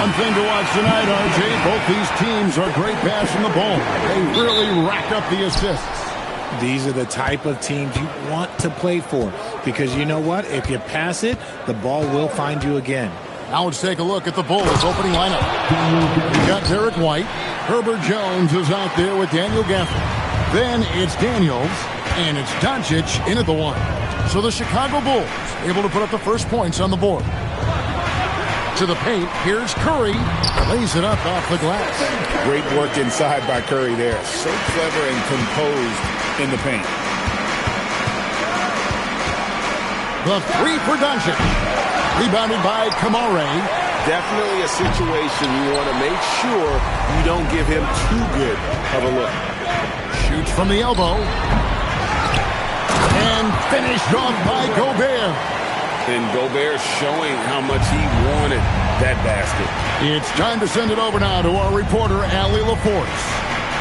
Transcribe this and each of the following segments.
One thing to watch tonight, RJ, both these teams are great passing the ball. They really rack up the assists. These are the type of teams you want to play for because you know what? If you pass it, the ball will find you again. Now let's take a look at the Bulls' opening lineup. We got Derek White. Herbert Jones is out there with Daniel Gafford. Then it's Daniels, and it's Doncic in at the one. So the Chicago Bulls able to put up the first points on the board. To the paint, here's Curry. Lays it up off the glass. Great work inside by Curry there. So clever and composed in the paint. The three for Doncic. Rebounded by Kamare. Definitely a situation you want to make sure you don't give him too good of a look. Shoots from the elbow. And finished off by Gobert. And Gobert showing how much he wanted that basket. It's time to send it over now to our reporter, Allie LaForce.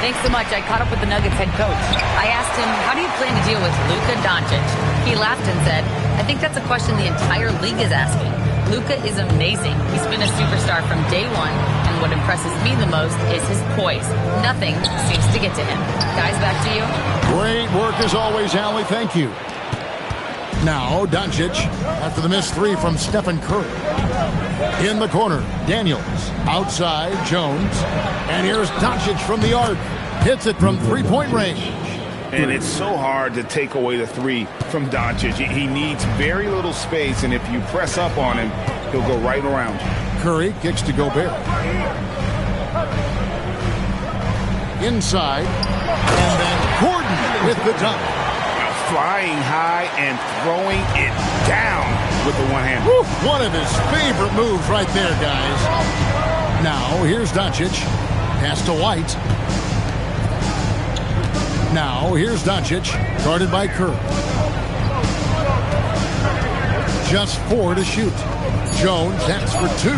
Thanks so much. I caught up with the Nuggets head coach. I asked him, how do you plan to deal with Luka Doncic? He laughed and said, I think that's a question the entire league is asking. Luka is amazing. He's been a superstar from day one, and what impresses me the most is his poise. Nothing seems to get to him. Guys, back to you. Great work as always, Allie. Thank you. Now, Doncic, after the missed three from Stephen Curry. In the corner, Daniels. Outside, Jones. And here's Doncic from the arc. Hits it from three-point range. And it's so hard to take away the three from Doncic. He needs very little space, and if you press up on him, he'll go right around you. Curry kicks to Gobert. Inside. And then Gordon with the dunk. Flying high and throwing it down with the one hand. Woo, one of his favorite moves right there, guys. Now, here's Doncic. Pass to White. Now, here's Doncic, guarded by Curry. Just 4 to shoot. Jones hits for 2.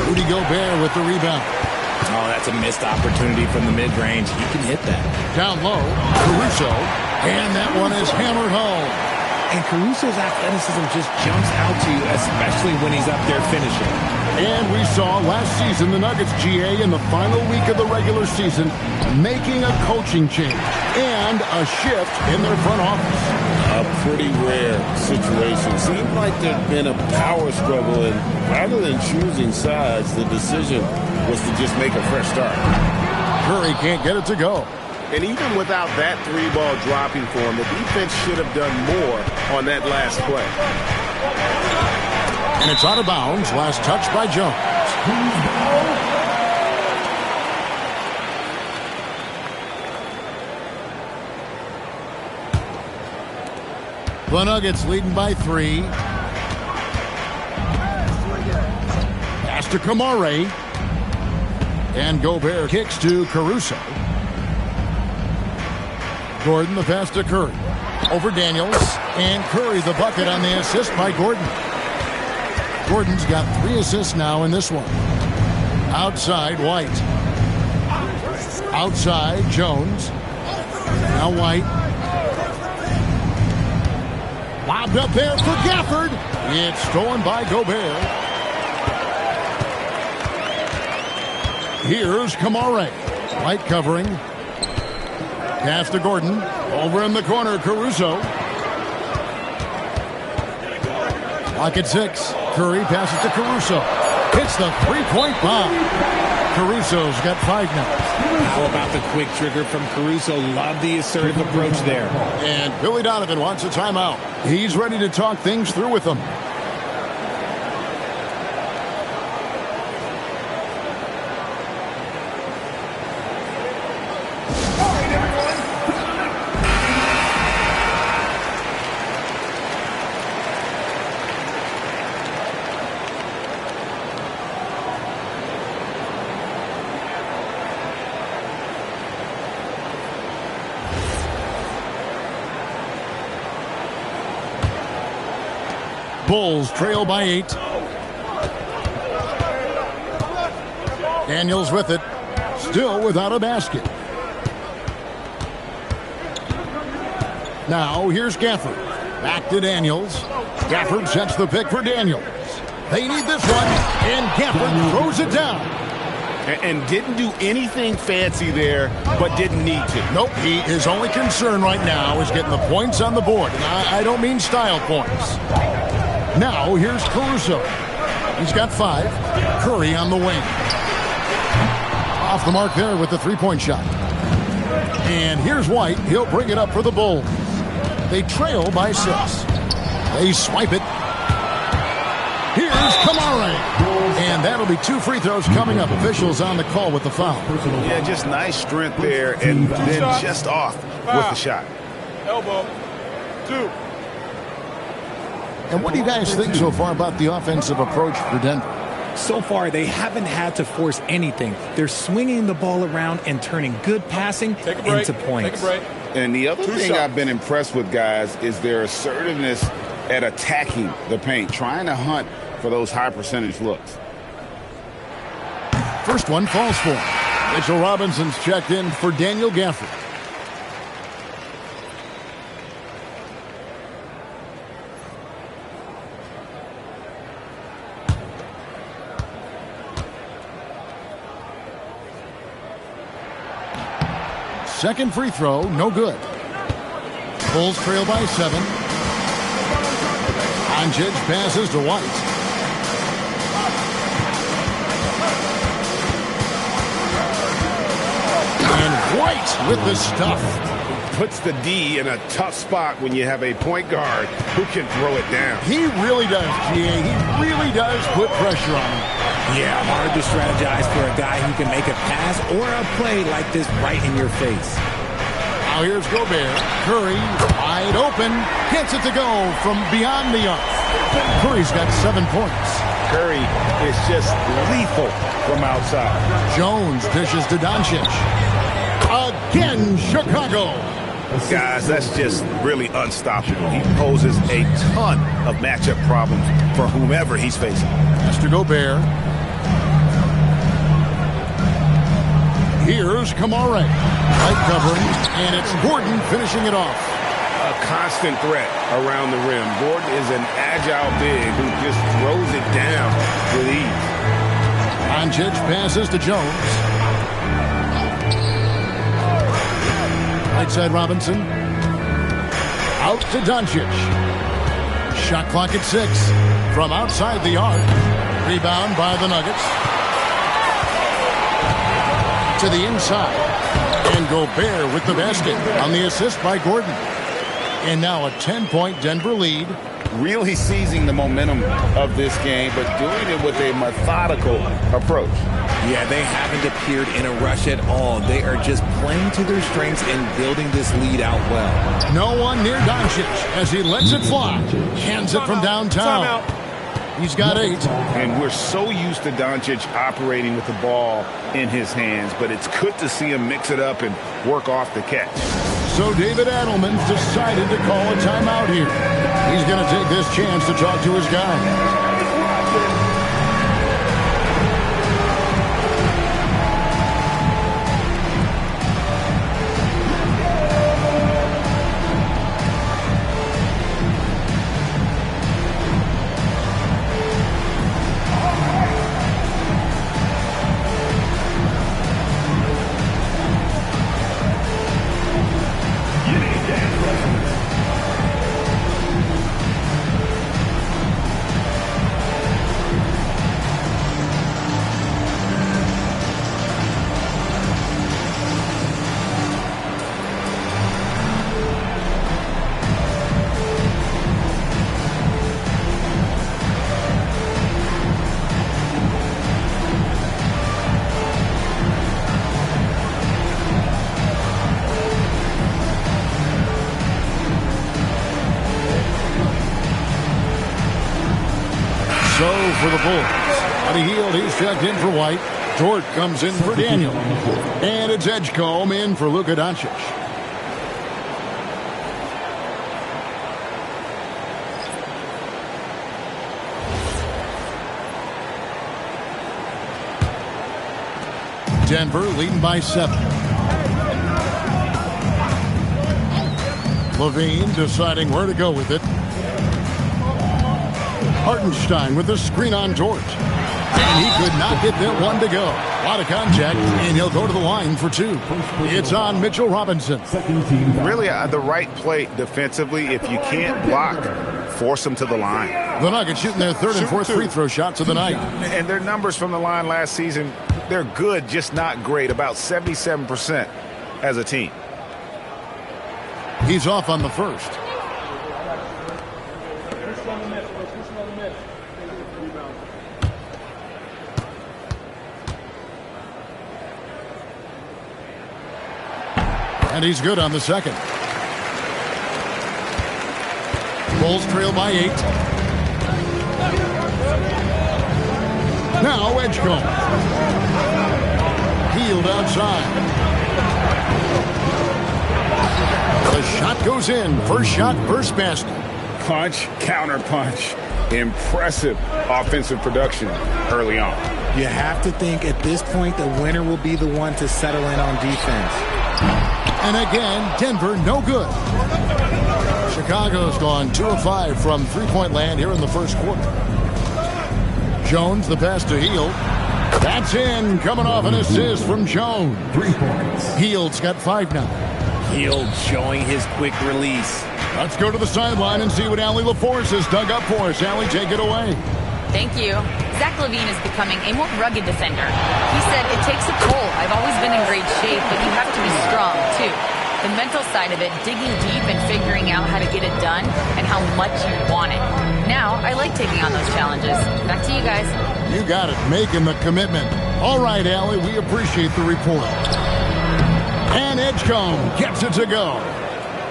Rudy Gobert with the rebound. Oh, that's a missed opportunity from the mid-range. He can hit that. Down low, Caruso. And that one is hammered home. And Caruso's athleticism just jumps out to you, especially when he's up there finishing. And we saw last season the Nuggets, GA, in the final week of the regular season, making a coaching change and a shift in their front office. A pretty rare situation. Seemed like there'd been a power struggle, and rather than choosing sides, the decision was to just make a fresh start. Curry can't get it to go. And even without that three ball dropping for him, the defense should have done more on that last play. And it's out of bounds. Last touch by Jones. The Nuggets leading by 3. Pass to Kamare. And Gobert kicks to Caruso. Gordon the pass to Curry. Over Daniels. And Curry the bucket on the assist by Gordon. Gordon's got 3 assists now in this one. Outside, White. Outside, Jones. Now White. Lobbed up there for Gafford. It's stolen by Gobert. Here's Kamare. White covering. Pass to Gordon. Over in the corner, Caruso. Lock at 6. Curry passes to Caruso. Hits the three-point bomb. Caruso's got 5 now. How about the quick trigger from Caruso? Love the assertive approach there. And Billy Donovan wants a timeout. He's ready to talk things through with them. Bulls trail by 8. Daniels with it. Still without a basket. Now here's Gafford. Back to Daniels. Gafford sets the pick for Daniels. They need this one, and Gafford throws it down. And didn't do anything fancy there, but didn't need to. Nope, his only concern right now is getting the points on the board. And I don't mean style points. Now, here's Caruso. He's got 5. Curry on the wing. Off the mark there with the three-point shot. And here's White. He'll bring it up for the Bulls. They trail by 6. They swipe it. Here's Kamara. And that'll be 2 free throws coming up. Officials on the call with the foul. Yeah, just nice strength there, and then just off with the shot. Elbow. 2. And what do you guys think so far about the offensive approach for Denver? So far, they haven't had to force anything. They're swinging the ball around and turning good passing into points. Take a break. And the other thing I've been impressed with, guys, is their assertiveness at attacking the paint, trying to hunt for those high percentage looks. First one falls for him. Mitchell Robinson's checked in for Daniel Gafford. Second free throw, no good. Bulls trail by 7. Doncic passes to White. And White with the stuff. Puts the D in a tough spot when you have a point guard who can throw it down. He really does, GA. He really does put pressure on him. Yeah, hard to strategize for a guy who can make a pass or a play like this right in your face. Now here's Gobert. Curry wide open. Gets it to go from beyond the arc. Curry's got 7 points. Curry is just lethal from outside. Jones dishes to Doncic. Again, Chicago. Guys, that's just really unstoppable. He poses a ton of matchup problems for whomever he's facing. Mr. Gobert. Here's Kamara. Light covering, and it's Gordon finishing it off. A constant threat around the rim. Gordon is an agile big who just throws it down with ease. Doncic passes to Jones. Right side Robinson. Out to Doncic. Shot clock at 6. From outside the arc. Rebound by the Nuggets. To the inside. And Gobert with the basket on the assist by Gordon. And now a 10-point Denver lead. Really seizing the momentum of this game, but doing it with a methodical approach. Yeah, they haven't appeared in a rush at all. They are just playing to their strengths and building this lead out well. No one near Doncic as he lets it fly. Hands it from downtown. He's got 8. And we're so used to Doncic operating with the ball in his hands, but it's good to see him mix it up and work off the catch. So David Adelman's decided to call a timeout here. He's going to take this chance to talk to his guys. For the Bulls. Buddy Hield, he's checked in for White. Dort comes in for Daniel. And it's Edgecombe in for Luka Doncic. Denver leading by 7. Levine deciding where to go with it. Hartenstein with the screen on Dort. And he could not get that one to go. A lot of contact, and he'll go to the line for 2. It's on Mitchell Robinson. Really the right play defensively. If you can't block, force them to the line. The Nuggets shooting their 3rd and 4th free throw shots of the night. And their numbers from the line last season, they're good, just not great. About 77% as a team. He's off on the first. And he's good on the second. Bulls trail by 8. Now Edgecombe. Healed outside. The shot goes in. First shot, first basket. Punch, counter punch. Impressive offensive production early on. You have to think at this point the winner will be the one to settle in on defense. And again, Denver no good. Chicago's gone 2 of 5 from three-point land here in the first quarter. Jones, the pass to Hield. That's in, coming off an assist from Jones. 3 points. Hield's got 5 now. Hield showing his quick release. Let's go to the sideline and see what Allie LaForce has dug up for us. Allie, take it away. Thank you. Zach LaVine is becoming a more rugged defender. He said, it takes a toll. I've always been in great shape, but you have to be strong, too. The mental side of it, digging deep and figuring out how to get it done and how much you want it. Now, I like taking on those challenges. Back to you guys. You got it, making the commitment. All right, Allie, we appreciate the report. And Edgecombe gets it to go.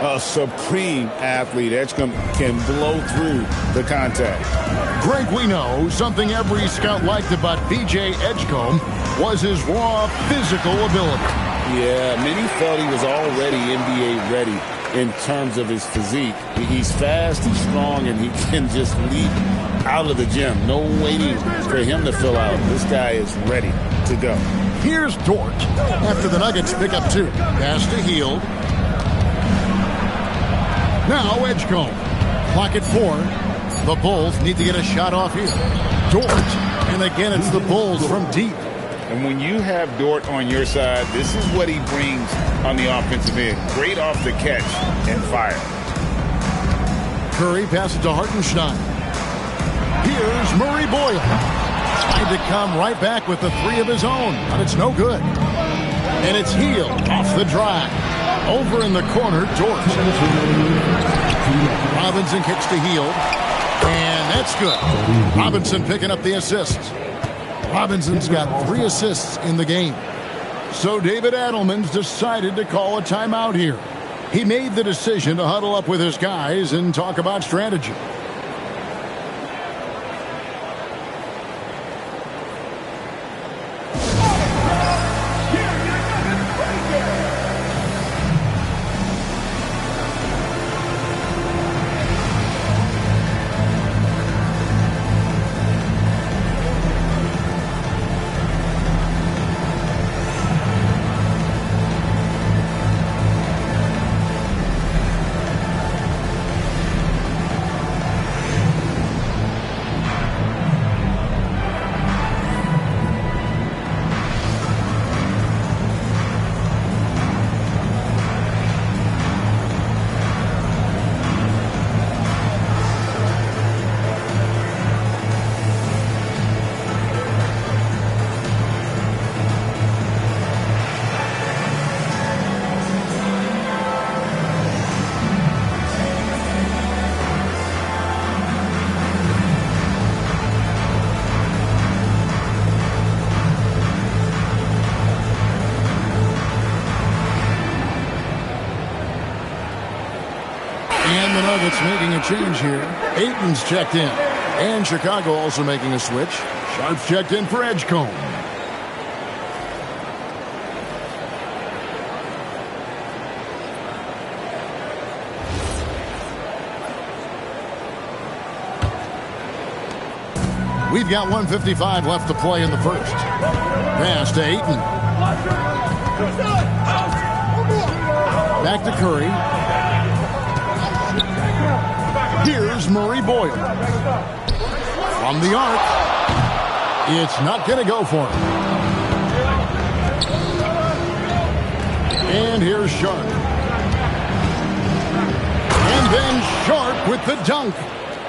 A supreme athlete. Edgecombe can blow through the contact. Greg, we know something every scout liked about B.J. Edgecombe was his raw physical ability. Yeah, many felt he was already NBA ready in terms of his physique. He's fast, he's strong, and he can just leap out of the gym. No waiting for him to fill out. This guy is ready to go. Here's Dort after the Nuggets pick up 2. Pass to Hield. Now Edgecombe. Clock at 4. The Bulls need to get a shot off here. Dort. And again, it's the Bulls from deep. And when you have Dort on your side, this is what he brings on the offensive end. Great off the catch and fire. Curry passes to Hartenstein. Here's Murray Boyle. Tried to come right back with the 3 of his own, but it's no good. And it's Hield off the drive. Over in the corner, Dort. Robinson kicks to Hield. And that's good. Robinson picking up the assists. Robinson's got 3 assists in the game. So David Adelman's decided to call a timeout here. He made the decision to huddle up with his guys and talk about strategy. And the Nuggets making a change here. Ayton's checked in. And Chicago also making a switch. Sharp's checked in for Edgecombe. We've got 1:55 left to play in the first. Pass to Ayton. Back to Curry. Here's Murray Boyle. From the arc. It's not going to go for him. And here's Sharp. And then Sharp with the dunk.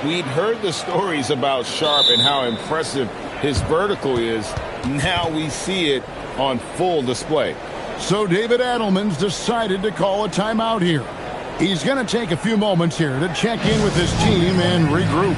We'd heard the stories about Sharp and how impressive his vertical is. Now we see it on full display. So David Adelman's decided to call a timeout here. He's going to take a few moments here to check in with his team and regroup.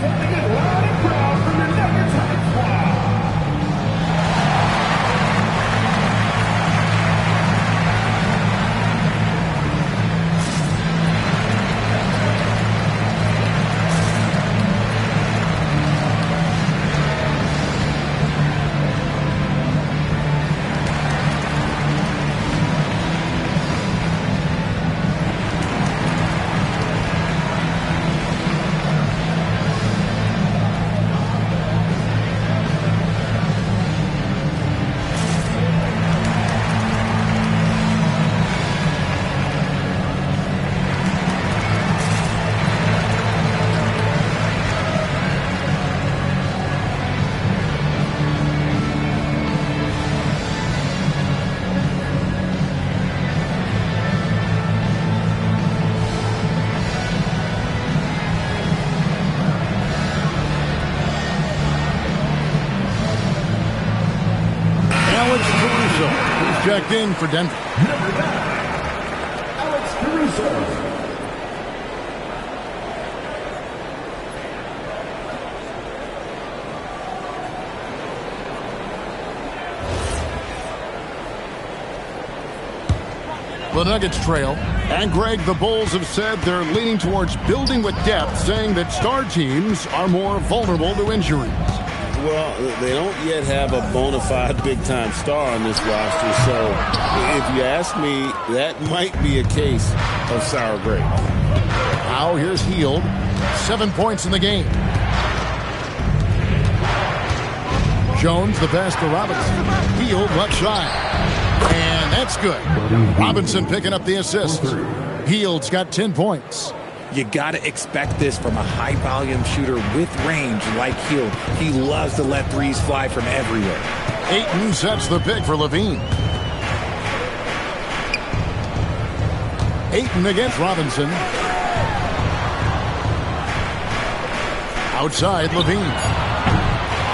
Checked in for Denver. Alex Caruso. The Nuggets trail. And Greg, the Bulls have said they're leaning towards building with depth, saying that star teams are more vulnerable to injuries. Well, they don't yet have a bona fide big-time star on this roster, so if you ask me, that might be a case of sour grapes. Now here's Hield. 7 points in the game. Jones, the pass to Robinson. Hield left side. And that's good. Robinson picking up the assist. Hield's got 10 points. You got to expect this from a high-volume shooter with range like Hield. He loves to let threes fly from everywhere. Ayton sets the pick for Levine. Ayton against Robinson. Outside, Levine.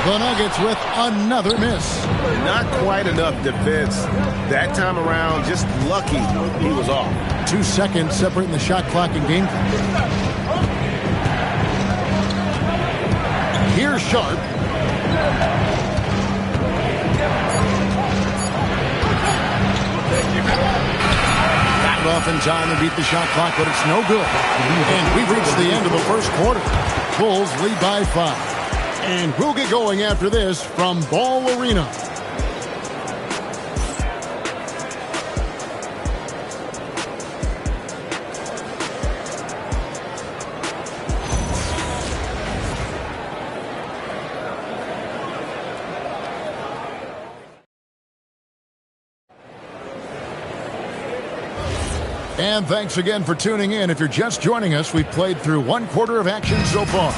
The Nuggets with another miss. Not quite enough defense. That time around, just lucky he was off. 2 seconds separating the shot clock and game clock. Here's Sharp. Got it off in time to beat the shot clock, but it's no good. And we've reached the end of the first quarter. Bulls lead by 5. And we'll get going after this from Ball Arena. And thanks again for tuning in. If you're just joining us, we've played through 1 quarter of action so far.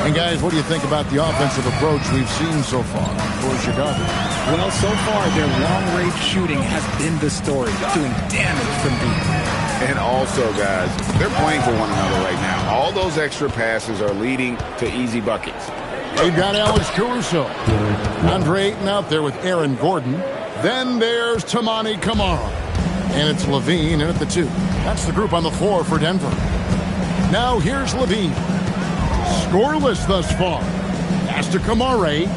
And guys, what do you think about the offensive approach we've seen so far for Chicago? Well, so far, their long-range shooting has been the story, doing damage from deep. And also, guys, they're playing for one another right now. All those extra passes are leading to easy buckets. They've got Alex Caruso. Andre Ayton out there with Aaron Gordon. Then there's Tamani Kamara. And it's Levine in at the 2. That's the group on the floor for Denver. Now here's Levine. Scoreless thus far. Pass to Kamara.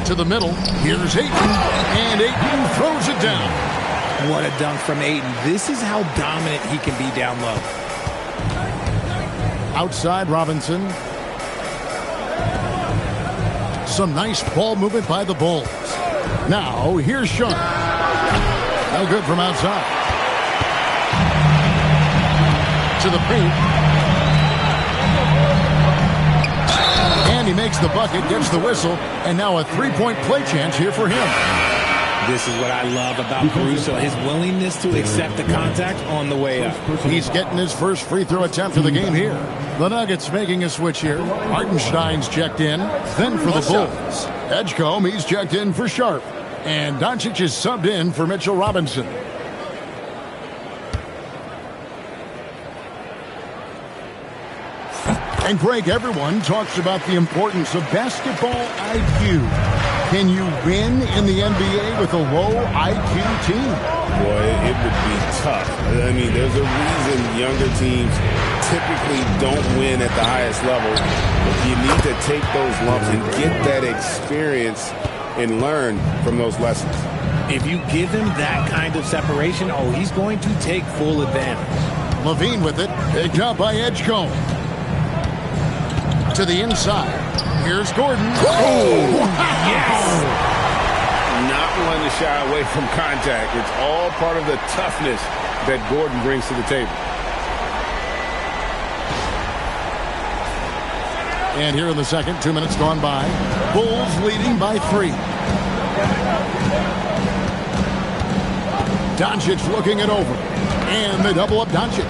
To the middle. Here's Ayton. And Ayton throws it down. What a dunk from Ayton. This is how dominant he can be down low. Outside Robinson. Some nice ball movement by the Bulls. Now, here's Sharp. No good from outside. To the paint. And he makes the bucket, gets the whistle, and now a 3-point play chance here for him. This is what I love about Caruso, his willingness to accept the contact on the way up. He's getting his first free throw attempt of the game here. The Nuggets making a switch here. Hartenstein's checked in. Then for the Bulls, Edgecombe, he's checked in for Sharp. And Doncic is subbed in for Mitchell Robinson. And Greg, everyone talks about the importance of basketball IQ. Can you win in the NBA with a low IQ team? Boy, it would be tough. I mean, there's a reason younger teams typically don't win at the highest level. But you need to take those lumps and get that experience and learn from those lessons. If you give him that kind of separation, oh, he's going to take full advantage. Levine with it, picked up by Edgecombe. To the inside. Here's Gordon. Oh, yes! Not one to shy away from contact. It's all part of the toughness that Gordon brings to the table. And here in the second, 2 minutes gone by. Bulls leading by 3. Doncic looking it over. And they double up Doncic.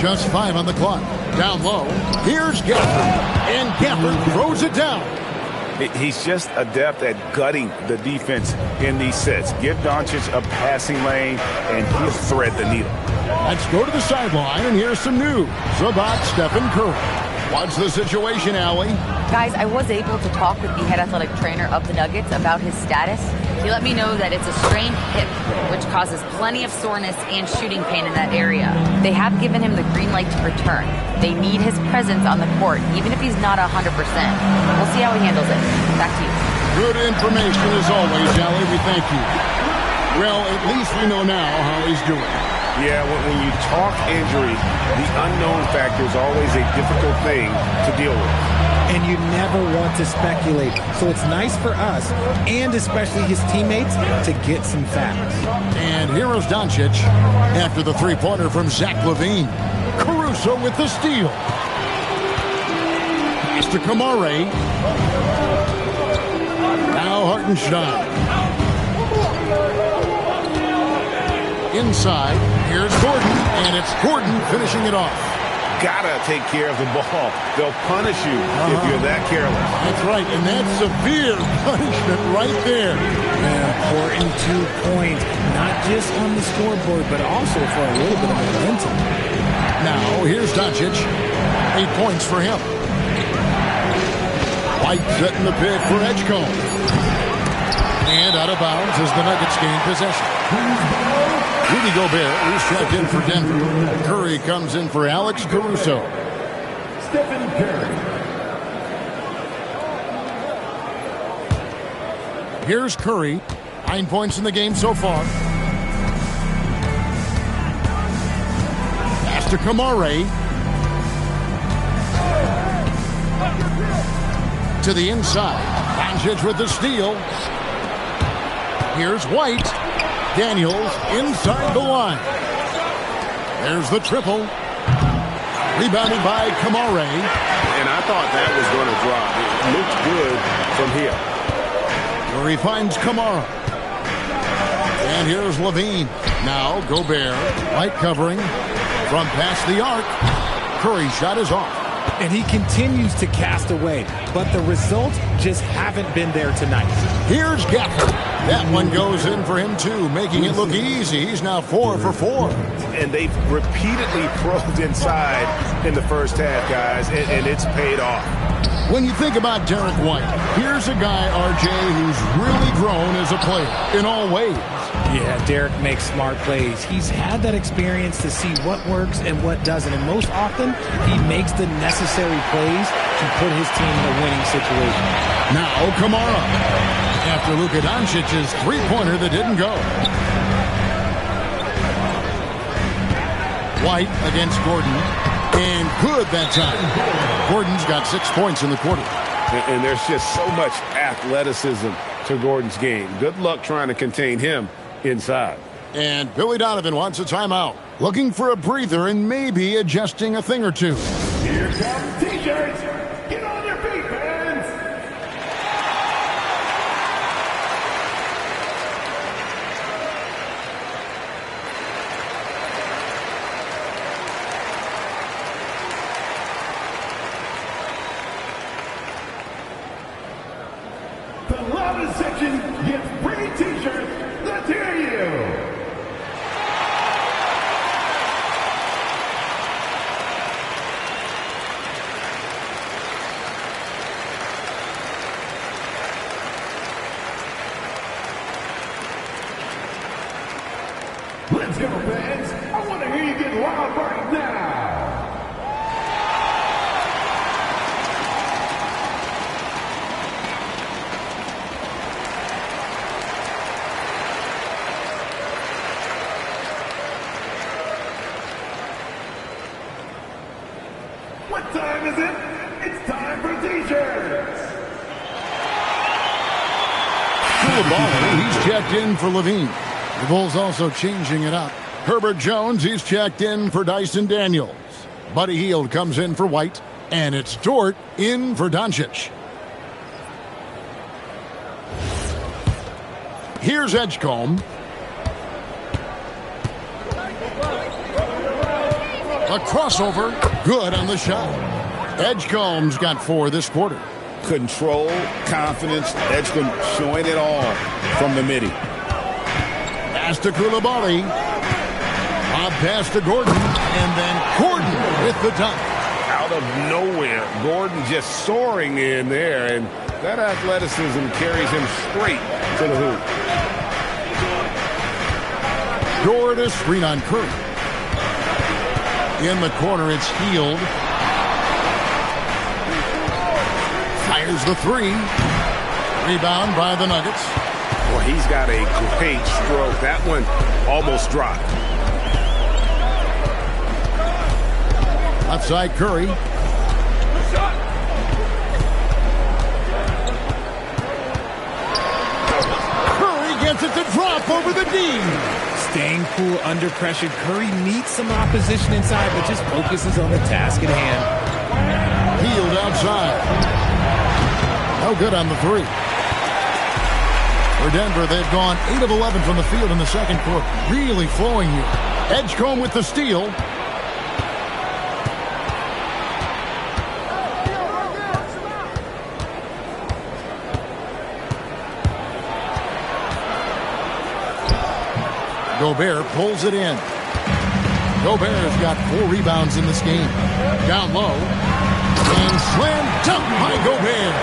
Just 5 on the clock. Down low. Here's Gafford. And Gafford throws it down. He's just adept at gutting the defense in these sets. Give Doncic a passing lane, and he'll thread the needle. Let's go to the sideline, and here's some news about Stephen Curry. What's the situation, Allie? Guys, I was able to talk with the head athletic trainer of the Nuggets about his status. He let me know that it's a strained hip, which causes plenty of soreness and shooting pain in that area. They have given him the green light to return. They need his presence on the court, even if he's not 100%. We'll see how he handles it. Back to you. Good information as always, Allie. We thank you. Well, at least we know now how he's doing. Yeah, when you talk injury, the unknown factor is always a difficult thing to deal with. And you never want to speculate. So it's nice for us, and especially his teammates, to get some facts. And here is Doncic after the three-pointer from Zach LaVine. Caruso with the steal. Pass to Kamare. Now Hartenstein. Inside, here's Gordon, and it's Gordon finishing it off. Gotta take care of the ball. They'll punish you if you're that careless. That's right, and that's severe punishment right there. An important 2 points, not just on the scoreboard, but also for a little bit of momentum. Now, here's Doncic. 8 points for him. White setting the pick for Edgecombe. And out of bounds as the Nuggets gain possession. Rudy Gobert, who's checked in for Denver. Curry comes in for Alex Caruso. Stephen Curry. Here's Curry. 9 points in the game so far. Pass to Kamare. To the inside. Doncic with the steal. Here's White. Daniels inside the line. There's the triple. Rebounded by Kamare. And I thought that was going to drop. It looked good from here. Where he finds Kamara. And here's Levine. Now Gobert. White covering. From past the arc. Curry shot is off. And he continues to cast away, but the results just haven't been there tonight. Here's Gafford. That one goes in for him, too, making it look easy. He's now 4 for 4. And they've repeatedly probed inside in the first half, guys, and it's paid off. When you think about Derek White, here's a guy, RJ, who's really grown as a player in all ways. Yeah, Derek makes smart plays. He's had that experience to see what works and what doesn't. And most often, he makes the necessary plays to put his team in a winning situation. Now, Kamara. After Luka Doncic's three-pointer that didn't go. White against Gordon. And good that time. Gordon's got 6 points in the quarter. And there's just so much athleticism to Gordon's game. Good luck trying to contain him inside. And Billy Donovan wants a timeout. Looking for a breather and maybe adjusting a thing or two. Here come T-shirts. Get on your feet, fans. The loudest section gets free t-shirts that dare you. Let's go, fans. I want to hear you get loud right now. What time is it? It's time for t-shirts. Koulibaly, he's checked in for Levine. The Bulls also changing it up. Herbert Jones, he's checked in for Dyson Daniels. Buddy Hield comes in for White. And it's Dort in for Doncic. Here's Edgecombe. A crossover. Good on the shot. Edgecombe's got 4 this quarter. Control, confidence, Edgecombe showing it all from the midi. Pass to Koulibaly. Bob pass to Gordon. And then Gordon with the dunk. Out of nowhere, Gordon just soaring in there, and that athleticism carries him straight to the hoop. Dort is screen on Curry. In the corner, it's Hield. Fires the 3. Rebound by the Nuggets. Well, he's got a great stroke. That one almost dropped. Outside Curry. Curry gets it to drop over the D. Staying cool under pressure. Curry meets some opposition inside, but just focuses on the task at hand. Hield outside. No good on the 3. For Denver, they've gone 8 of 11 from the field in the second quarter. Really flowing here. Edgecombe with the steal. Gobert pulls it in. Gobert has got 4 rebounds in this game. Down low. And slam dunk by Gobert.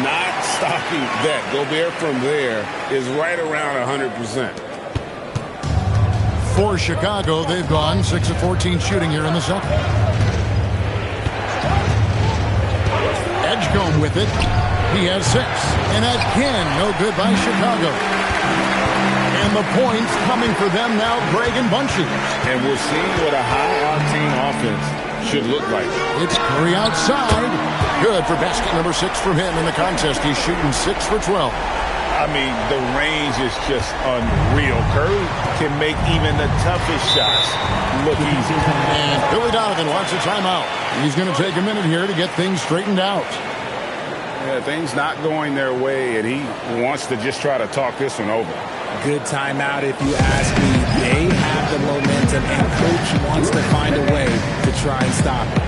Not stopping that. Gobert from there is right around 100%. For Chicago, they've gone 6 of 14 shooting here in the second. Edgecombe with it. He has 6. And again, no good by Chicago. And the points coming for them now, Greg and Bunchy. And we're seeing what a high-octane offense should look like. It's Curry outside. Good for basket number 6 from him in the contest. He's shooting 6 for 12. I mean, the range is just unreal. Curry can make even the toughest shots look easy. And Billy Donovan wants a timeout. He's going to take a minute here to get things straightened out. Yeah, things not going their way, and he wants to just try to talk this one over. Good timeout if you ask me. They have the momentum, and coach wants to find a way to try and stop it.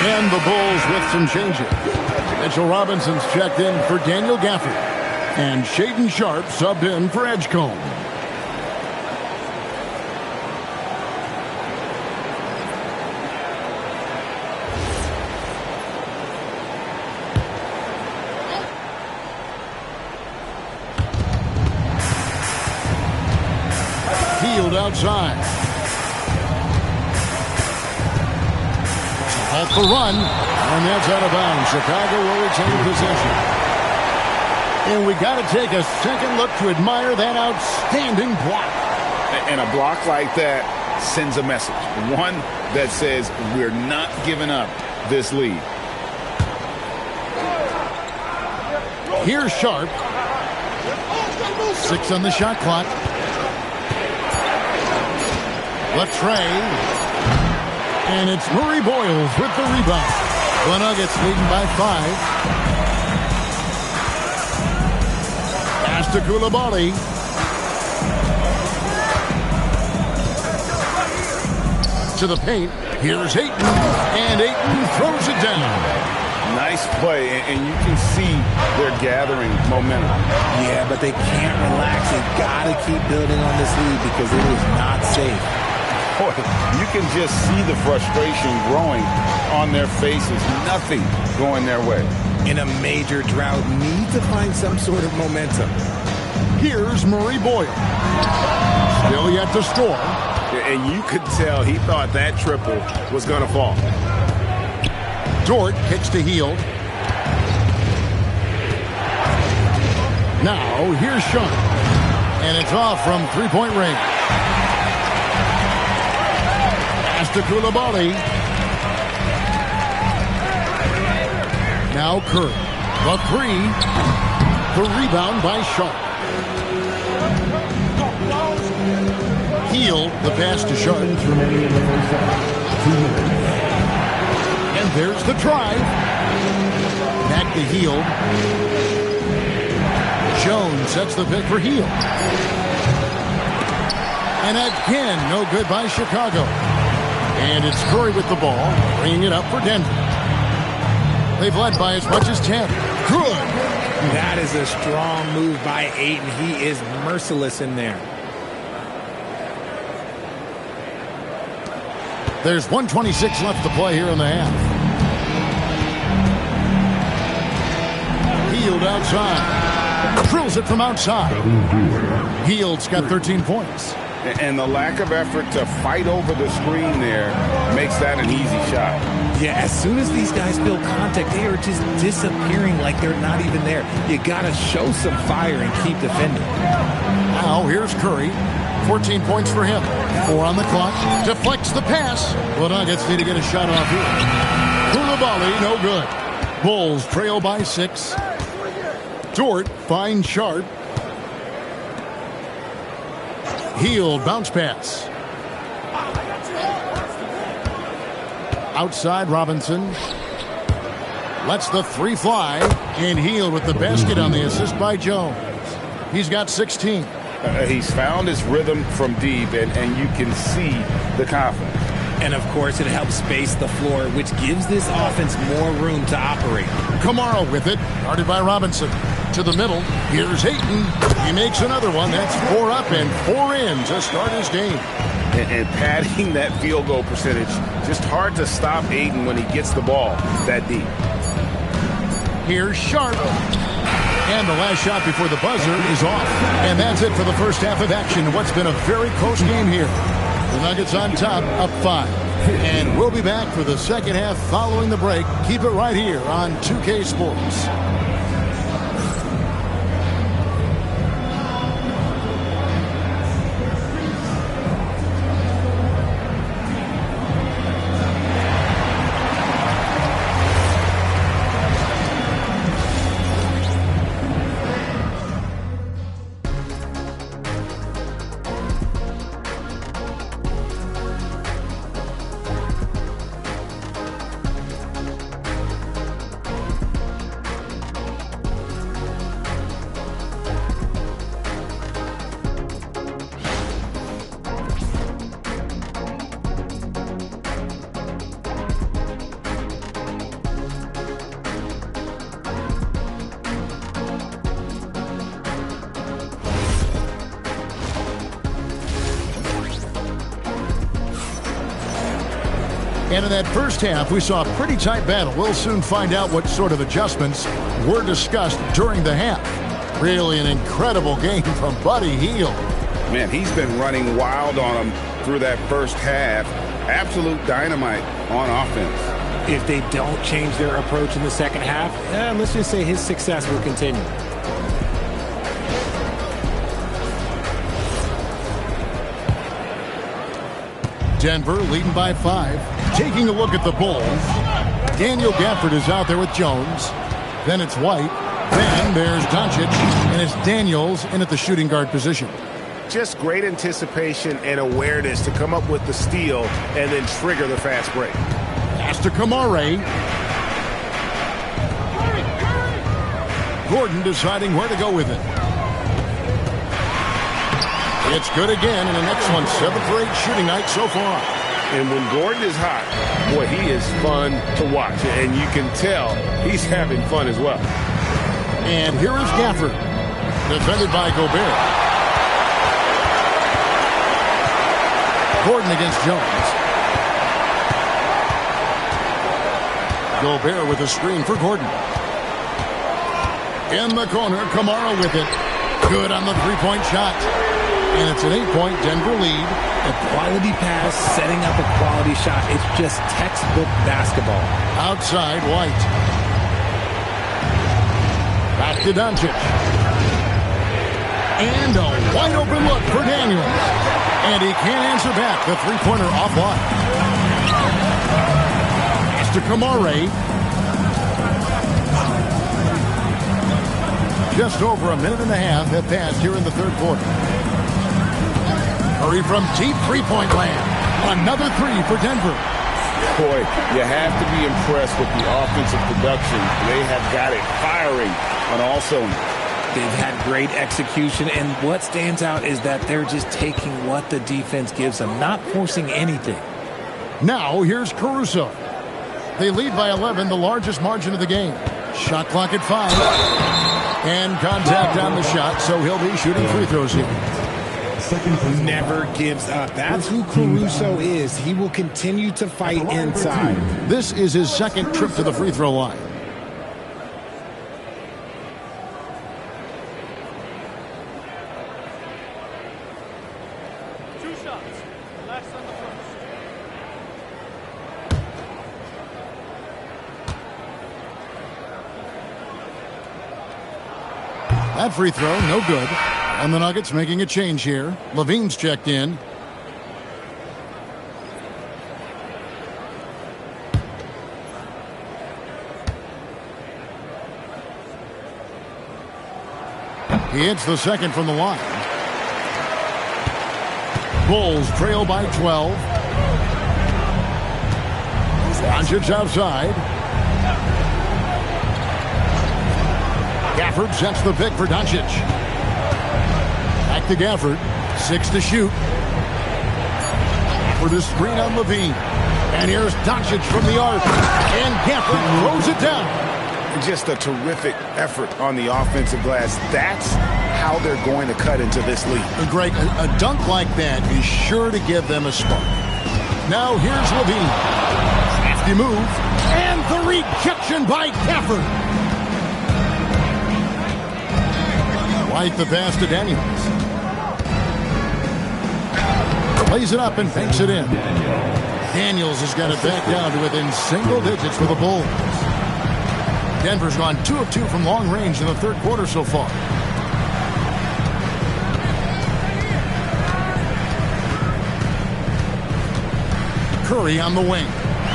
And the Bulls with some changes. Mitchell Robinson's checked in for Daniel Gafford. And Shaedon Sharpe subbed in for Edgecombe. Healed outside. Halt the run, and that's out of bounds. Chicago will retain possession. And we got to take a second look to admire that outstanding block. And a block like that sends a message. One that says we're not giving up this lead. Here's Sharp. 6 on the shot clock. Latrey. And it's Murray Boyles with the rebound. The Nuggets leading by 5. Pass to Coulibaly. To the paint. Here's Ayton. And Ayton throws it down. Nice play, and you can see they're gathering momentum. Yeah, but they can't relax. They got to keep building on this lead because it is not safe. Boy, you can just see the frustration growing on their faces. Nothing going their way. In a major drought, need to find some sort of momentum. Here's Murray Boyle. Still yet to score. And you could tell he thought that triple was going to fall. Dort kicks to Hield. Now, here's Sharp. And it's off from three-point range. Pass to Coulibaly. Now Curry. The 3. The rebound by Sharp. Hield, the pass to Sharp. And there's the drive. Back to Hield. Jones sets the pick for Hield. And again, no good by Chicago. And it's Curry with the ball, bringing it up for Denver. They've led by as much as 10. Good. That is a strong move by Ayton. He is merciless in there. There's 1:26 left to play here in the half. Hield outside. Drills it from outside. Hield's got 13 points. And the lack of effort to fight over the screen there makes that an easy shot. Yeah, as soon as these guys feel contact, they are just disappearing like they're not even there. You got to show some fire and keep defending. Now here's Curry. 14 points for him. 4 on the clock. Deflects the pass. The Nuggets need to get a shot off here. Coulibaly, no good. Bulls trail by 6. Dort finds Sharp. Hield, bounce pass. Outside Robinson. Lets the 3 fly. And Hield with the basket on the assist by Jones. He's got 16. He's found his rhythm from deep, and you can see the confidence. And, of course, it helps space the floor, which gives this offense more room to operate. Kamara with it, guarded by Robinson. To the middle, here's Ayton. He makes another one. That's 4 up and 4 in to start his game. And padding that field goal percentage, just hard to stop Ayton when he gets the ball that deep. Here's Sharp. And the last shot before the buzzer is off. And that's it for the first half of action. What's been a very close game here. The Nuggets on top, up 5. And we'll be back for the second half following the break. Keep it right here on 2K Sports. And in that first half, we saw a pretty tight battle. We'll soon find out what sort of adjustments were discussed during the half. Really an incredible game from Buddy Hield. Man, he's been running wild on him through that first half. Absolute dynamite on offense. If they don't change their approach in the second half, let's just say his success will continue. Denver leading by 5. Taking a look at the Bulls. Daniel Gafford is out there with Jones. Then it's White. Then there's Doncic. And it's Daniels in at the shooting guard position. Just great anticipation and awareness to come up with the steal and then trigger the fast break. Pass to Kamare. Gordon deciding where to go with it. It's good again, and an excellent 7 for 8 shooting night so far. And when Gordon is hot, boy, he is fun to watch. And you can tell he's having fun as well. And here is Gafford, defended by Gobert. Gordon against Jones. Gobert with a screen for Gordon. In the corner, Kamara with it. Good on the three-point shot. And it's an 8-point Denver lead. A quality pass, setting up a quality shot. It's just textbook basketball. Outside, White. Back to Doncic. And a wide-open look for Daniels. And he can't answer back. The three-pointer offline. Pass to Kamare. Just over a minute and a half have passed here in the third quarter. Curry from deep three-point land. Another 3 for Denver. Boy, you have to be impressed with the offensive production. They have got it firing on all cylinders. They've had great execution, and what stands out is that they're just taking what the defense gives them, not forcing anything. Now, here's Caruso. They lead by 11, the largest margin of the game. Shot clock at 5. And contact on the shot, so he'll be shooting free throws here. Never gives up. That's who Caruso is. He will continue to fight inside. This is his second trip to the free throw line. That free throw, no good. And the Nuggets making a change here. Levine's checked in. He hits the second from the line. Bulls trail by 12. Doncic outside. Gafford sets the pick for Doncic. Back to Gafford. 6 to shoot. For the screen on Levine. And here's Doncic from the arc. And Gafford throws it down. Just a terrific effort on the offensive glass. That's how they're going to cut into this lead. Greg, a dunk like that is sure to give them a spark. Now here's Levine. Crafty move. And the rejection by Gafford. White the pass to Daniels. Plays it up and banks it in. Daniels has got it back down to within single digits for the Bulls. Denver's gone 2 of 2 from long range in the third quarter so far. Curry on the wing.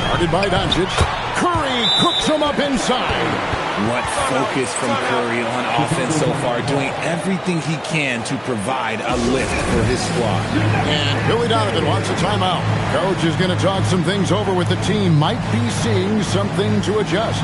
Guarded by Doncic. Curry cooks him up inside. What focus from Curry on offense so far, doing everything he can to provide a lift for his squad. And Billy Donovan wants a timeout. Coach is going to talk some things over with the team. Might be seeing something to adjust.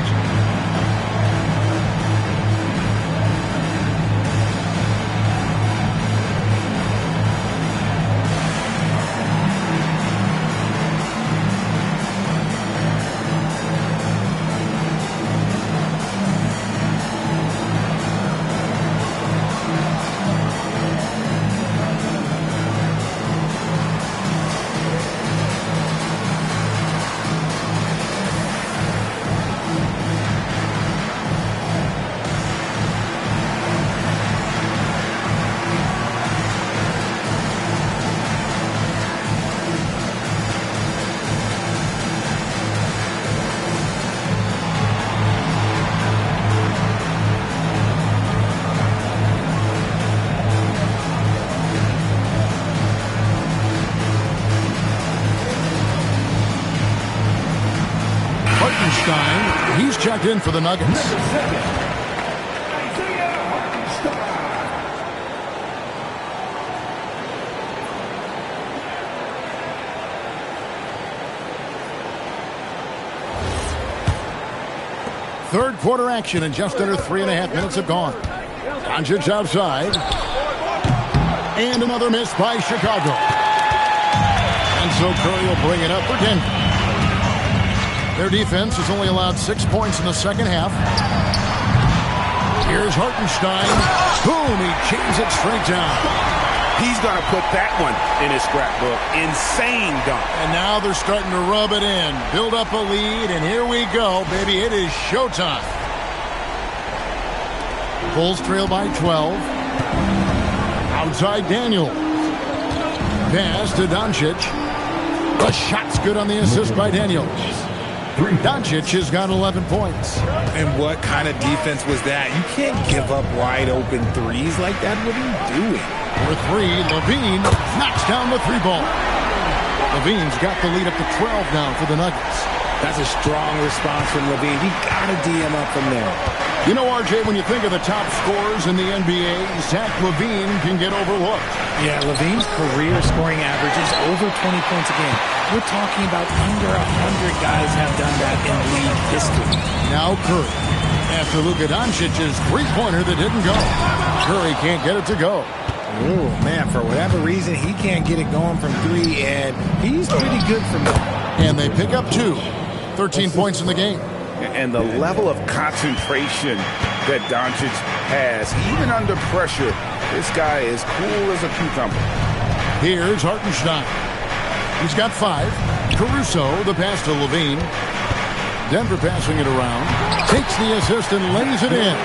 checked in for the Nuggets. Third quarter action, and just under 3.5 minutes have gone. Doncic outside. And another miss by Chicago. And so Curry will bring it up for Denver. Their defense has only allowed 6 points in the second half. Here's Hartenstein. Boom, he chains it straight down. He's going to put that one in his scrapbook. Insane dunk. And now they're starting to rub it in. Build up a lead, and here we go, baby. It is showtime. Bulls trail by 12. Outside Daniel. Pass to Doncic. The shot's good on the assist by Daniels. Doncic has got 11 points. And what kind of defense was that? You can't give up wide open threes like that. What are you doing? For three, Levine knocks down the three ball. Levine's got the lead up to 12 now for the Nuggets. That's a strong response from Levine. You got to DM up from there. You know, RJ, when you think of the top scorers in the NBA, Zach LaVine can get overlooked. Yeah, Levine's career scoring average is over 20 points a game. We're talking about under 100 guys have done that in league history. Now Curry. After Luka Doncic's three-pointer that didn't go. Curry can't get it to go. Oh, man, for whatever reason, he can't get it going from three, and he's pretty good from there. And they pick up 2. 13 points in the game. And the level of concentration that Doncic has, even under pressure, this guy is cool as a cucumber. Here's Hartenstein. He's got 5. Caruso, the pass to Levine. Denver passing it around. Takes the assist and lays it in.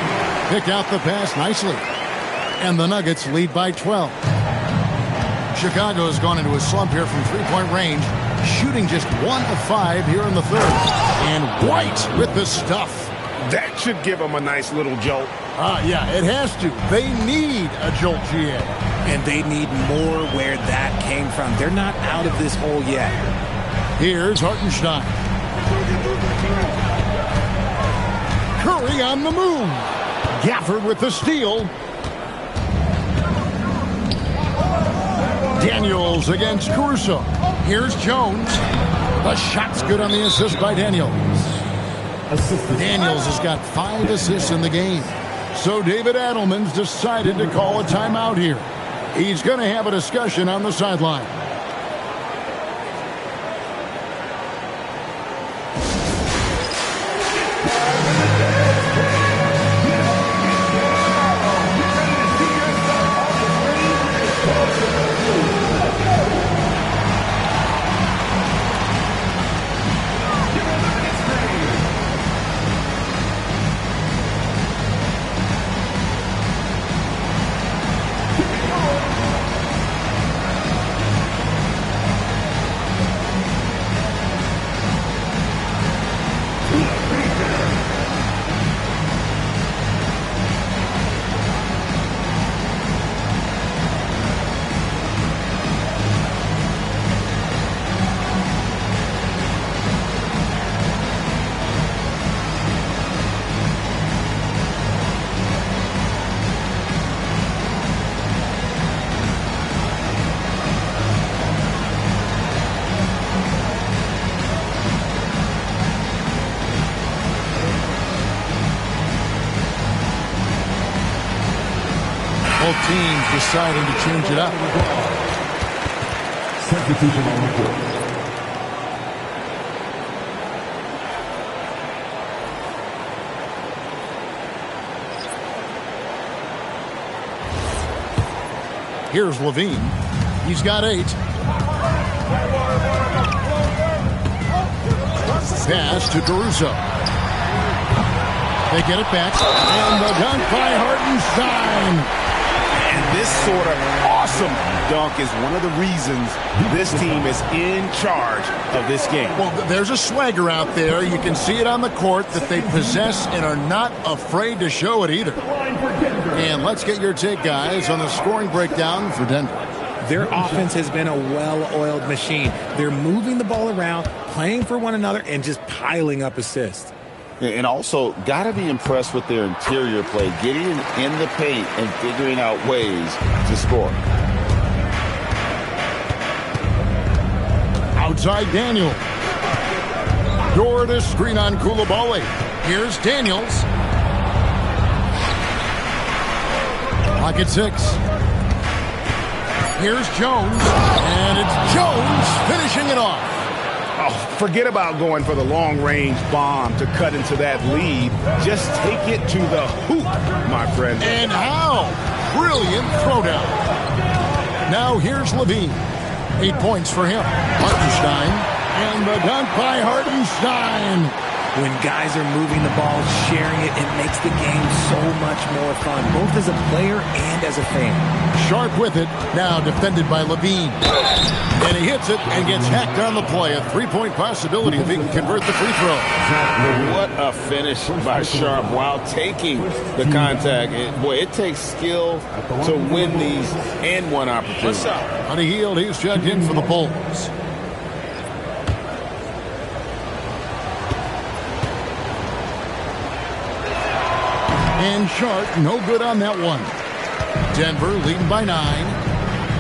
Pick out the pass nicely. And the Nuggets lead by 12. Chicago has gone into a slump here from three-point range, shooting just 1 of 5 here in the third. And White with the stuff. That should give them a nice little jolt. Yeah, it has to. They need a jolt, GA. And they need more where that came from. They're not out of this hole yet. Here's Hartenstein. Curry on the move. Gafford with the steal. Daniels against Caruso. Here's Jones. The shot's good on the assist by Daniels. Daniels has got 5 assists in the game. So David Adelman's decided to call a timeout here. He's going to have a discussion on the sideline. Both teams deciding to change it up. Substitution on the court. Here's Levine. He's got 8. Pass to Caruso. They get it back. And the dunk by Hartenstein. And this sort of awesome dunk is one of the reasons this team is in charge of this game. Well, there's a swagger out there. You can see it on the court that they possess and are not afraid to show it either. And let's get your take, guys, on the scoring breakdown for Denver. Their offense has been a well-oiled machine. They're moving the ball around, playing for one another, and just piling up assists. And also, got to be impressed with their interior play, getting in the paint and figuring out ways to score. Outside Daniel. Door to screen on Koulibaly. Here's Daniels. Pocket 6. Here's Jones. And it's Jones finishing it off. Oh, forget about going for the long-range bomb to cut into that lead. Just take it to the hoop, my friend. And how? Brilliant throwdown. Now here's Levine. 8 points for him. Hartenstein. And the dunk by Hartenstein. When guys are moving the ball, sharing it, it makes the game so much more fun, both as a player and as a fan. Sharp with it. Now defended by Levine. And he hits it and gets hacked on the play. A 3-point possibility if he can convert the free throw. What a finish by Sharp while taking the contact. Boy, it takes skill to win these and one opportunity. On a heel, he's checked in for the Bulls. And Sharp, no good on that one. Denver leading by 9.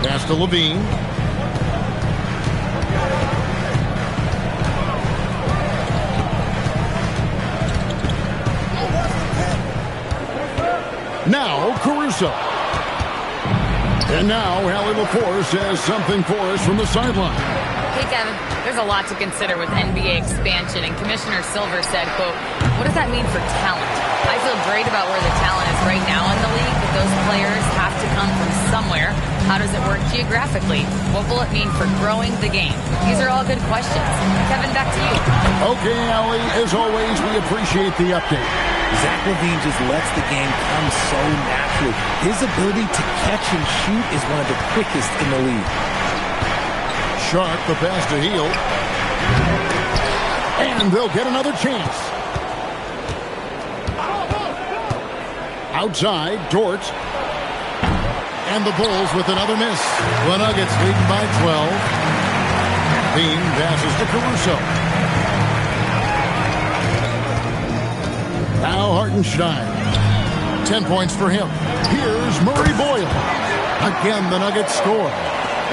Pass to Levine. Now Caruso. And now Allie LaForce has something for us from the sideline. Hey, Kevin, there's a lot to consider with NBA expansion, and Commissioner Silver said, quote, what does that mean for talent? I feel great about where the talent is right now in the league, but those players have to come from somewhere. How does it work geographically? What will it mean for growing the game? These are all good questions. Kevin, back to you. Okay, Allie, as always, we appreciate the update. Zach LaVine just lets the game come so naturally. His ability to catch and shoot is one of the quickest in the league. Sharp, the pass to Heel. And they'll get another chance. Outside, Dort. And the Bulls with another miss. The Nuggets leading by 12. Bean passes to Caruso. Now Hartenstein. 10 points for him. Here's Murray Boyle. Again, the Nuggets score.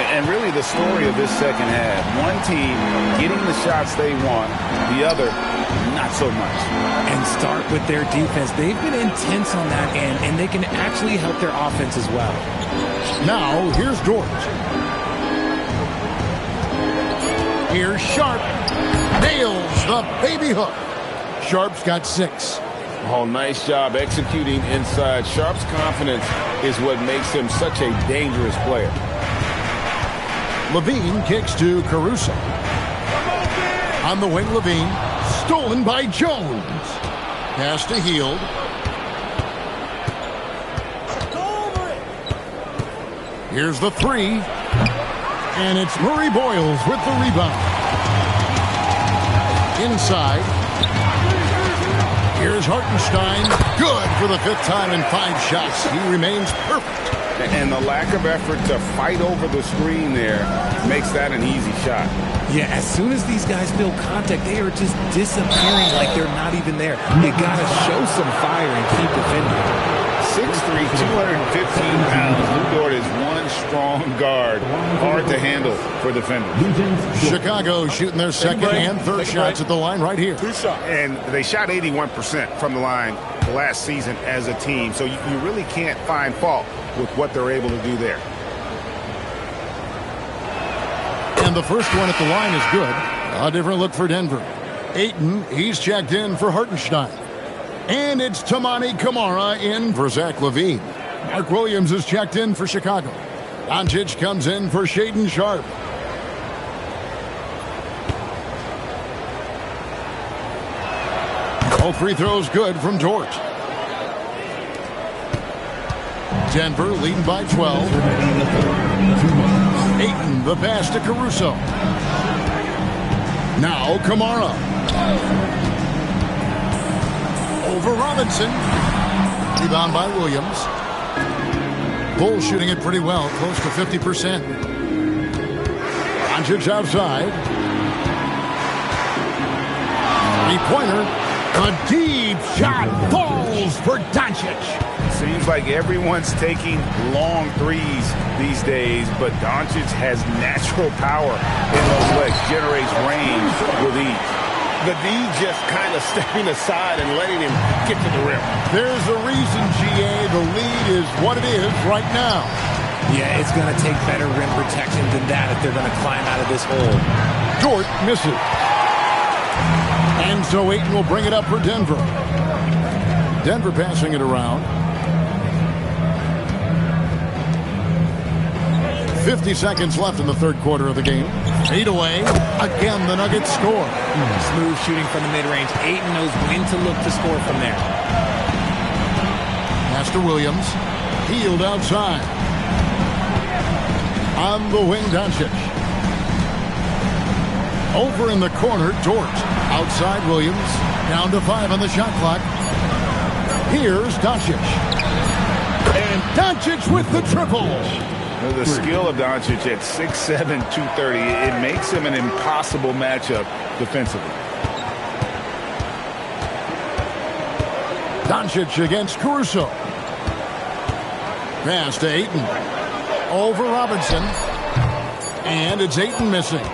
And really the story of this second half, one team getting the shots they want, the other not so much. And start with their defense. They've been intense on that end, and they can actually help their offense as well. Now here's Dort. Here's Sharp. Nails the baby hook. Sharp's got 6. Oh, nice job executing inside. Sharp's confidence is what makes him such a dangerous player. Levine kicks to Caruso. On the wing, Levine. Stolen by Jones. Pass to Hield. Here's the 3. And it's Murray Boyles with the rebound. Inside. Here's Hartenstein. Good for the 5th time in 5 shots. He remains perfect. And the lack of effort to fight over the screen there makes that an easy shot. Yeah, as soon as these guys feel contact, they are just disappearing like they're not even there. You got to show some fire and keep defending. 6'3", 215 pounds. Lou Dort is one strong guard. Hard to handle for defenders. Chicago shooting their second and third shots at the line right here. And they shot 81% from the line last season as a team. So you really can't find fault with what they're able to do there. And the first one at the line is good. A different look for Denver. Ayton, he's checked in for Hartenstein. And it's Tamani Kamara in for Zach LaVine. Mark Williams is checked in for Chicago. Doncic comes in for Shaedon Sharp. All free throws good from Dort. Denver leading by 12. Ayton, the pass to Caruso. Now Kamara. Over Robinson. Rebound by Williams. Bulls shooting it pretty well, close to 50%. Doncic outside. 3-pointer. A deep shot falls for Doncic. Seems like everyone's taking long threes these days, but Doncic has natural power in those legs, generates range with ease. The D just kind of stepping aside and letting him get to the rim. There's a reason, GA, the lead is what it is right now. Yeah, it's going to take better rim protection than that if they're going to climb out of this hole. Dort misses. And so Ayton will bring it up for Denver. Denver passing it around. 50 seconds left in the third quarter of the game. Fade away. Again, the Nuggets score. Smooth shooting from the mid-range. Ayton knows when to look to score from there. Pass to Williams. Healed outside. On the wing, Doncic. Over in the corner, Dort. Outside Williams. Down to 5 on the shot clock. Here's Doncic. And Doncic with the triple. The skill of Doncic at 6'7", 230, it makes him an impossible matchup defensively. Doncic against Caruso. Pass to Ayton. Over Robinson. And it's Ayton missing.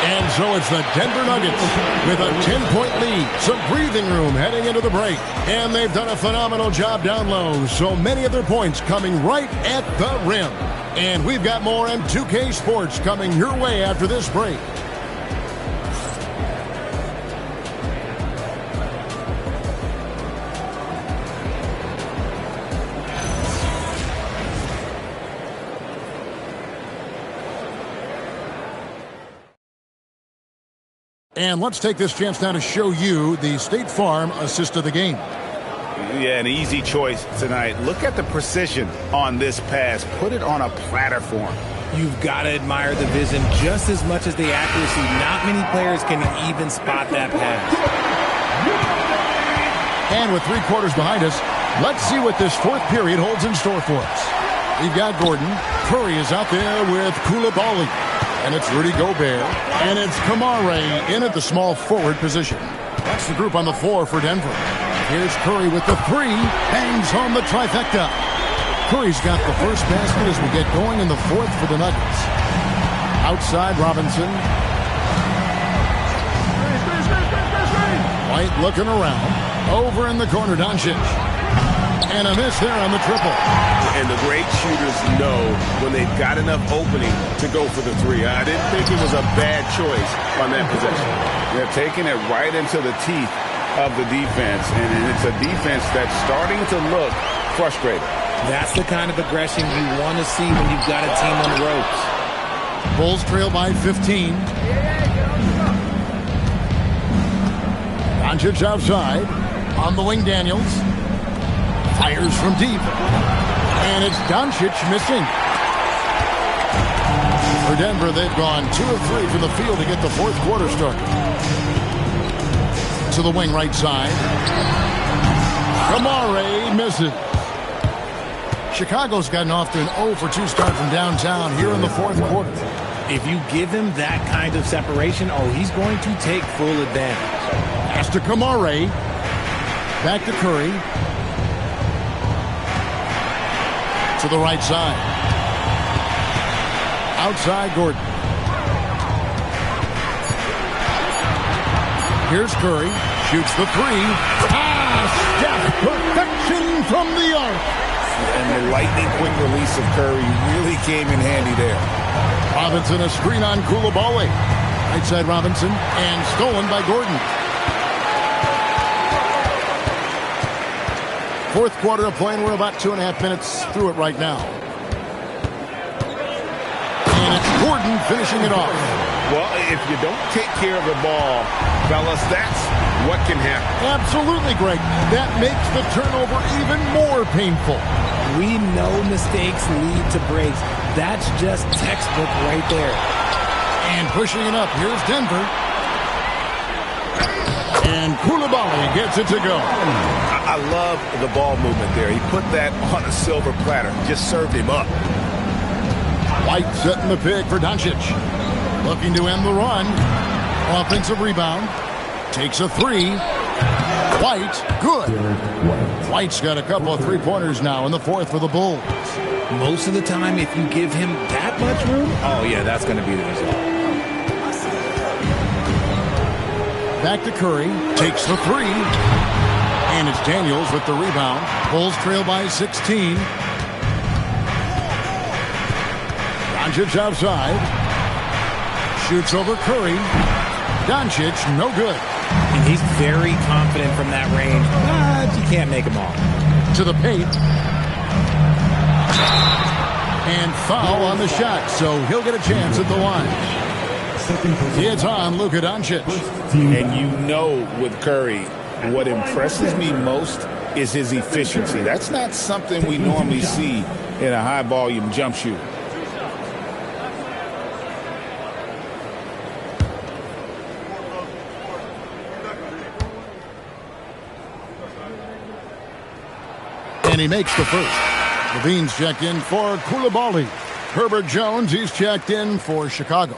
And so it's the Denver Nuggets with a 10-point lead. Some breathing room heading into the break. And they've done a phenomenal job down low. So many of their points coming right at the rim. And we've got more M2K Sports coming your way after this break. And let's take this chance now to show you the State Farm assist of the game. Yeah, an easy choice tonight. Look at the precision on this pass. Put it on a platter for him. You've got to admire the vision just as much as the accuracy. Not many players can even spot that pass. And with 3 quarters behind us, let's see what this fourth period holds in store for us. We've got Gordon. Curry is out there with Koulibaly. And it's Rudy Gobert. And it's Kamare in at the small forward position. That's the group on the floor for Denver. Here's Curry with the 3. Bangs home the trifecta. Curry's got the first basket as we get going in the fourth for the Nuggets. Outside Robinson. White looking around. Over in the corner, Doncic. And a miss there on the triple. And the great shooters know when they've got enough opening to go for the 3. I didn't think it was a bad choice on that possession. They're taking it right into the teeth of the defense, and it's a defense that's starting to look frustrated. That's the kind of aggression you want to see when you've got a team on the ropes. Bulls trail by 15. Doncic outside. On the wing, Daniels. Fires from deep. And it's Doncic missing. For Denver, they've gone 2 of 3 from the field to get the fourth quarter started. To the wing right side. Kamare misses. Chicago's gotten off to an 0 for 2 start from downtown here in the fourth quarter. If you give him that kind of separation, he's going to take full advantage. Pass to Kamare. Back to Curry. To the right side. Outside Gordon. Here's Curry. Shoots the 3. Steph, perfection from the arc. And the lightning quick release of Curry really came in handy there. Robinson a screen on Koulibaly. Right side Robinson. And stolen by Gordon. Fourth quarter of play, and we're about 2.5 minutes through it right now. And it's Gordon finishing it off. Well, if you don't take care of the ball, fellas, that's what can happen. Absolutely, Greg. That makes the turnover even more painful. We know mistakes lead to breaks. That's just textbook right there. And pushing it up, here's Denver. And Koulibaly gets it to go. I love the ball movement there. He put that on a silver platter. Just served him up. White setting the pick for Doncic. Looking to end the run. Offensive rebound. Takes a three. White, good. White's got a couple of three-pointers now in the fourth for the Bulls. Most of the time, if you give him that much room, oh, yeah, that's going to be the result. Back to Curry. Takes the three. And it's Daniels with the rebound. Bulls trail by 16. Doncic outside. Shoots over Curry. Doncic, no good. And he's very confident from that range, but you can't make him all. To the paint. And foul on the shot, so he'll get a chance at the line. It's on Luka Doncic. And you know with Curry, what impresses me most is his efficiency. That's not something we normally see in a high-volume jump shoot. And he makes the first. Levine's checked in for Koulibaly. Herbert Jones, he's checked in for Chicago.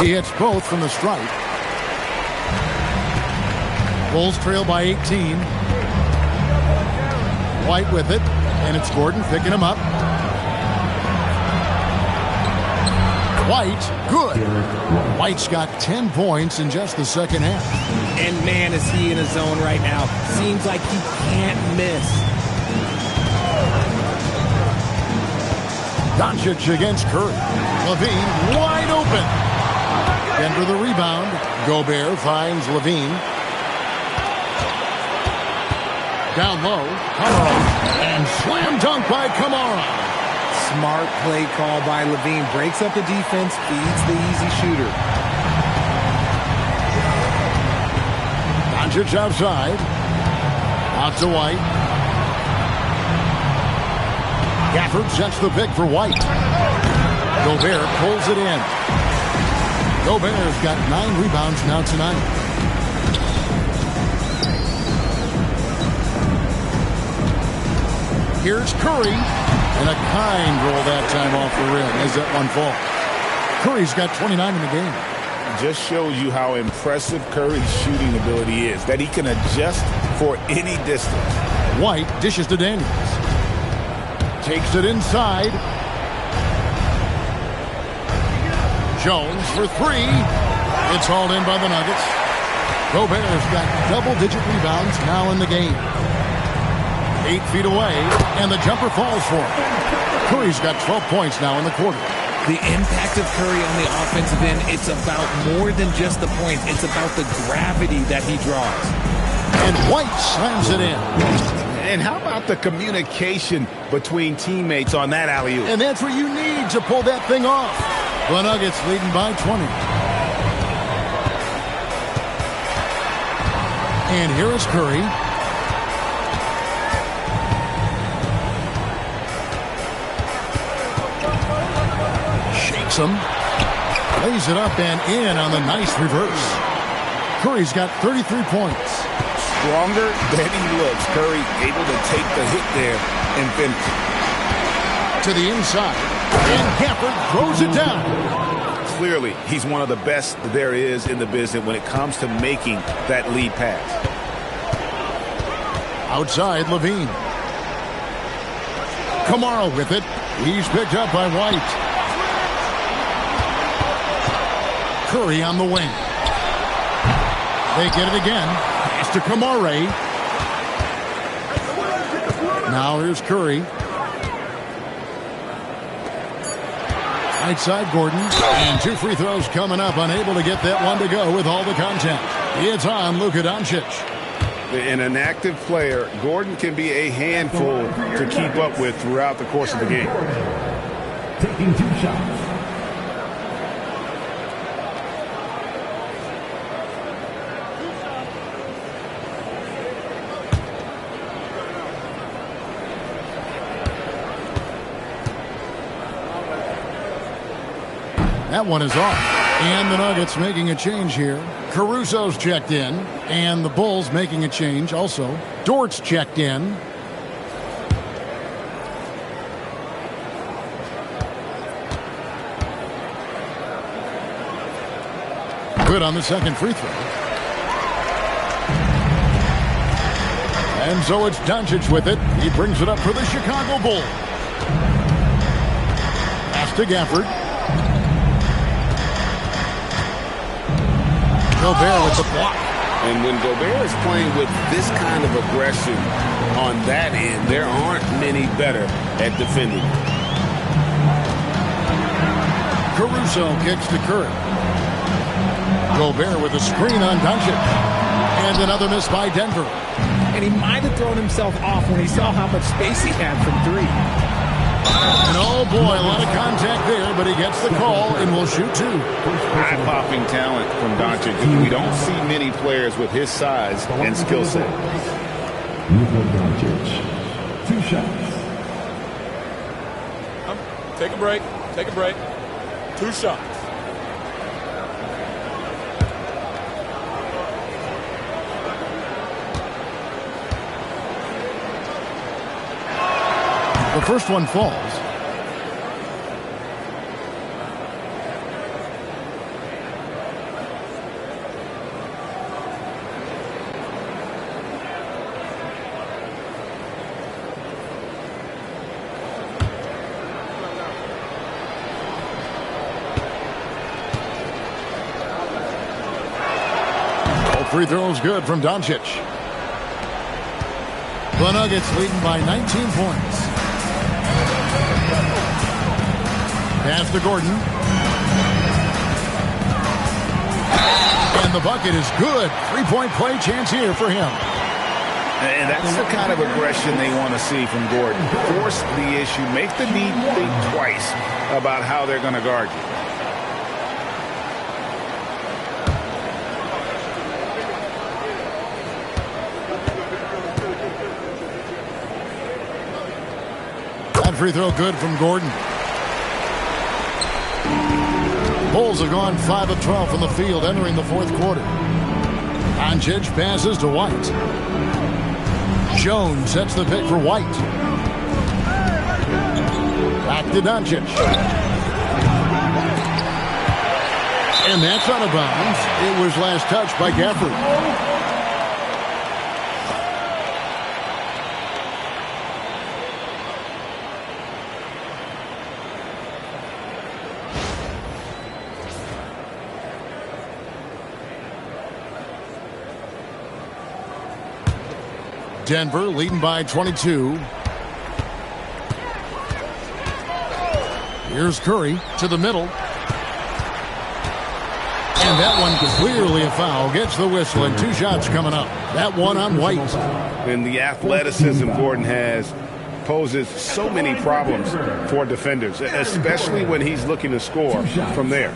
He hits both from the stripe. Bulls trail by 18. White with it. And it's Gordon picking him up. White, good. White's got 10 points in just the second half. And man, is he in a zone right now. Seems like he can't miss. Doncic against Curry. Levine wide open. Denver the rebound. Gobert finds Levine. Down low, Kamara. And slam dunk by Kamara. Smart play call by Levine. Breaks up the defense, feeds the easy shooter. Doncic outside. Out to White. Gafford sets the pick for White. Gobert pulls it in. Gobert's got 9 rebounds now tonight. Here's Curry, and a kind roll that time off the rim as that one falls. Curry's got 29 in the game. Just shows you how impressive Curry's shooting ability is, that he can adjust for any distance. White dishes to Daniels. Takes it inside. Jones for three. It's hauled in by the Nuggets. Gobert's got double-digit rebounds now in the game. 8 feet away, and the jumper falls for him. Curry's got 12 points now in the quarter. The impact of Curry on the offensive end, it's about more than just the points. It's about the gravity that he draws. And White slams it in. And how about the communication between teammates on that alley-oop? And that's what you need to pull that thing off. The Nuggets leading by 20. And here is Curry. Him, lays it up and in on the nice reverse. Curry's got 33 points. Stronger than he looks. Curry able to take the hit there and finish. To the inside, and Gafford throws it down. Clearly, he's one of the best there is in the business when it comes to making that lead pass. Outside, Levine. Kamara with it. He's picked up by White. Curry on the wing. They get it again. Pass to Kamara. Now here's Curry. Right side, Gordon. And 2 free throws coming up. Unable to get that one to go with all the contact. It's on Luka Doncic. And an active player, Gordon can be a handful to keep up with throughout the course of the game. Taking 2 shots. That one is off. And the Nuggets making a change here. Caruso's checked in, and the Bulls making a change also. Dort's checked in. Good on the second free throw. And so it's Doncic with it. He brings it up for the Chicago Bulls. Pass to Gafford. Gobert with the block. And when Gobert is playing with this kind of aggression on that end, there aren't many better at defending. Caruso kicks to Curry. Gobert with a screen on Doncic. And another miss by Denver. And he might have thrown himself off when he saw how much space he had from three. And oh boy, a lot of contact there, but he gets the call and will shoot two. Eye-popping talent from Doncic. We don't see many players with his size and skill set. Luka Doncic, 2 shots. Take a break. Take a break. 2 shots. The first one falls. All free throws good from Doncic. The Nuggets leading by 19 points. Pass to Gordon. And the bucket is good. 3-point play chance here for him. And that's the kind of aggression they want to see from Gordon. Force the issue. Make the need think twice about how they're going to guard you. That free throw good from Gordon. Bulls have gone 5 of 12 from the field entering the fourth quarter. Doncic passes to White. Jones sets the pick for White. Back to Doncic. And that's out of bounds. It was last touched by Gafford. Denver leading by 22. Here's Curry to the middle. And that one clearly a foul. Gets the whistle and 2 shots coming up. That one on White. And the athleticism Gordon has poses so many problems for defenders, especially when he's looking to score from there.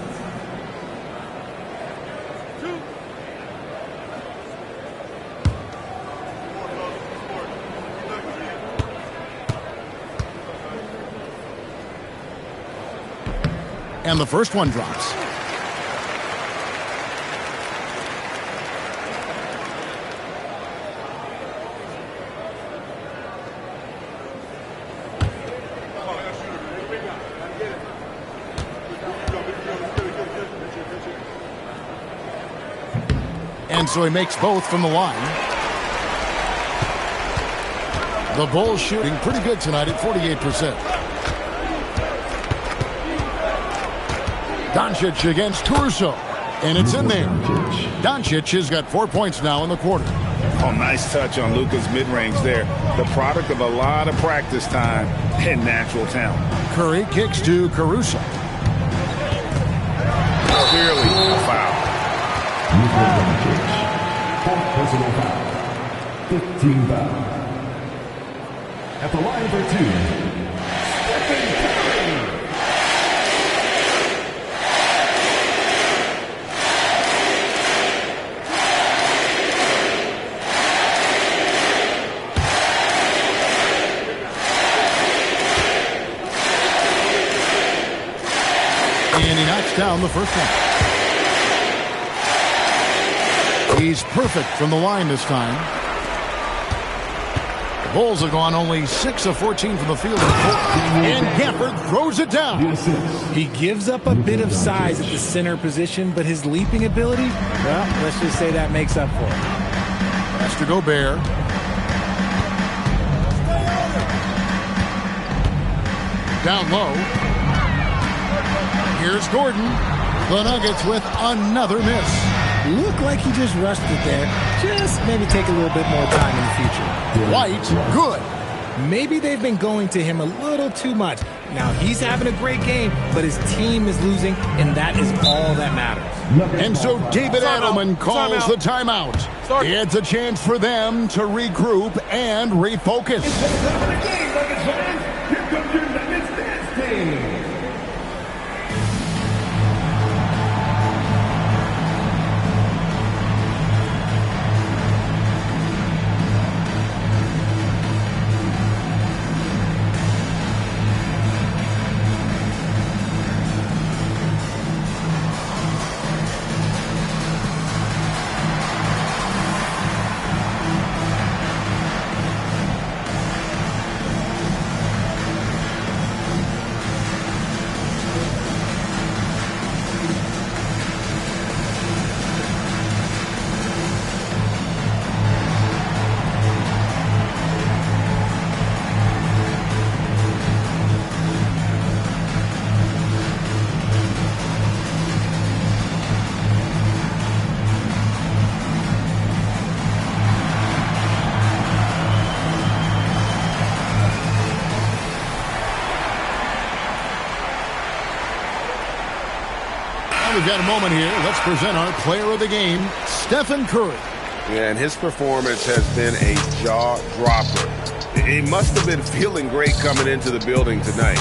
And the first one drops. And so he makes both from the line. The Bulls shooting pretty good tonight at 48%. Doncic against Caruso, and it's in there. Doncic has got 4 points now in the quarter. Oh, nice touch on Luka's mid-range there. The product of a lot of practice time and natural talent. Curry kicks to Caruso. Clearly a foul. Luka Doncic, 4th personal foul, 15 foul. At the line for 2. And he knocks down the first one. He's perfect from the line this time. The Bulls have gone only 6 of 14 from the field in the fourth. And Gafford throws it down. He gives up a bit of size at the center position, but his leaping ability, well, let's just say that makes up for it. Pass to Gobert. Down low. Here's Gordon. The Nuggets with another miss. Looked like he just rushed it there. Just maybe take a little bit more time in the future. White, good. Maybe they've been going to him a little too much. Now, he's having a great game, but his team is losing, and that is all that matters. And so David Adelman calls the timeout. It's a chance for them to regroup and refocus. Here comes your Nuggets dance team. We've got a moment here. Let's present our player of the game, Stephen Curry. Yeah, and his performance has been a jaw-dropper. He must have been feeling great coming into the building tonight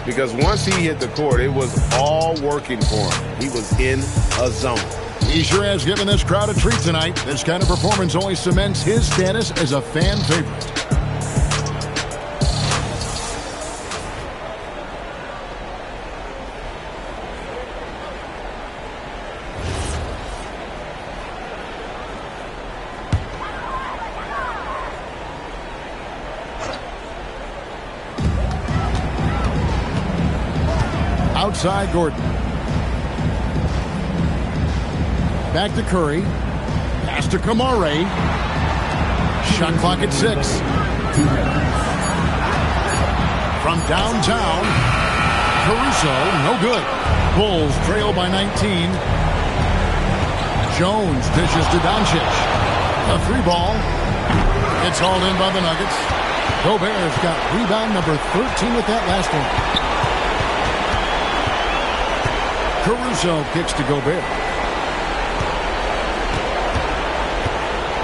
because once he hit the court, it was all working for him. He was in a zone. He sure has given this crowd a treat tonight. This kind of performance only cements his status as a fan favorite. Outside Gordon. Back to Curry. Pass to Kamare. Shot clock at 6. From downtown, Caruso, no good. Bulls trail by 19. Jones dishes to Doncic. A 3-ball. It's hauled in by the Nuggets. Gobert's got rebound number 13 with that last one. Caruso kicks to Gobert.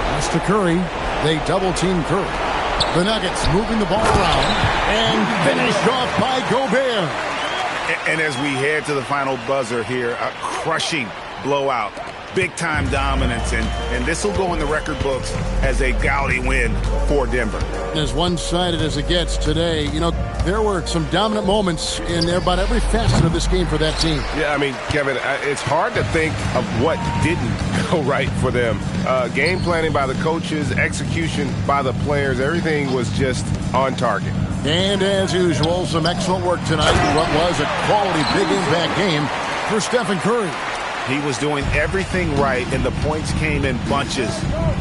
Pass to Curry. They double-team Curry. The Nuggets moving the ball around and finished off by Gobert. And as we head to the final buzzer here, a crushing blowout. Big-time dominance, and this will go in the record books as a gaudy win for Denver. As one-sided as it gets today, you know, there were some dominant moments in about every facet of this game for that team. Yeah, I mean, Kevin, it's hard to think of what didn't go right for them. Game planning by the coaches, execution by the players, everything was just on target. And as usual, some excellent work tonight in what was a quality big impact game for Stephen Curry. He was doing everything right, and the points came in bunches.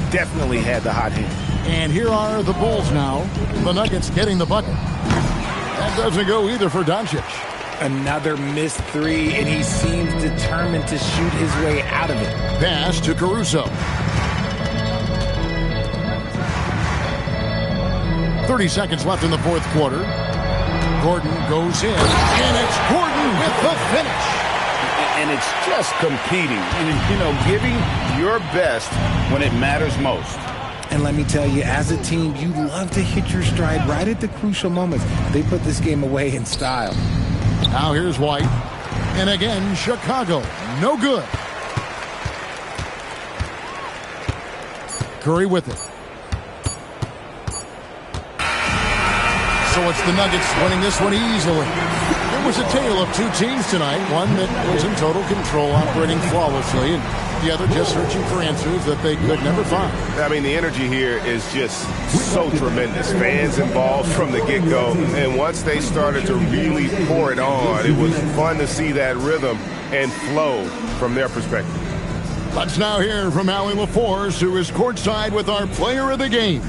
Definitely had the hot hand. And here are the Bulls now. The Nuggets getting the bucket. That doesn't go either for Doncic. Another missed 3, and he seems determined to shoot his way out of it. Pass to Caruso. 30 seconds left in the fourth quarter. Gordon goes in, and it's Gordon with the finish. And it's just competing, you know, giving your best when it matters most. And let me tell you, as a team, you love to hit your stride right at the crucial moments. They put this game away in style. Now here's White. And again, Chicago. No good. Curry with it. So it's the Nuggets winning this one easily. It was a tale of two teams tonight. One that was in total control, operating flawlessly, and the other just searching for answers that they could never find. I mean, the energy here is just so tremendous. Fans involved from the get-go. And once they started to really pour it on, it was fun to see that rhythm and flow from their perspective. Let's now hear from Allie LaForce, who is courtside with our player of the game.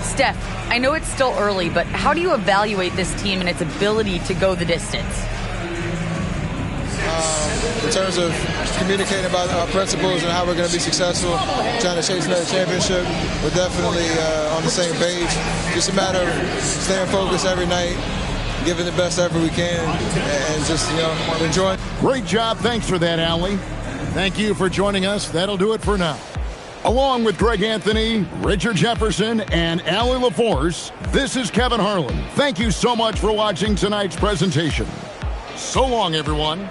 Steph, I know it's still early, but how do you evaluate this team and its ability to go the distance? In terms of communicating about our principles and how we're going to be successful, trying to chase another championship, we're definitely on the same page. Just a matter of staying focused every night, giving the best effort we can, and just, enjoying. Great job. Thanks for that, Allie. Thank you for joining us. That'll do it for now. Along with Greg Anthony, Richard Jefferson, and Allie LaForce, this is Kevin Harlan. Thank you so much for watching tonight's presentation. So long, everyone.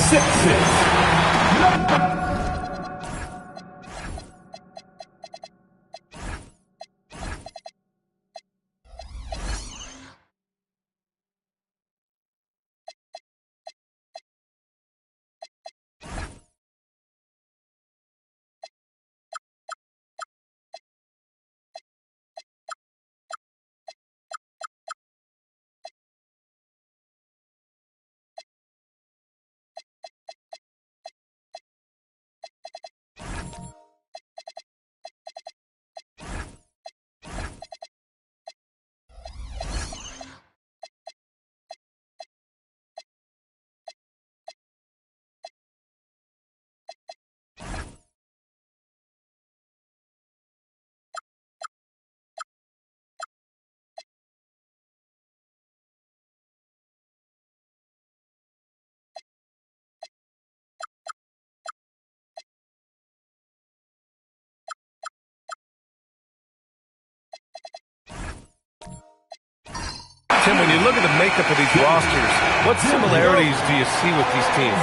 RD6. Tim, when you look at the makeup of these rosters, what similarities do you see with these teams?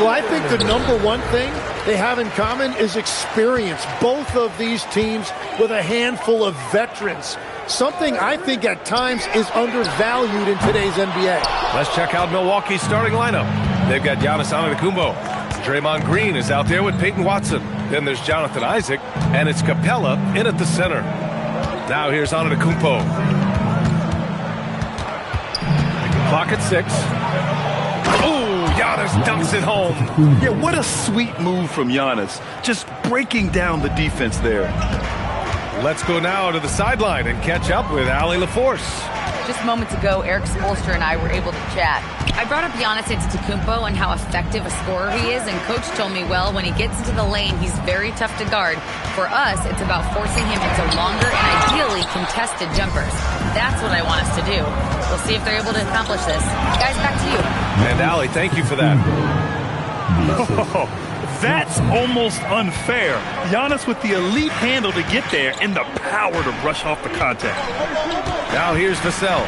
Well, I think the number one thing they have in common is experience. Both of these teams with a handful of veterans. Something I think at times is undervalued in today's NBA. Let's check out Milwaukee's starting lineup. They've got Giannis Antetokounmpo. Draymond Green is out there with Peyton Watson. Then there's Jonathan Isaac, and it's Capella in at the center. Now here's Antetokounmpo. Clock at 6. Oh, Giannis dunks it home. Yeah, what a sweet move from Giannis. Just breaking down the defense there. Let's go now to the sideline and catch up with Allie LaForce. Just moments ago, Eric Spoelstra and I were able to chat. I brought up Giannis Antetokounmpo and how effective a scorer he is, and Coach told me, well, when he gets into the lane, he's very tough to guard. For us, it's about forcing him into longer and ideally contested jumpers. That's what I want us to do. We'll see if they're able to accomplish this. Guys, back to you. And Allie, thank you for that. That's almost unfair. Giannis with the elite handle to get there and the power to brush off the contact. Now here's Vassell.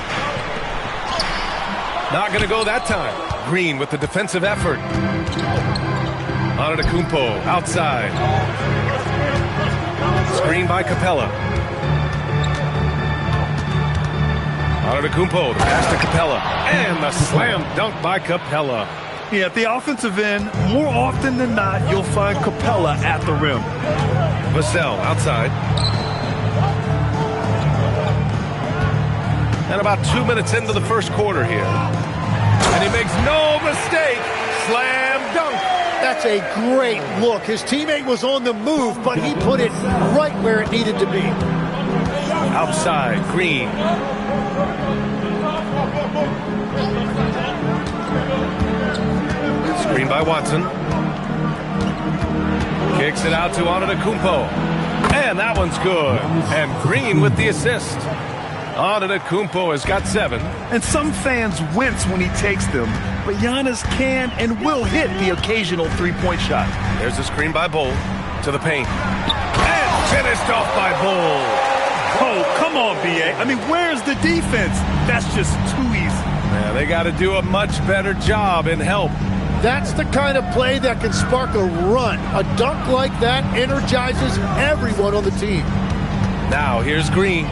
Not going to go that time. Green with the defensive effort. Antetokounmpo outside. Screen by Capella. Antetokounmpo, the pass to Capella. And the slam dunk by Capella. Yeah, at the offensive end, more often than not, you'll find Capella at the rim. Vassell outside. And about 2 minutes into the first quarter here. And he makes no mistake. Slam dunk. That's a great look. His teammate was on the move, but he put it right where it needed to be. Outside, Green. Screen by Watson. Kicks it out to Antetokounmpo. And that one's good. And Green with the assist. Antetokounmpo has got 7. And some fans wince when he takes them, but Giannis can and will hit the occasional three-point shot. There's a screen by Bull to the paint. And finished off by Bull. Oh, come on, B.A. I mean, where's the defense? That's just too easy. Yeah, they got to do a much better job in help. That's the kind of play that can spark a run. A dunk like that energizes everyone on the team. Now, here's Green.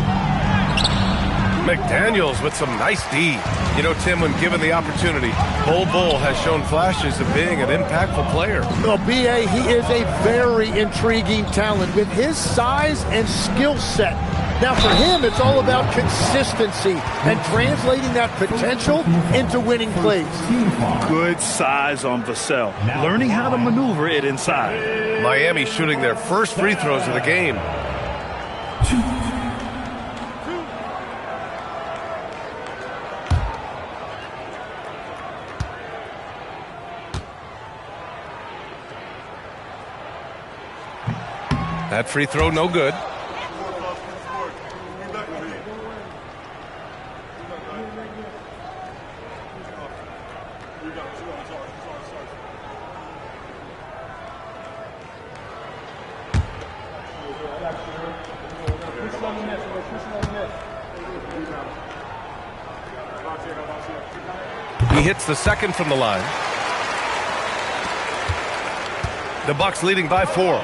McDaniels with some nice D. You know, Tim, when given the opportunity, Bull has shown flashes of being an impactful player. Well, B.A., he is a very intriguing talent with his size and skill set. Now, for him, it's all about consistency and translating that potential into winning plays. Good size on Vassell. Learning how to maneuver it inside. Miami shooting their first free throws of the game. That free throw, no good. He hits the second from the line. The Bucks leading by 4.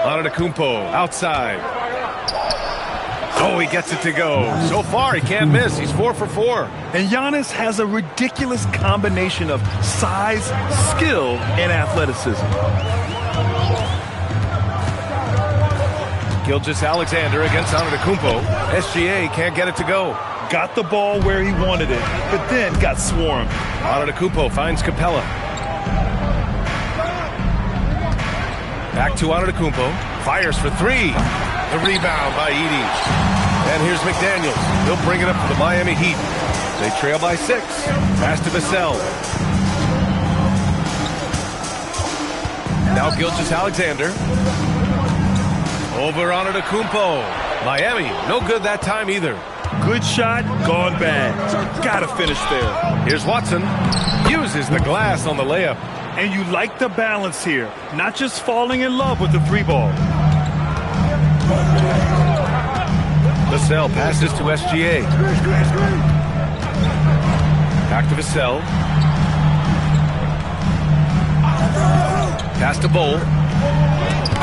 Antetokounmpo outside. Oh, he gets it to go. So far, he can't miss. He's 4 for 4. And Giannis has a ridiculous combination of size, skill, and athleticism. Gilgeous-Alexander against Antetokounmpo. SGA can't get it to go. Got the ball where he wanted it, but then got swarmed. Antetokounmpo finds Capella. Back to Antetokounmpo. Fires for 3. The rebound by Edey. And here's McDaniels. He'll bring it up for the Miami Heat. They trail by 6. Pass to Vassell. Now Gilgeous-Alexander. Over Antetokounmpo. Miami, no good that time either. Good shot, gone bad. Gotta finish there. Here's Watson. Uses the glass on the layup. And you like the balance here. Not just falling in love with the 3-ball. Vassell passes to SGA. Back to Vassell. Pass to Bowl.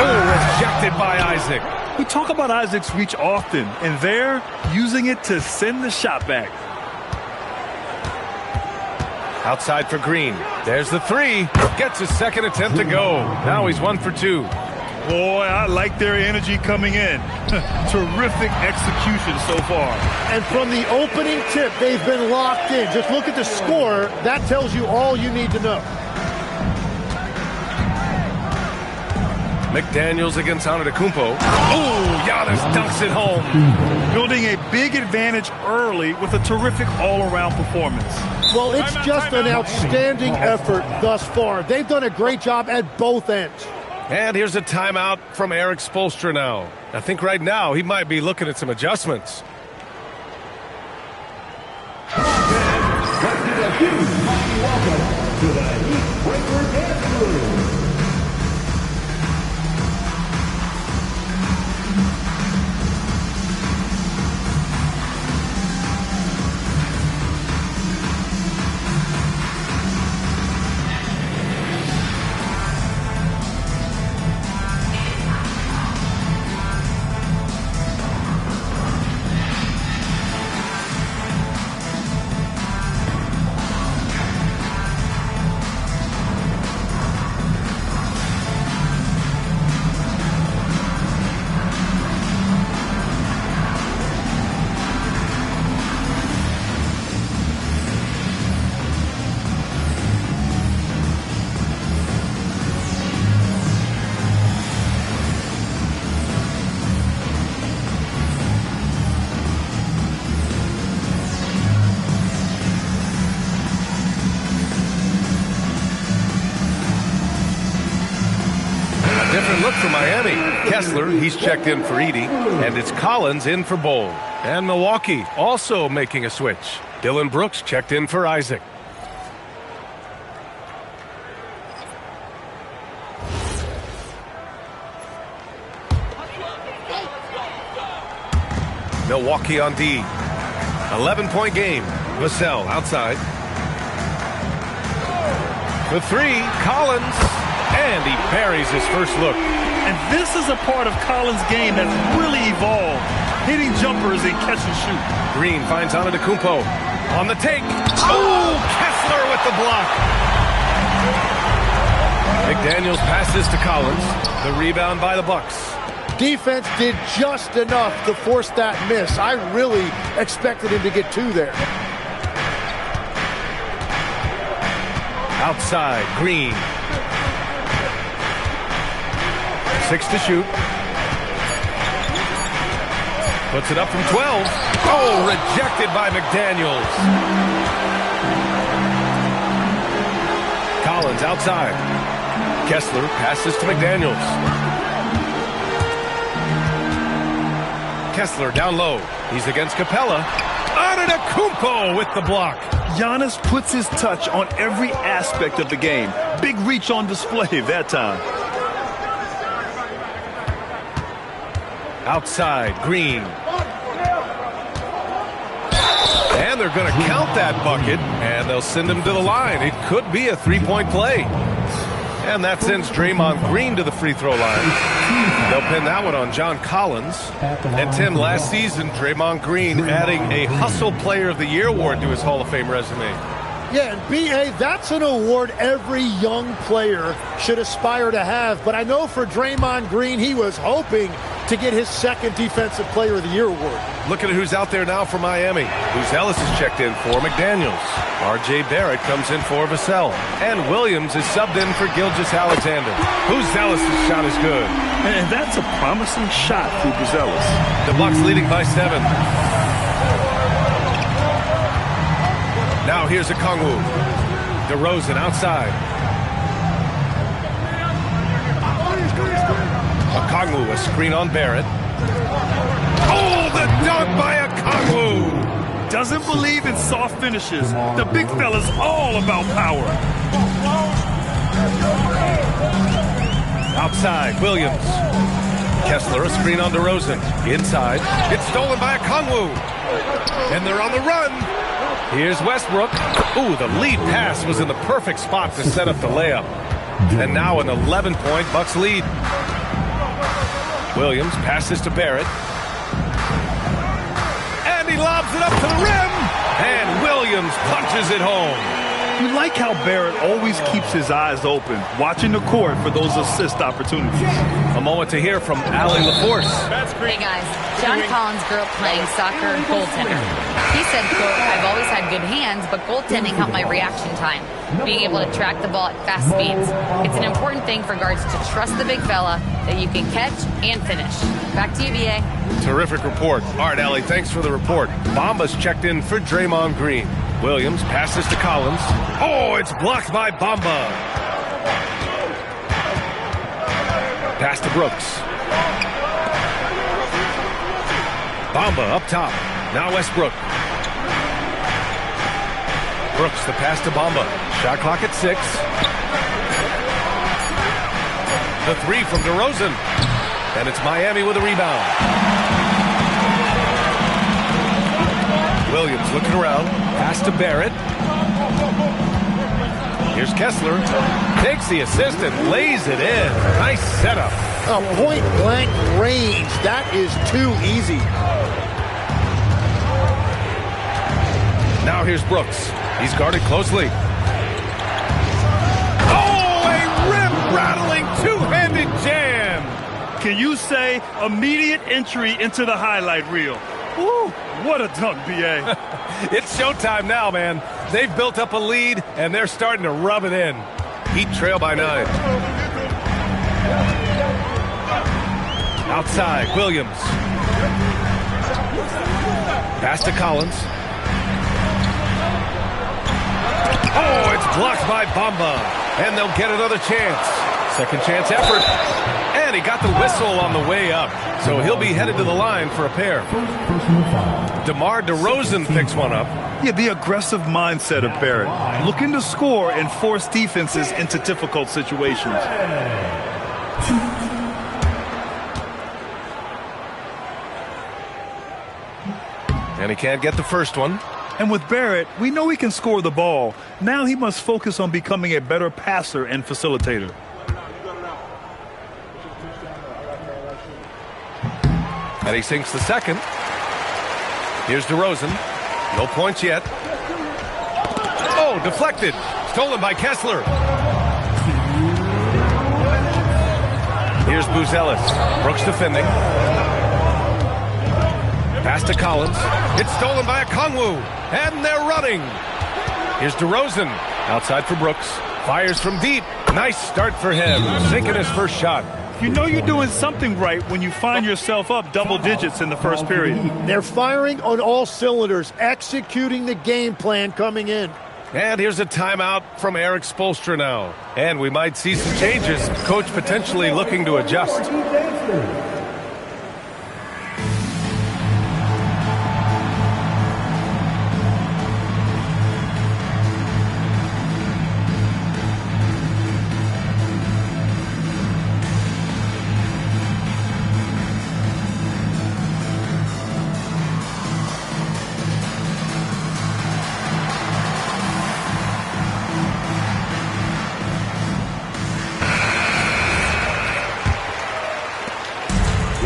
Oh, rejected by Isaac. We talk about Isaac's reach often, and they're using it to send the shot back. Outside for Green. There's the 3. Gets his second attempt to go. Now he's 1 for 2. Boy, I like their energy coming in. Terrific execution so far. And from the opening tip, they've been locked in. Just look at the score. That tells you all you need to know. McDaniels against Antetokounmpo. Oh, Giannis dunks it home. Building a big advantage early with a terrific all-around performance. Well, it's just an outstanding effort thus far. They've done a great job at both ends. And here's a timeout from Eric Spoelstra now. I think right now he might be looking at some adjustments. Welcome to the Heat Breaker Dance Crew. Different look for Miami. Kessler, he's checked in for Edey, and it's Collins in for Bowl. And Milwaukee also making a switch. Dylan Brooks checked in for Isaac. Milwaukee on D. 11-point game. Vassell outside. The 3, Collins. And he buries his first look. And this is a part of Collins' game that's really evolved. Hitting jumpers and catch and shoot. Green finds Antetokounmpo. On the take. Oh, Kessler with the block. McDaniels passes to Collins. The rebound by the Bucks. Defense did just enough to force that miss. I really expected him to get 2 there. Outside, Green. 6 to shoot. Puts it up from 12. Oh, rejected by McDaniels. Collins outside. Kessler passes to McDaniels. Kessler down low. He's against Capella. Antetokounmpo with the block. Giannis puts his touch on every aspect of the game. Big reach on display that time. Outside, Green. And they're going to count that bucket, and they'll send him to the line. It could be a three-point play. And that sends Draymond Green to the free throw line. They'll pin that one on John Collins. And Tim, last season, Draymond Green adding a Hustle Player of the Year award to his Hall of Fame resume. Yeah, and B.A., that's an award every young player should aspire to have. But I know for Draymond Green, he was hoping to get his second Defensive Player of the Year award. Look at who's out there now for Miami. Ellis is checked in for McDaniels. R.J. Barrett comes in for Vassell. And Williams is subbed in for Gilgeous-Alexander. Ellis' shot is good. And that's a promising shot for Ellis. The Bucks leading by 7. Now here's Okongwu. DeRozan outside. Okongwu, a screen on Barrett. Oh, the dunk by Okongwu! Doesn't believe in soft finishes. The big fella's all about power. Outside, Williams. Kessler, a screen on DeRozan. Inside. It's stolen by Okongwu. And they're on the run. Here's Westbrook. Ooh, the lead pass was in the perfect spot to set up the layup. And now an 11-point Bucks lead. Williams passes to Barrett. And he lobs it up to the rim. And Williams punches it home. You like how Barrett always keeps his eyes open, watching the court for those assist opportunities. A moment to hear from Allie LaForce. Hey guys, John Collins grew up playing soccer goaltender. He said, quote, I've always had good hands, but goaltending helped my reaction time, being able to track the ball at fast speeds. It's an important thing for guards to trust the big fella that you can catch and finish. Back to you, B.A. Terrific report. All right, Allie, thanks for the report. Bamba's checked in for Draymond Green. Williams passes to Collins. Oh, it's blocked by Bamba. Pass to Brooks. Bamba up top. Now Westbrook. Brooks, the pass to Bamba. Shot clock at 6. The 3 from DeRozan. And it's Miami with a rebound. Williams looking around. Pass to Barrett. Here's Kessler. Takes the assist and lays it in. Nice setup. A point-blank range. That is too easy. Now here's Brooks. He's guarded closely. Oh, a rim-rattling two-handed jam. Can you say immediate entry into the highlight reel? Woo, what a dunk, B.A. It's showtime now, man. They've built up a lead, and they're starting to rub it in. Heat trail by 9. Outside, Williams. Pass to Collins. Oh, it's blocked by Bamba. And they'll get another chance. Second chance effort. And he got the whistle on the way up. So he'll be headed to the line for a pair. DeMar DeRozan picks one up. Yeah, the aggressive mindset of Barrett. Looking to score and force defenses into difficult situations. And he can't get the first one. And with Barrett, we know he can score the ball. Now he must focus on becoming a better passer and facilitator. And he sinks the second. Here's DeRozan. No points yet. Oh, deflected. Stolen by Kessler. Here's Ellis. Brooks defending. Pass to Collins. It's stolen by Okongwu. And they're running. Here's DeRozan. Outside for Brooks. Fires from deep. Nice start for him. Sinking his first shot. You know you're doing something right when you find yourself up double digits in the first period. They're firing on all cylinders, executing the game plan coming in. And here's a timeout from Eric Spoelstra now. And we might see some changes. Coach potentially looking to adjust.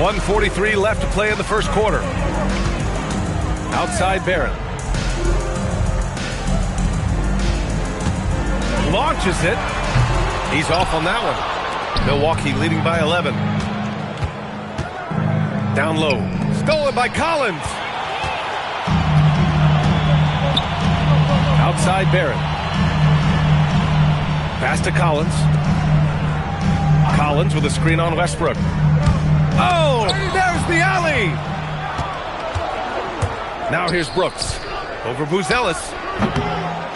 1:43 left to play in the first quarter. Outside Barron. Launches it. He's off on that one. Milwaukee leading by 11. Down low. Stolen by Collins. Outside Barron. Pass to Collins. Collins with a screen on Westbrook. Oh, there's the alley. Now here's Brooks. Over Buzelis.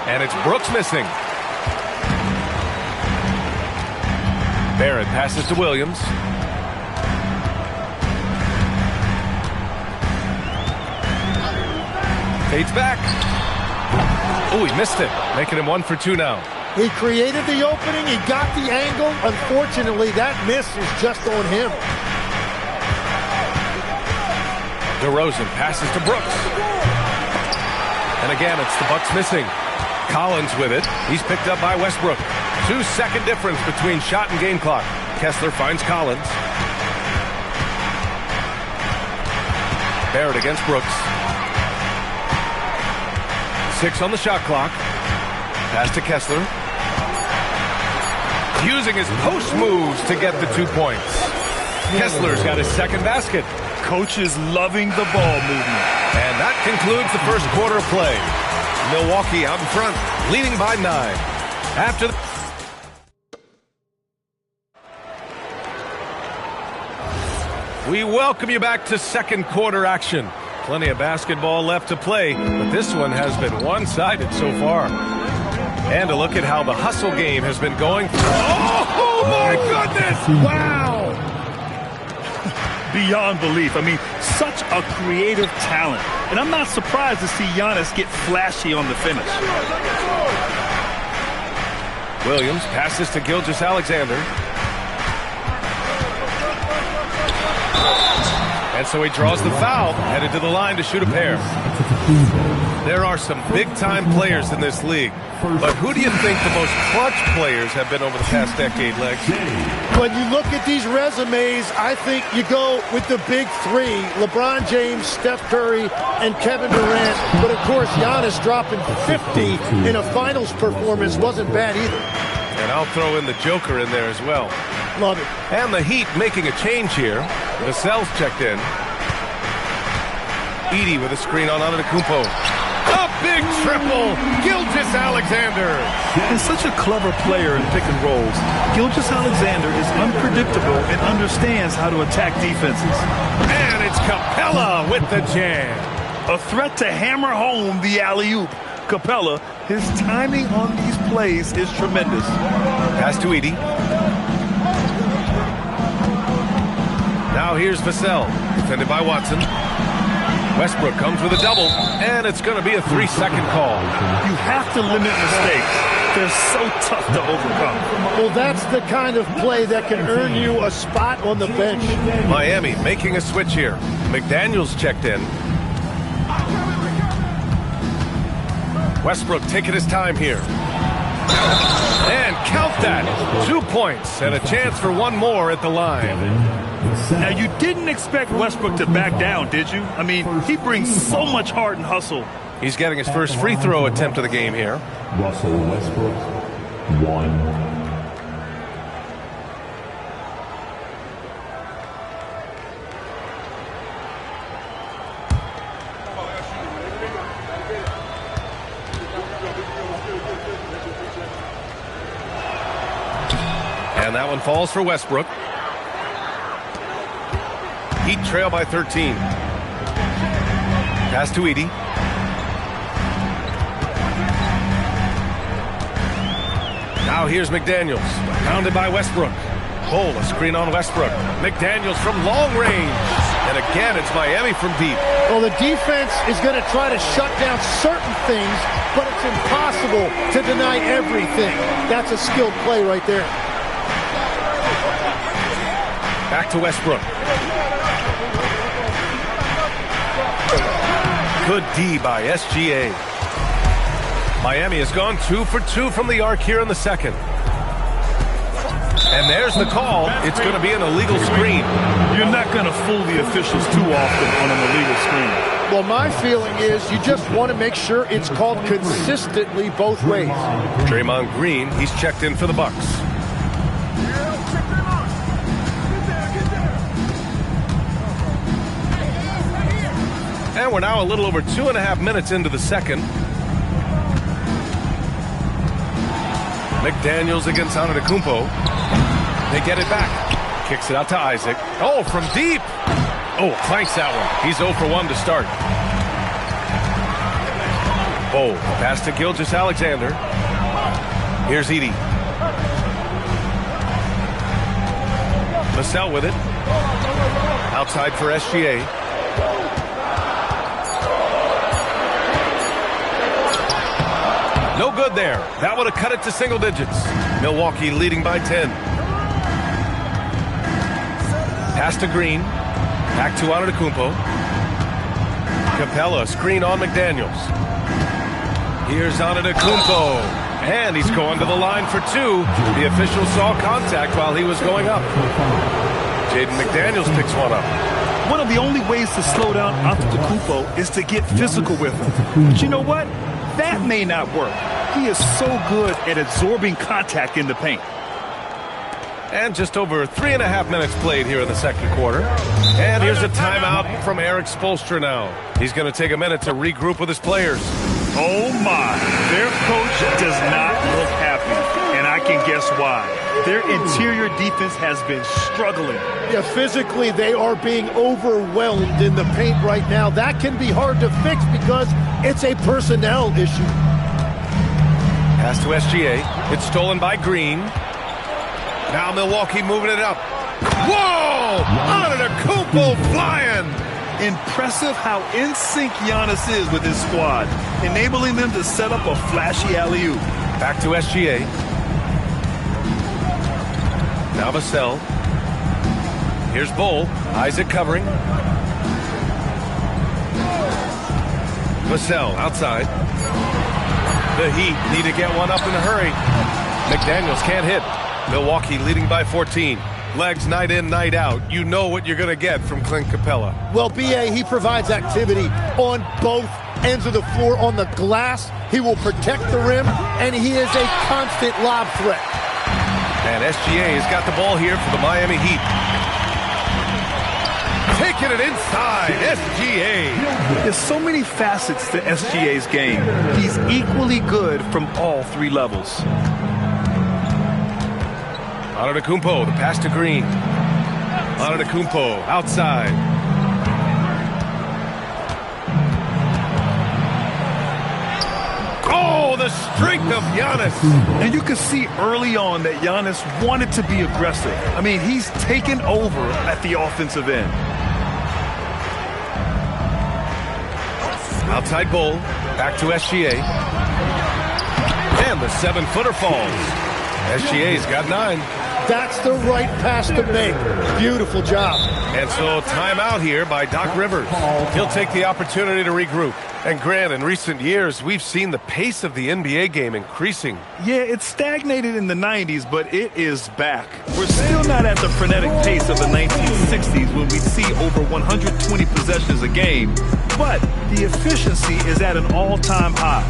And it's Brooks missing. Barrett passes to Williams. Fades back. Oh, he missed it. Making him 1 for 2 now. He created the opening. He got the angle. Unfortunately, that miss is just on him. DeRozan passes to Brooks. And again, it's the Bucks missing. Collins with it. He's picked up by Westbrook. 2-second difference between shot and game clock. Kessler finds Collins. Barrett against Brooks. 6 on the shot clock. Pass to Kessler. Using his post moves to get the 2 points. Kessler's got his second basket. Coach is loving the ball movement. And that concludes the first quarter of play. Milwaukee out in front, leading by 9. After the... We welcome you back to second quarter action. Plenty of basketball left to play, but this one has been one-sided so far. And a look at how the hustle game has been going. Oh my goodness! Wow! Beyond belief. I mean, such a creative talent. And I'm not surprised to see Giannis get flashy on the finish. Williams passes to Gilgeous-Alexander. And so he draws the foul, headed to the line to shoot a pair. There are some big-time players in this league. But who do you think the most clutch players have been over the past decade, Lex? When you look at these resumes, I think you go with the big three, LeBron James, Steph Curry, and Kevin Durant. But, of course, Giannis dropping 50 in a finals performance wasn't bad either. And I'll throw in the Joker in there as well. Love it. And the Heat making a change here. Vassell's checked in. Edey with a screen on Antetokounmpo. A big triple, Gilgeous-Alexander. He's such a clever player in pick and rolls. Gilgeous-Alexander is unpredictable and understands how to attack defenses. And it's Capella with the jam. A threat to hammer home the alley-oop. Capella, his timing on these plays is tremendous. Pass to Edey. Now here's Vassell, defended by Watson. Westbrook comes with a double, and it's going to be a 3-second call. You have to limit mistakes. They're so tough to overcome. Well, that's the kind of play that can earn you a spot on the bench. Miami making a switch here. McDaniels checked in. Westbrook taking his time here. And count that. 2 points and a chance for one more at the line. Now, you didn't expect Westbrook to back down, did you? I mean, he brings so much heart and hustle. He's getting his first free throw attempt of the game here. Russell Westbrook, 1. And that one falls for Westbrook. Heat trail by 13. Pass to Edey. Now here's McDaniels. Pounded by Westbrook. Pull a screen on Westbrook. McDaniels from long range. And again, it's Miami from deep. Well, the defense is going to try to shut down certain things, but it's impossible to deny everything. That's a skilled play right there. Back to Westbrook. Good D by SGA. Miami has gone 2 for 2 from the arc here in the second. And there's the call. It's going to be an illegal screen. You're not going to fool the officials too often on an illegal screen. Well, my feeling is you just want to make sure it's called consistently both ways. Draymond Green, he's checked in for the Bucks. And we're now a little over 2.5 minutes into the second. McDaniels against Antetokounmpo. They get it back. Kicks it out to Isaac. Oh, from deep. Oh, clanks that one. He's 0 for 1 to start. Oh, pass to Gilgeous-Alexander. Here's Edey. Vassell with it. Outside for SGA. No good there. That would have cut it to single digits. Milwaukee leading by 10. Pass to Green. Back to Antetokounmpo. Capella screen on McDaniels. Here's Antetokounmpo. And he's going to the line for 2. The official saw contact while he was going up. Jaden McDaniels picks one up. One of the only ways to slow down Antetokounmpo is to get physical with him. But you know what? That may not work. He is so good at absorbing contact in the paint. And just over 3.5 minutes played here in the second quarter. And here's a timeout from Eric Spoelstra now. He's going to take a minute to regroup with his players. Oh my, their coach does not look happy, and I can guess why. Their interior defense has been struggling. Yeah, physically they are being overwhelmed in the paint right now. That can be hard to fix because it's a personnel issue. Pass to SGA. It's stolen by Green. Now Milwaukee moving it up. Whoa! Antetokounmpo flying! Impressive how in sync Giannis is with his squad, enabling them to set up a flashy alley-oop. Back to SGA. Now Vassell. Here's Bull. Isaac covering. Vassell outside. The Heat need to get one up in a hurry. McDaniels can't hit. Milwaukee leading by 14. Legs night in, night out. You know what you're going to get from Clint Capella. Well, B.A., he provides activity on both ends of the floor. On the glass, he will protect the rim, and he is a constant lob threat. And SGA has got the ball here for the Miami Heat. Taking it inside, SGA. There's so many facets to SGA's game. He's equally good from all 3 levels. Antetokounmpo, the pass to Green. Antetokounmpo outside. Oh, the strength of Giannis. And you can see early on that Giannis wanted to be aggressive. I mean, he's taken over at the offensive end. Outside Bull, back to SGA. And the 7-footer falls. SGA's got 9. That's the right pass to make. Beautiful job. And so timeout here by Doc Rivers. He'll take the opportunity to regroup. And Grant, in recent years, we've seen the pace of the NBA game increasing. Yeah, it stagnated in the 90s, but it is back. We're still not at the frenetic pace of the 1960s when we'd see over 120 possessions a game, but the efficiency is at an all-time high.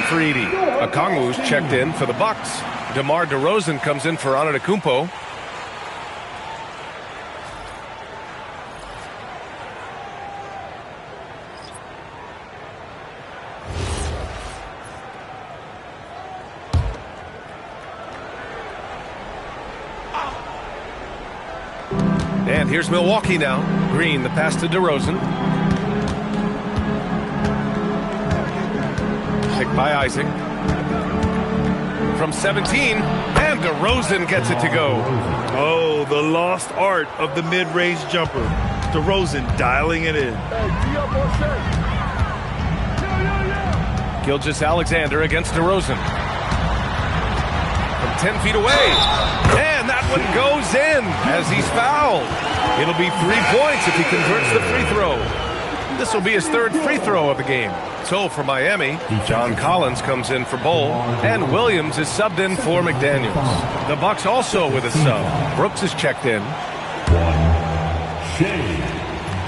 For Edey. Okongwu's checked in for the Bucks. DeMar DeRozan comes in for Antetokounmpo. And here's Milwaukee now. Green, the pass to DeRozan. Picked by Isaac. From 17, and DeRozan gets it to go. Oh, the lost art of the mid-range jumper. DeRozan dialing it in. Gilgeous-Alexander against DeRozan. From 10 feet away. And that one goes in as he's fouled. It'll be 3 points if he converts the free throw. This will be his 3rd free throw of the game. So for Miami, John Collins comes in for Bull, and Williams is subbed in for McDaniels. The Bucks also with a sub. Brooks is checked in. Shea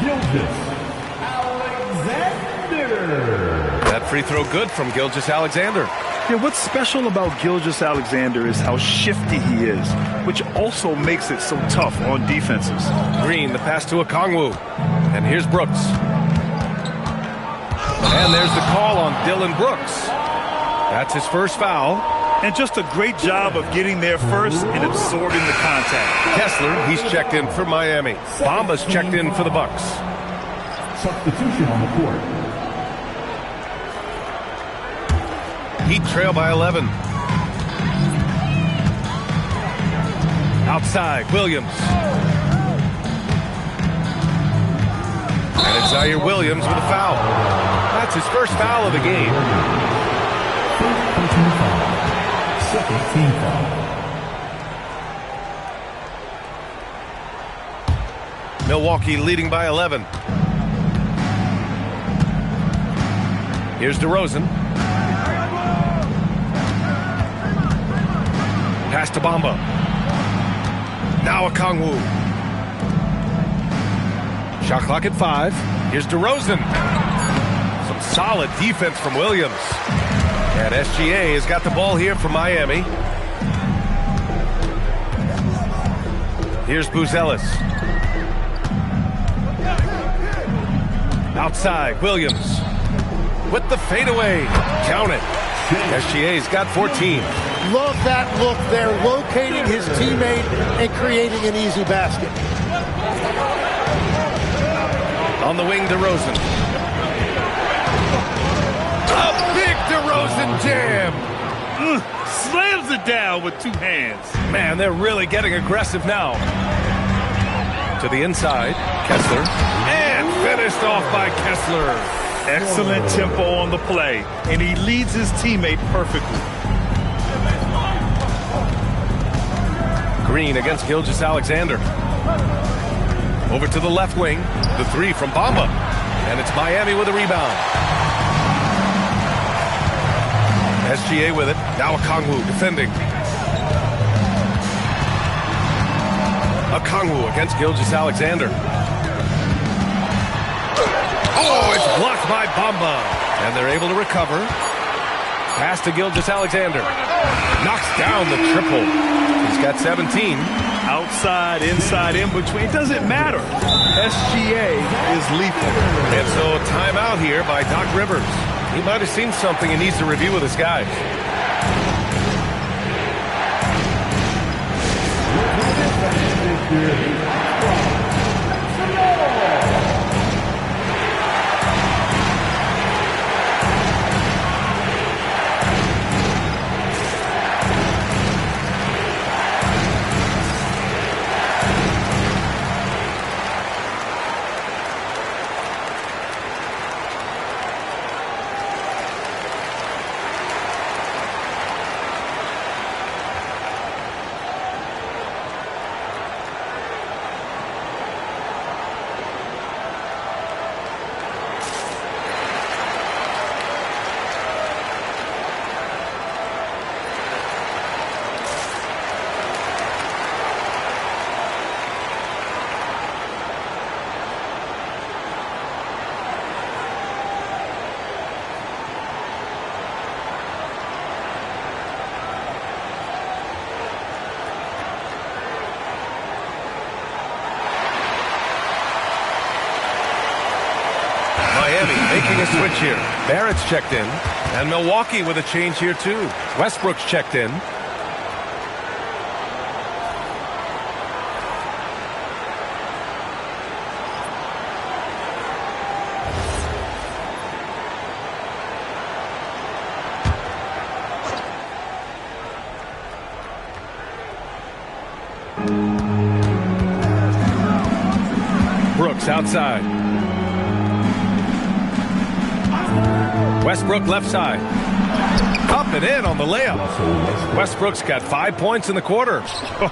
Gilgeous-Alexander. That free throw good from Gilgeous-Alexander. Yeah, what's special about Gilgeous-Alexander is how shifty he is, which also makes it so tough on defenses. Green, the pass to Okongwu. And here's Brooks. And there's the call on Dylan Brooks. That's his first foul. And just a great job of getting there first and absorbing the contact. Kessler, he's checked in for Miami. Bamba's checked in for the Bucks. Substitution on the court. Heat trail by 11. Outside, Williams. And it's Zaire Williams with a foul. That's his first foul of the game. Second team foul. Milwaukee leading by 11. Here's DeRozan. Pass to Bamba. Now Okongwu. Shot clock at 5. Here's DeRozan. Some solid defense from Williams. And SGA has got the ball here for Miami. Here's Buzelis. Outside, Williams. With the fadeaway. Count it. SGA's got 14. Love that look there, locating his teammate and creating an easy basket. On the wing, DeRozan. A big DeRozan jam. Slams it down with 2 hands. Man, they're really getting aggressive now. To the inside, Kessler. And finished off by Kessler. Excellent tempo on the play, and he leads his teammate perfectly. Green against Gilgeous-Alexander. Over to the left wing. The 3 from Bamba. And it's Miami with a rebound. SGA with it. Now Okongwu defending. Okongwu against Gilgeous-Alexander. Oh, it's blocked by Bamba. And they're able to recover. Pass to Gilgeous-Alexander. Knocks down the triple. He's got 17. Outside, inside, in between. It doesn't matter. SGA is lethal. And so a timeout here by Doc Rivers. He might have seen something and needs to review with his guys. Making a switch here. Barrett's checked in. And Milwaukee with a change here too. Westbrook's checked in. Brooks outside. Westbrook left side. Up and in on the layup. Westbrook's got 5 points in the quarter.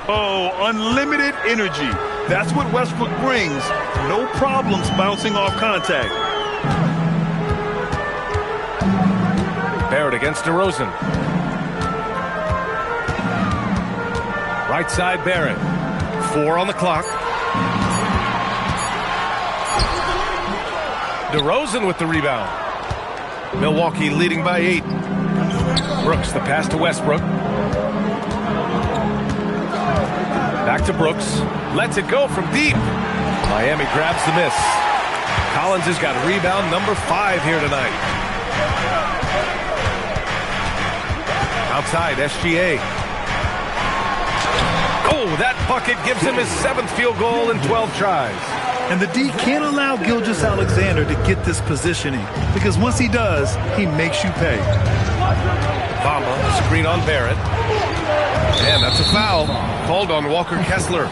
Oh, unlimited energy. That's what Westbrook brings. No problems bouncing off contact. Barrett against DeRozan. Right side Barrett. 4 on the clock. DeRozan with the rebound. Milwaukee leading by 8. Brooks, the pass to Westbrook. Back to Brooks. Lets it go from deep. Miami grabs the miss. Collins has got rebound number 5 here tonight. Outside, SGA. Oh, that bucket gives him his 7th field goal in 12 tries. And the D can't allow Gilgeous-Alexander to get this positioning, because once he does, he makes you pay. Bamba, screen on Barrett. And that's a foul. Called on Walker Kessler.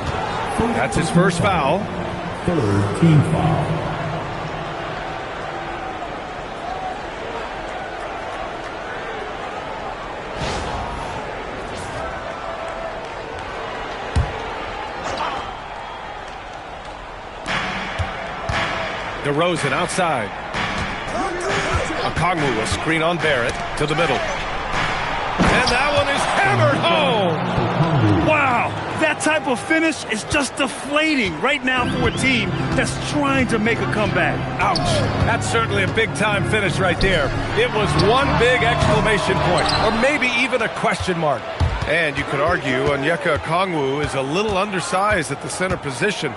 That's his first foul. 3rd team foul. DeRozan outside. Okongwu, a screen on Barrett to the middle. And that one is hammered home. Wow, that type of finish is just deflating right now for a team that's trying to make a comeback. Ouch. That's certainly a big-time finish right there. It was one big exclamation point, or maybe even a question mark. And you could argue Onyeka Okongwu is a little undersized at the center position,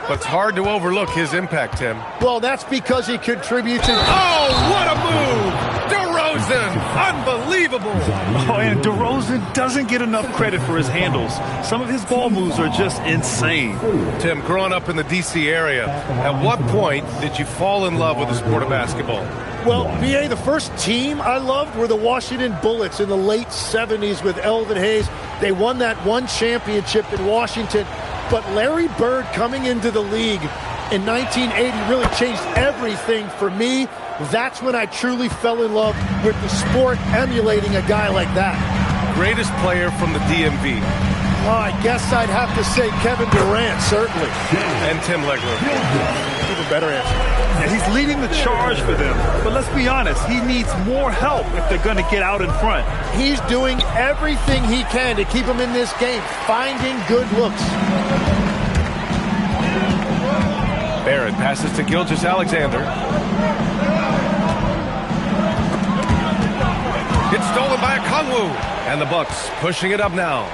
but it's hard to overlook his impact, Tim. Well, that's because he contributed. Oh, what a move! DeRozan, unbelievable! Oh, and DeRozan doesn't get enough credit for his handles. Some of his ball moves are just insane. Tim, growing up in the D.C. area, at what point did you fall in love with the sport of basketball? Well, BA, the first team I loved were the Washington Bullets in the late 70s with Elvin Hayes. They won that one championship in Washington. But Larry Bird coming into the league in 1980 really changed everything for me. That's when I truly fell in love with the sport, emulating a guy like that. Greatest player from the DMV? Well, I guess I'd have to say Kevin Durant, certainly. And Tim Legler. Even better answer. And he's leading the charge for them. But let's be honest, he needs more help if they're going to get out in front. He's doing everything he can to keep them in this game, finding good looks. Barrett passes to Gilgeous-Alexander. It's stolen by Okongwu. And the Bucks pushing it up now.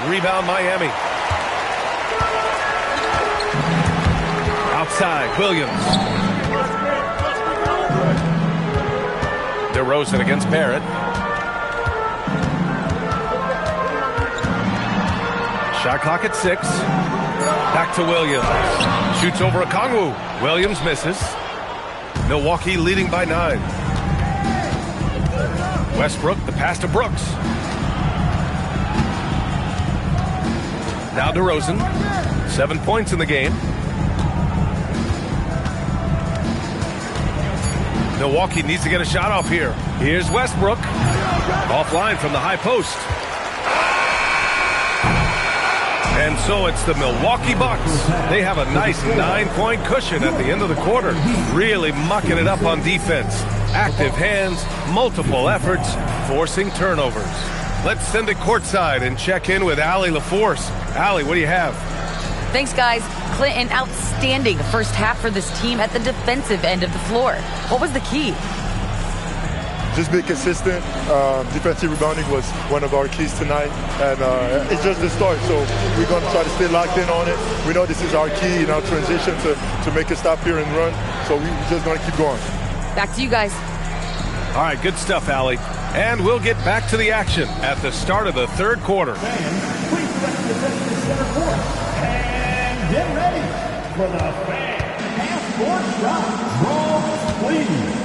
Rebound Miami. Outside, Williams. DeRozan against Barrett. Shot clock at 6. Back to Williams. Shoots over Okongwu. Williams misses. Milwaukee leading by 9. Westbrook, the pass to Brooks. Now DeRozan. 7 points in the game. Milwaukee needs to get a shot off here. Here's Westbrook. Offline from the high post. And so it's the Milwaukee Bucks. They have a nice 9-point cushion at the end of the quarter. Really mucking it up on defense. Active hands, multiple efforts, forcing turnovers. Let's send it courtside and check in with Allie LaForce. Allie, what do you have? Thanks, guys. Clint, an outstanding first half for this team at the defensive end of the floor. What was the key? Just be consistent. Defensive rebounding was one of our keys tonight, and it's just the start. So we're going to try to stay locked in on it. We know this is our key in our transition to make a stop here and run. So we're just going to keep going. Back to you guys. All right, good stuff, Allie. And we'll get back to the action at the start of the third quarter. And get ready for the fan half-court shot. Rolls, please.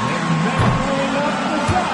And measuring up the shot.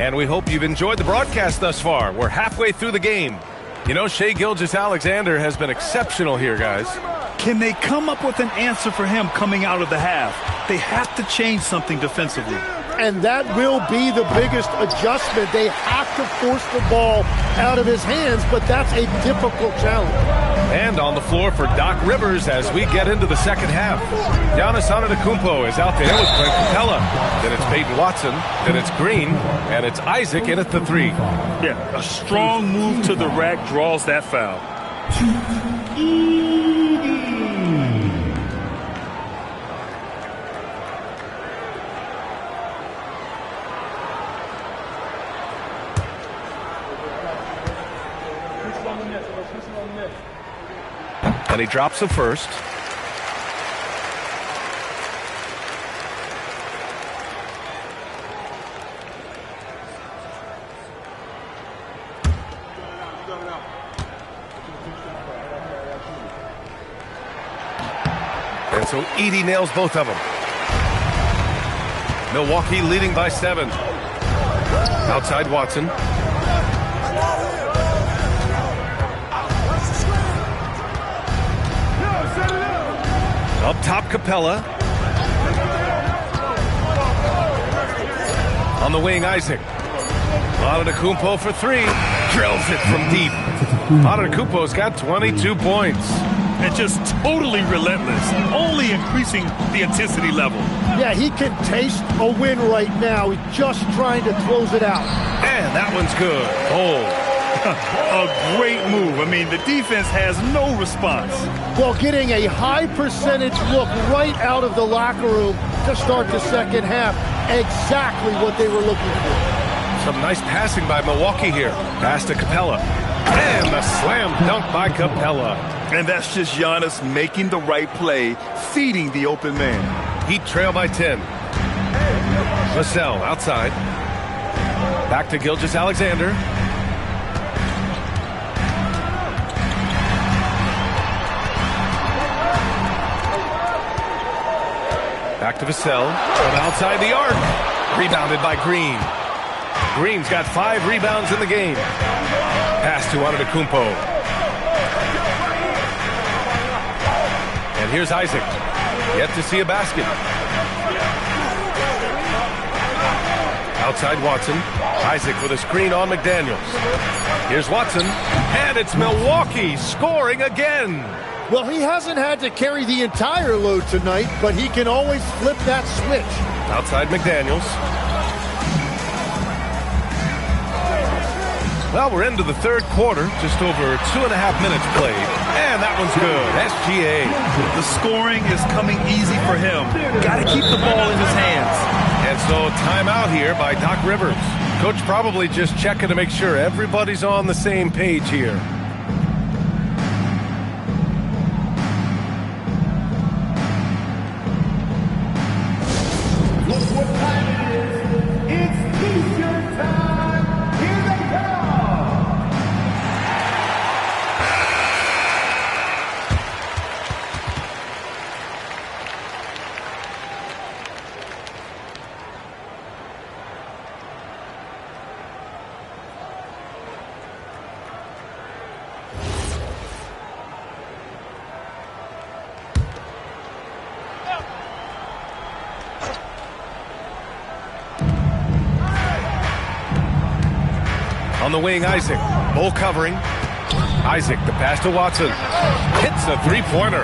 And we hope you've enjoyed the broadcast thus far. We're halfway through the game. You know, Shai Gilgeous-Alexander has been exceptional here, guys. Can they come up with an answer for him coming out of the half? They have to change something defensively. And that will be the biggest adjustment. They have to force the ball out of his hands, but that's a difficult challenge. And on the floor for Doc Rivers as we get into the second half. Giannis Antetokounmpo is out there with Clint Capella. Then it's Peyton Watson. Then it's Green. And it's Isaac in at the three. Yeah, a strong move to the rack draws that foul. And he drops the first. And so Edey nails both of them. Milwaukee leading by 7. Outside Watson. Up top, Capella. On the wing, Isaac. Antetokounmpo for 3. Drills it from deep. Antetokounmpo's got 22 points. And just totally relentless, only increasing the intensity level. Yeah, he can taste a win right now. He's just trying to close it out. And that one's good. Oh. A great move. I mean, the defense has no response. Well, getting a high percentage look right out of the locker room to start the second half. Exactly what they were looking for. Some nice passing by Milwaukee here. Pass to Capella. And the slam dunk by Capella. And that's just Giannis making the right play, feeding the open man. Heat trail by 10. Vassell outside. Back to Gilgeous-Alexander. Back to Vassell, from outside the arc. Rebounded by Green. Green's got 5 rebounds in the game. Pass to Antetokounmpo. And here's Isaac. Yet to see a basket. Outside Watson. Isaac with a screen on McDaniels. Here's Watson. And it's Milwaukee scoring again. Well, he hasn't had to carry the entire load tonight, but he can always flip that switch. Outside McDaniels. Well, we're into the third quarter, just over 2.5 minutes played. And that one's good. SGA. The scoring is coming easy for him. Got to keep the ball in his hands. And so timeout here by Doc Rivers. Coach probably just checking to make sure everybody's on the same page here. On the wing, Isaac. Bull covering. Isaac, the pass to Watson. Hits a three-pointer.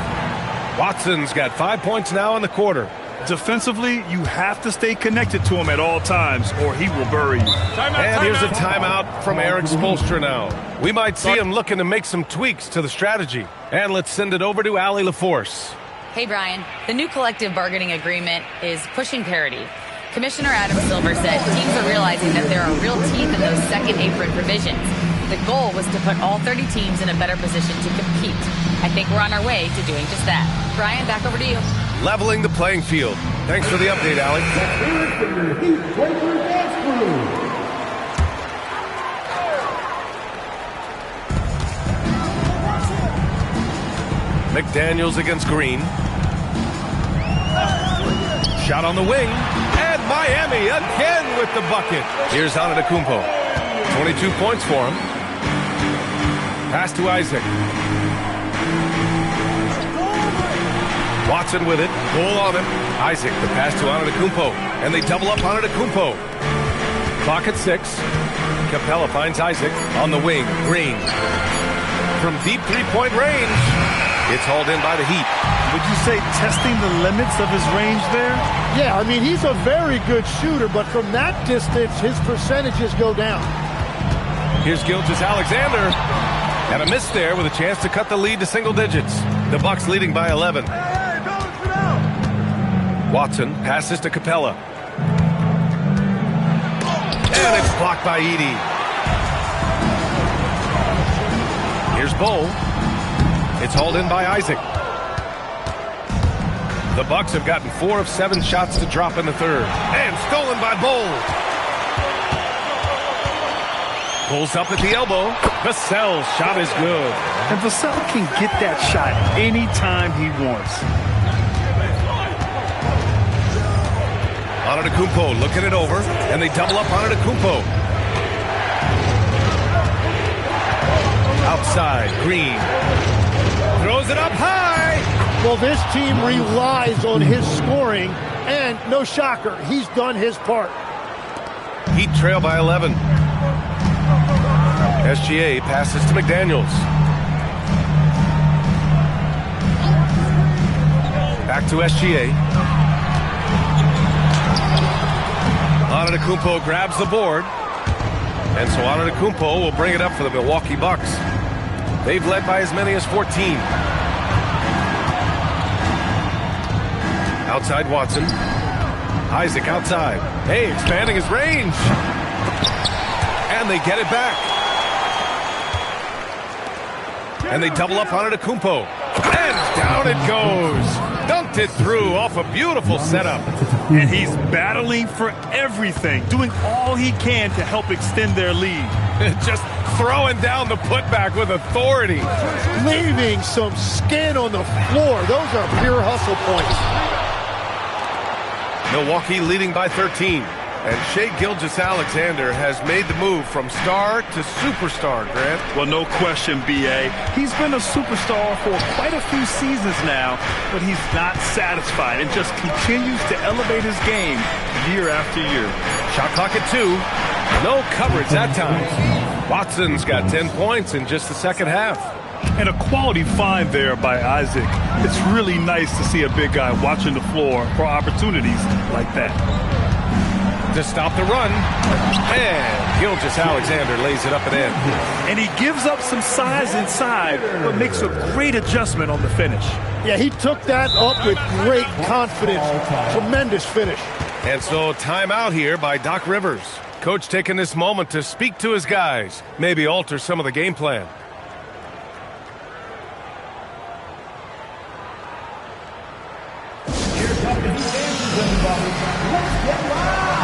Watson's got 5 points now in the quarter. Defensively, you have to stay connected to him at all times, or he will bury you. And here's a timeout from Eric Spoelstra now. We might see him looking to make some tweaks to the strategy. And let's send it over to Allie LaForce. Hey, Brian. The new collective bargaining agreement is pushing parity. Commissioner Adam Silver said teams are realizing that there are real teeth in those second apron provisions. The goal was to put all 30 teams in a better position to compete. I think we're on our way to doing just that. Brian, back over to you. Leveling the playing field. Thanks for the update, Allie. McDaniels against Green. Shot on the wing. And my Miami again with the bucket. Here's Antetokounmpo. 22 points for him. Pass to Isaac. Watson with it. Goal on him. Isaac, the pass to Antetokounmpo. And they double up Antetokounmpo. Clock at 6. Capella finds Isaac on the wing. Green. From deep three-point range. It's hauled in by the Heat. Would you say testing the limits of his range there? Yeah, I mean, he's a very good shooter, but from that distance, his percentages go down. Here's Gilgeous-Alexander. And a miss there with a chance to cut the lead to single digits. The Bucks leading by 11. Watson passes to Capella. And it's blocked by Edey. Here's Bull. It's hauled in by Isaac. The Bucks have gotten 4 of 7 shots to drop in the third. And stolen by Bull. Pulls up at the elbow. Vassell's shot is good. And Vassell can get that shot anytime he wants. Antetokounmpo looking it over, and they double up Antetokounmpo. Outside, Green. Throws it up high. Well, this team relies on his scoring, and no shocker, he's done his part. Heat trail by 11. SGA passes to McDaniels. Back to SGA. Antetokounmpo grabs the board. And so Antetokounmpo will bring it up for the Milwaukee Bucks. They've led by as many as 14. Outside Watson. Isaac outside. Hey, expanding his range. And they get it back. And they double up on Antetokounmpo. And down it goes. Dunked it through off a beautiful setup. And he's battling for everything, doing all he can to help extend their lead. Just throwing down the putback with authority. Leaving some skin on the floor. Those are pure hustle points. Milwaukee leading by 13. And Shai Gilgeous-Alexander has made the move from star to superstar, Grant. Well, no question, B.A. He's been a superstar for quite a few seasons now, but he's not satisfied and just continues to elevate his game year after year. Shot clock at 2. No coverage that time. Watson's got 10 points in just the second half. And a quality find there by Isaac. It's really nice to see a big guy watching the floor for opportunities like that. To stop the run, and Gilgeous-Alexander lays it up and in. And he gives up some size inside, but makes a great adjustment on the finish. Yeah, he took that up with great confidence. Tremendous finish. And so timeout here by Doc Rivers. Coach taking this moment to speak to his guys, maybe alter some of the game plan. Here come the Heat dancers, everybody. Let's get loud.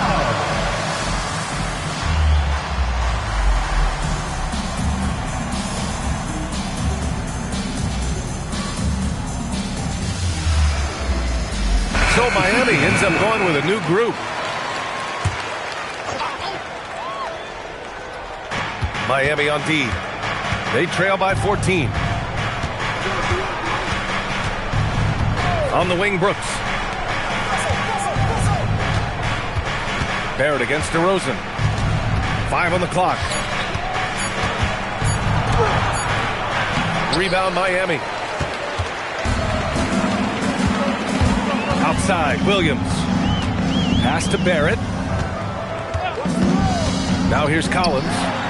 So Miami ends up going with a new group. Miami on D. They trail by 14. On the wing, Brooks. Barrett against DeRozan. 5 on the clock. Rebound Miami. Outside, Williams. Pass to Barrett. Now here's Collins.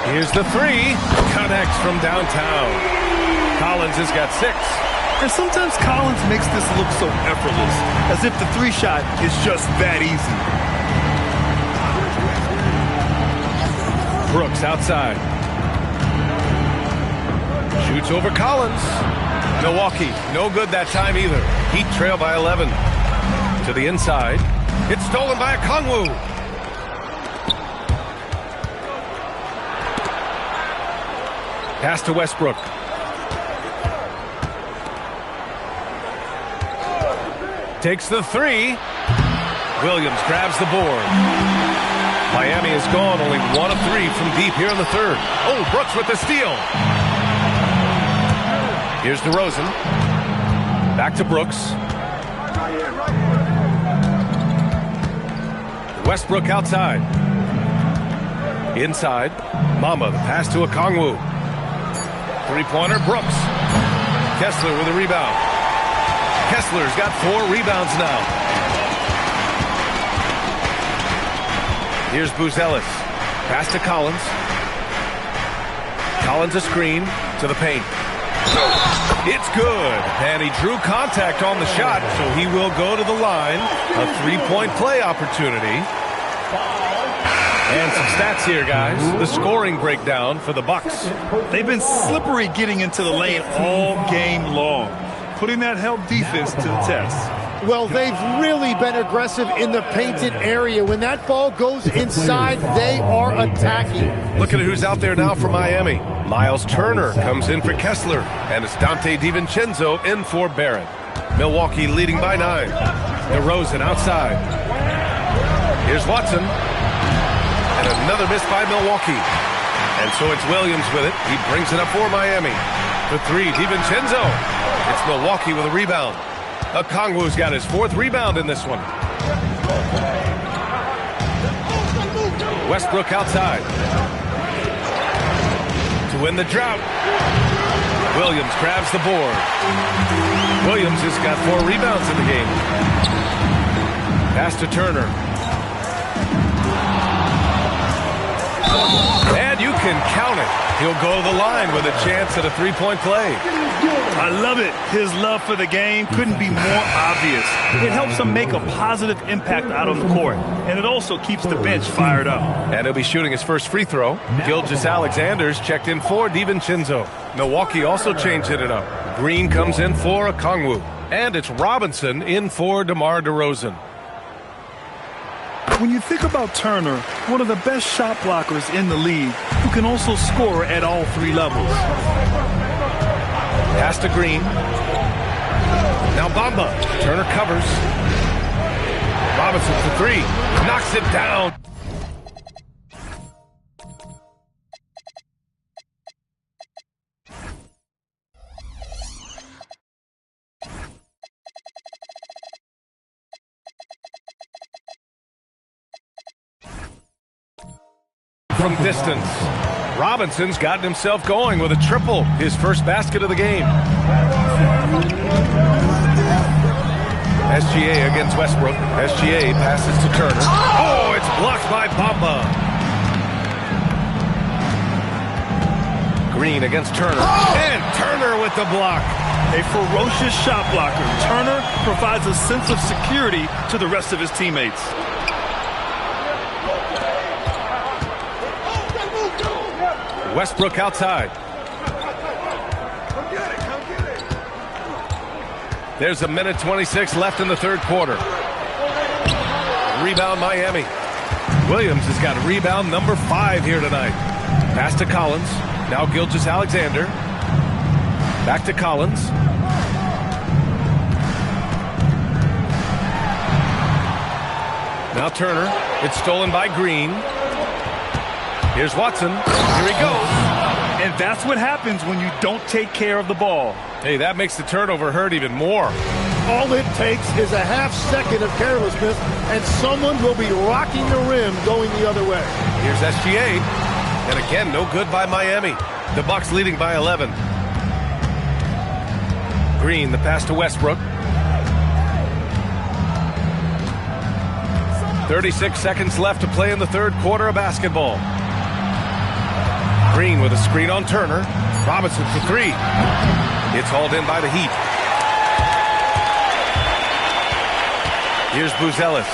Here's the 3. Connects from downtown. Collins has got 6. And sometimes Collins makes this look so effortless, as if the 3-shot is just that easy. Brooks outside. Shoots over Collins. Milwaukee, no good that time either. Heat trail by 11. To the inside. It's stolen by Okongwu. Pass to Westbrook. Takes the 3. Williams grabs the board. Miami has gone only 1 of 3 from deep here in the third. Oh, Brooks with the steal. Here's DeRozan. Back to Brooks. Westbrook outside. Inside. Mama, the pass to Okongwu. Three-pointer, Brooks. Kessler with a rebound. Kessler's got 4 rebounds now. Here's Buzelis. Pass to Collins. Collins a screen to the paint. It's good. And he drew contact on the shot, so he will go to the line. A 3-point play opportunity. And some stats here, guys. The scoring breakdown for the Bucks. They've been slippery getting into the lane all game long, putting that help defense to the test. Well, they've really been aggressive in the painted area. When that ball goes inside, they are attacking. Look at who's out there now for Miami. Miles Turner comes in for Kessler, and it's Dante DiVincenzo in for Barrett. Milwaukee leading by 9. DeRozan outside. Here's Watson. And another miss by Milwaukee. And so it's Williams with it. He brings it up for Miami. The 3, DiVincenzo. It's Milwaukee with a rebound. Okongwu's got his 4th rebound in this one. Westbrook outside. To win the drought. Williams grabs the board. Williams has got 4 rebounds in the game. Pass to Turner. And you can count it. He'll go to the line with a chance at a 3-point play. I love it. His love for the game couldn't be more obvious. It helps him make a positive impact out on the court, and it also keeps the bench fired up. And he'll be shooting his first free throw. Gilgeous-Alexander's checked in for DiVincenzo. Milwaukee also changed it up. Green comes in for Okongwu. And it's Robinson in for DeMar DeRozan. When you think about Turner, one of the best shot blockers in the league, who can also score at all 3 levels. Pass to Green. Now Bamba. Turner covers. Robinson for 3. Knocks it down. From distance. Robinson's gotten himself going with a triple, his first basket of the game. SGA against Westbrook. SGA passes to Turner. Oh, it's blocked by Bamba. Green against Turner. And Turner with the block. A ferocious shot blocker. Turner provides a sense of security to the rest of his teammates. Westbrook outside. There's 1:26 left in the third quarter. Rebound Miami. Williams has got rebound number 5 here tonight. Pass to Collins. Now Gilgeous-Alexander. Back to Collins. Now Turner. It's stolen by Green. Here's Watson. Here he goes. And that's what happens when you don't take care of the ball. Hey, that makes the turnover hurt even more. All it takes is a half second of carelessness, and someone will be rocking the rim going the other way. Here's SGA. And again, no good by Miami. The Bucks leading by 11. Green, the pass to Westbrook. 36 seconds left to play in the third quarter of basketball. Green with a screen on Turner. Robinson for 3. It's hauled in by the Heat. Here's Buzelis.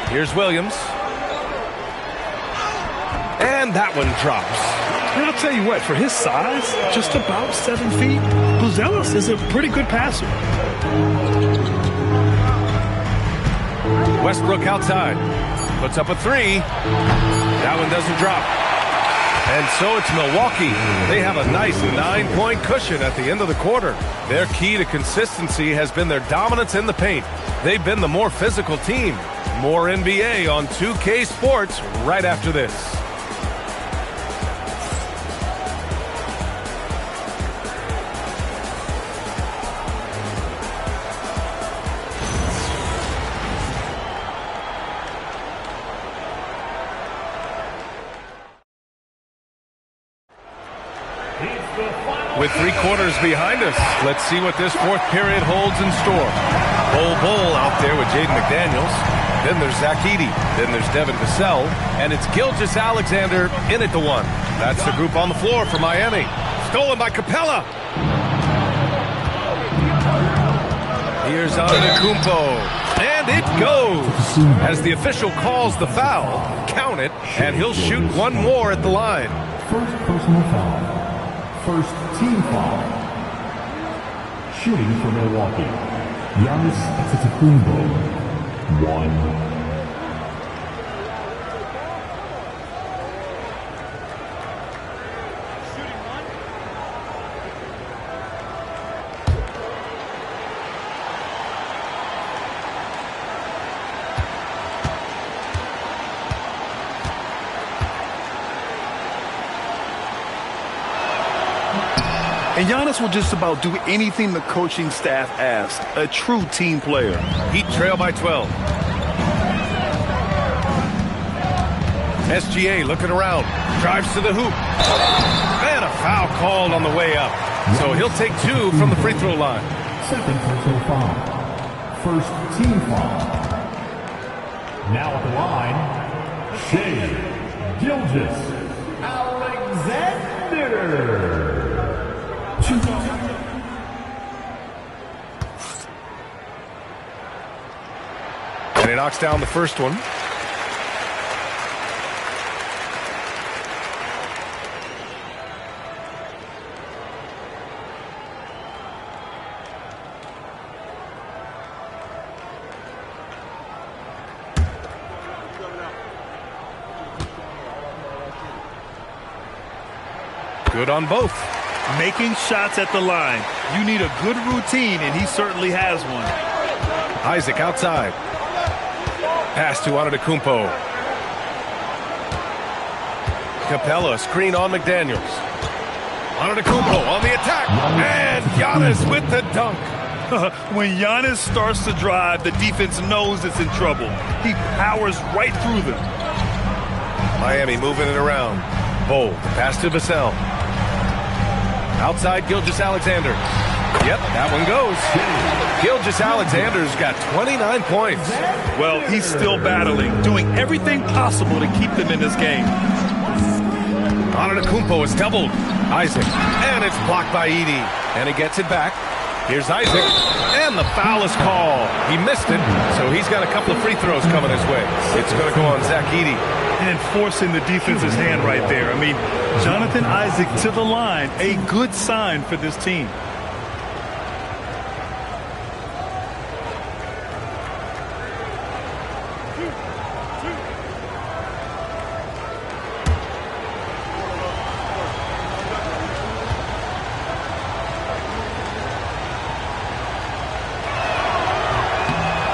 Here's Williams. And that one drops. And I'll tell you what, for his size, just about 7 feet, Buzelis is a pretty good passer. Westbrook outside. Puts up a 3. That one doesn't drop. And so it's Milwaukee. They have a nice 9-point cushion at the end of the quarter. Their key to consistency has been their dominance in the paint. They've been the more physical team. More NBA on 2K Sports right after this. With 3 quarters behind us, let's see what this fourth period holds in store. Bull out there with Jaden McDaniels. Then there's Zach Edey. Then there's Devin Vassell. And it's Gilgeous-Alexander in at the 1. That's the group on the floor for Miami. Stolen by Capella. Here's Antetokounmpo. And it goes. As the official calls the foul, count it, and he'll shoot one more at the line. First personal foul. First team foul. Shooting for Milwaukee. Giannis Antetokounmpo. 1. And Giannis will just about do anything the coaching staff asks. A true team player. Heat trail by 12. SGA looking around. Drives to the hoop. And a foul called on the way up. So he'll take 2 from the free throw line. Second personal foul. First team foul. Now at the line, Shai Gilgeous-Alexander. And he knocks down the first one. Good on both. Making shots at the line. You need a good routine, and he certainly has one. Isaac outside. Pass to Antetokounmpo. Capella, screen on McDaniels. Antetokounmpo on the attack. And Giannis with the dunk. When Giannis starts to drive, the defense knows it's in trouble. He powers right through them. Miami moving it around. Bull, pass to Vassell. Outside Gilgeous-Alexander. Yep, that one goes. Gilgeous-Alexander's got 29 points. Well, he's still battling, doing everything possible to keep them in this game. Antetokounmpo is doubled. Isaac, and it's blocked by Edey. And he gets it back. Here's Isaac, and the foul is called. He missed it, so he's got a couple of free throws coming his way. It's going to go on Zach Edey. And forcing the defense's hand right there. I mean, Jonathan Isaac to the line, a good sign for this team.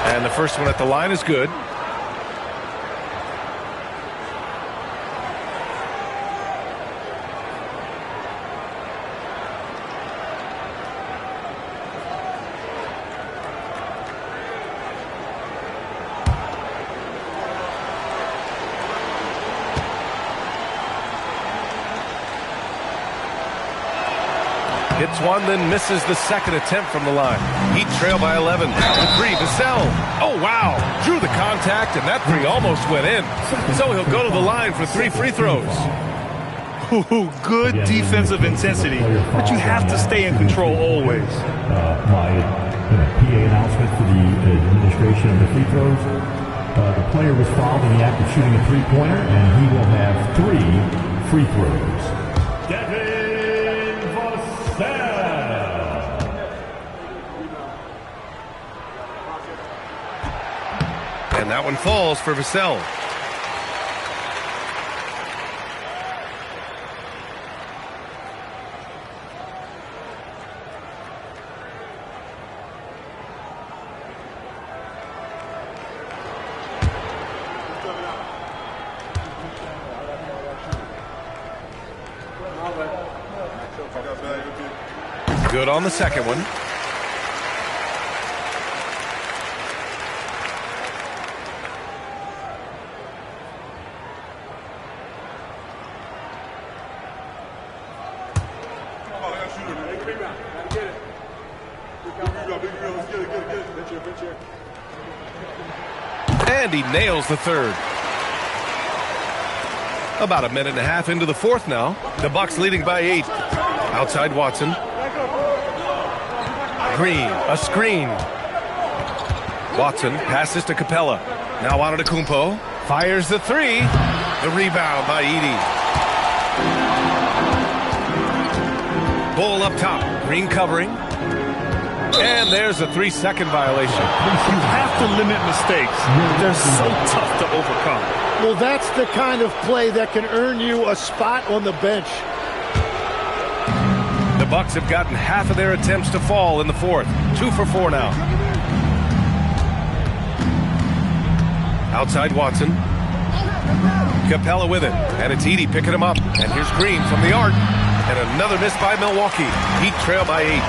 And the first one at the line is good. Hits one, then misses the second attempt from the line. Heat trail by 11. The 3, Vassell. Oh, wow. Drew the contact, and that 3 almost went in. So he'll go to the line for 3 free throws. Ooh, good defensive intensity, but you have to stay in control always. My PA announcement for the administration of the free throws. The player was fouled in the act of shooting a three-pointer, and he will have 3 free throws. And that one falls for Vassell. Good on the second one. And he nails the third. About a minute and a half into the fourth now. The Bucks leading by 8. Outside Watson. Green, a screen. Watson passes to Capella. Now on to Kumpo. Fires the three. The rebound by Edey. Bull up top. Green covering. And there's a 3-second violation. You have to limit mistakes. They're so tough to overcome. Well, that's the kind of play that can earn you a spot on the bench. The Bucks have gotten half of their attempts to fall in the fourth. 2 for 4 now. Outside Watson. Capella with it. And it's Edey picking him up. And here's Green from the arc. And another miss by Milwaukee. Heat trail by 8.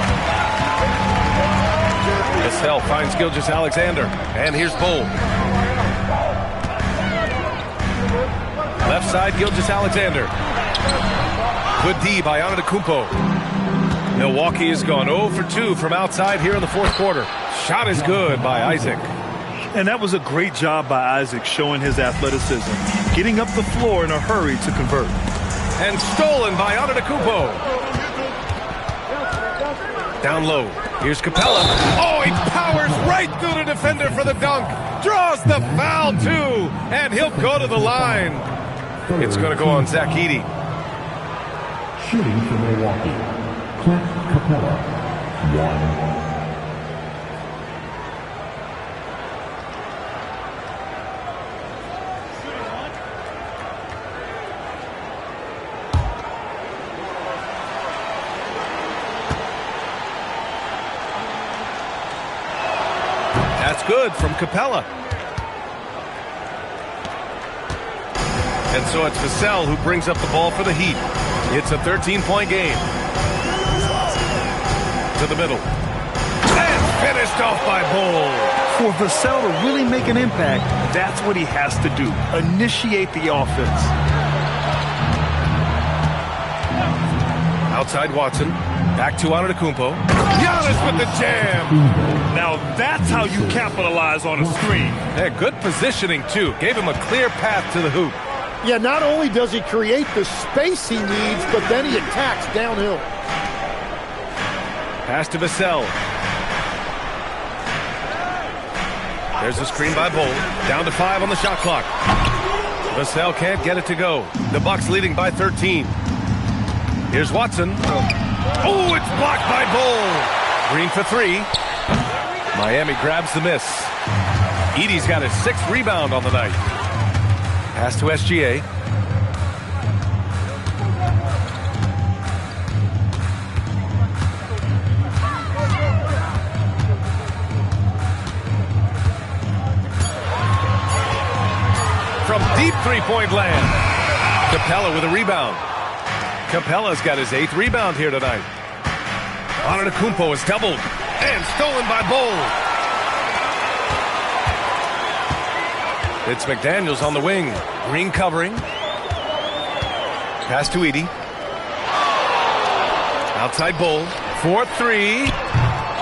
Vassell finds Gilgeous-Alexander. And here's Bull. Left side, Gilgeous-Alexander. Good D by Antetokounmpo. Milwaukee has gone 0 for 2 from outside here in the fourth quarter. Shot is good by Isaac. And that was a great job by Isaac, showing his athleticism. Getting up the floor in a hurry to convert. And stolen by Antetokounmpo. Down low. Here's Capella. Oh, he powers right through the defender for the dunk. Draws the foul, too. And he'll go to the line. It's going to go on Zach Edey. Shooting for Milwaukee, Clint Capella, 1. That's good from Capella. And so it's Vassell who brings up the ball for the Heat. It's a 13-point game. To the middle. And finished off by Bull. For Vassell to really make an impact, that's what he has to do. Initiate the offense. Outside Watson. Back to Antetokounmpo. Giannis with the jam. Now that's how you capitalize on a screen. Yeah, good positioning, too. Gave him a clear path to the hoop. Yeah, not only does he create the space he needs, but then he attacks downhill. Pass to Vassell. There's a screen by Bull. Down to 5 on the shot clock. Vassell can't get it to go. The Bucks leading by 13. Here's Watson. Oh, it's blocked by Bull. Green for 3. Miami grabs the miss. Edey's got his 6th rebound on the night. Pass to SGA. From deep three-point land. Capella with a rebound. Capella's got his 8th rebound here tonight. Antetokounmpo is doubled and stolen by Bull. It's McDaniels on the wing. Green covering. Pass to Edey. Outside Bull. 4-3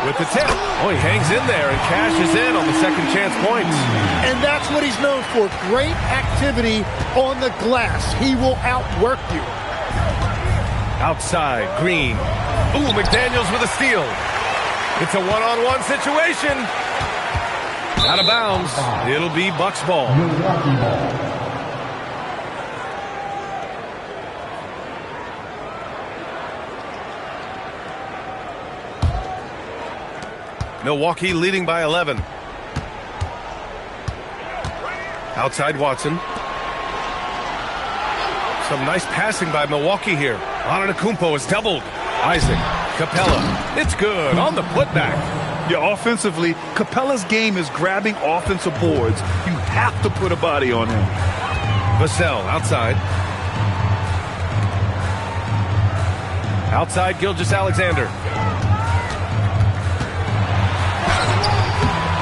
with the tip. Oh, he hangs in there and cashes in on the second chance points. And that's what he's known for. Great activity on the glass. He will outwork you. Outside, Green. Ooh, McDaniels with a steal. It's a one-on-one situation. Out of bounds. It'll be Bucks ball. Milwaukee ball. Milwaukee leading by 11. Outside Watson. Some nice passing by Milwaukee here. Antetokounmpo is doubled. Isaac, Capella. It's good on the putback. Yeah, offensively, Capella's game is grabbing offensive boards. You have to put a body on him. Vassell outside. Outside Gilgeous-Alexander.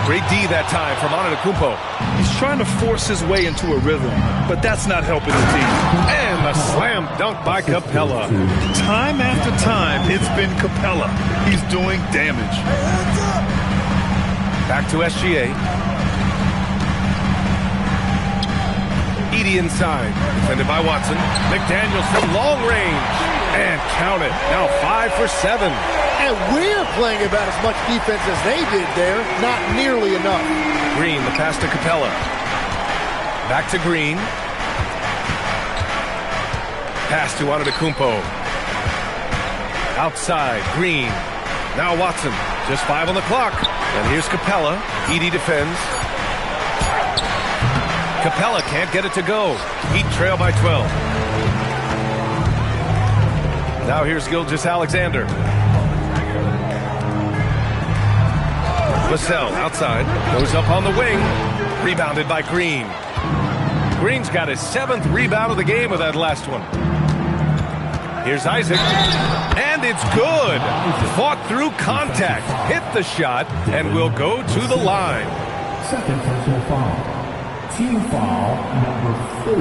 Great D that time from Antetokounmpo. He's trying to force his way into a rhythm, but that's not helping the team. And the slam dunk by Capella. Time after time, it's been Capella. He's doing damage. Back to SGA. Edey inside. Defended by Watson. McDaniels from long range. And count it. Now 5 for 7. And we're playing about as much defense as they did there. Not nearly enough. Green, the pass to Capella. Back to Green. Pass to Antetokounmpo. Outside, Green. Now Watson. Just 5 on the clock. And here's Capella. Edey defends. Capella can't get it to go. Heat trail by 12. Now here's Gilgeous-Alexander. Vassell outside. Goes up on the wing. Rebounded by Green. Green's got his 7th rebound of the game with that last one. Here's Isaac. And it's good. Fought through contact. Hit the shot and will go to the line. Second personal foul. Team foul number 4.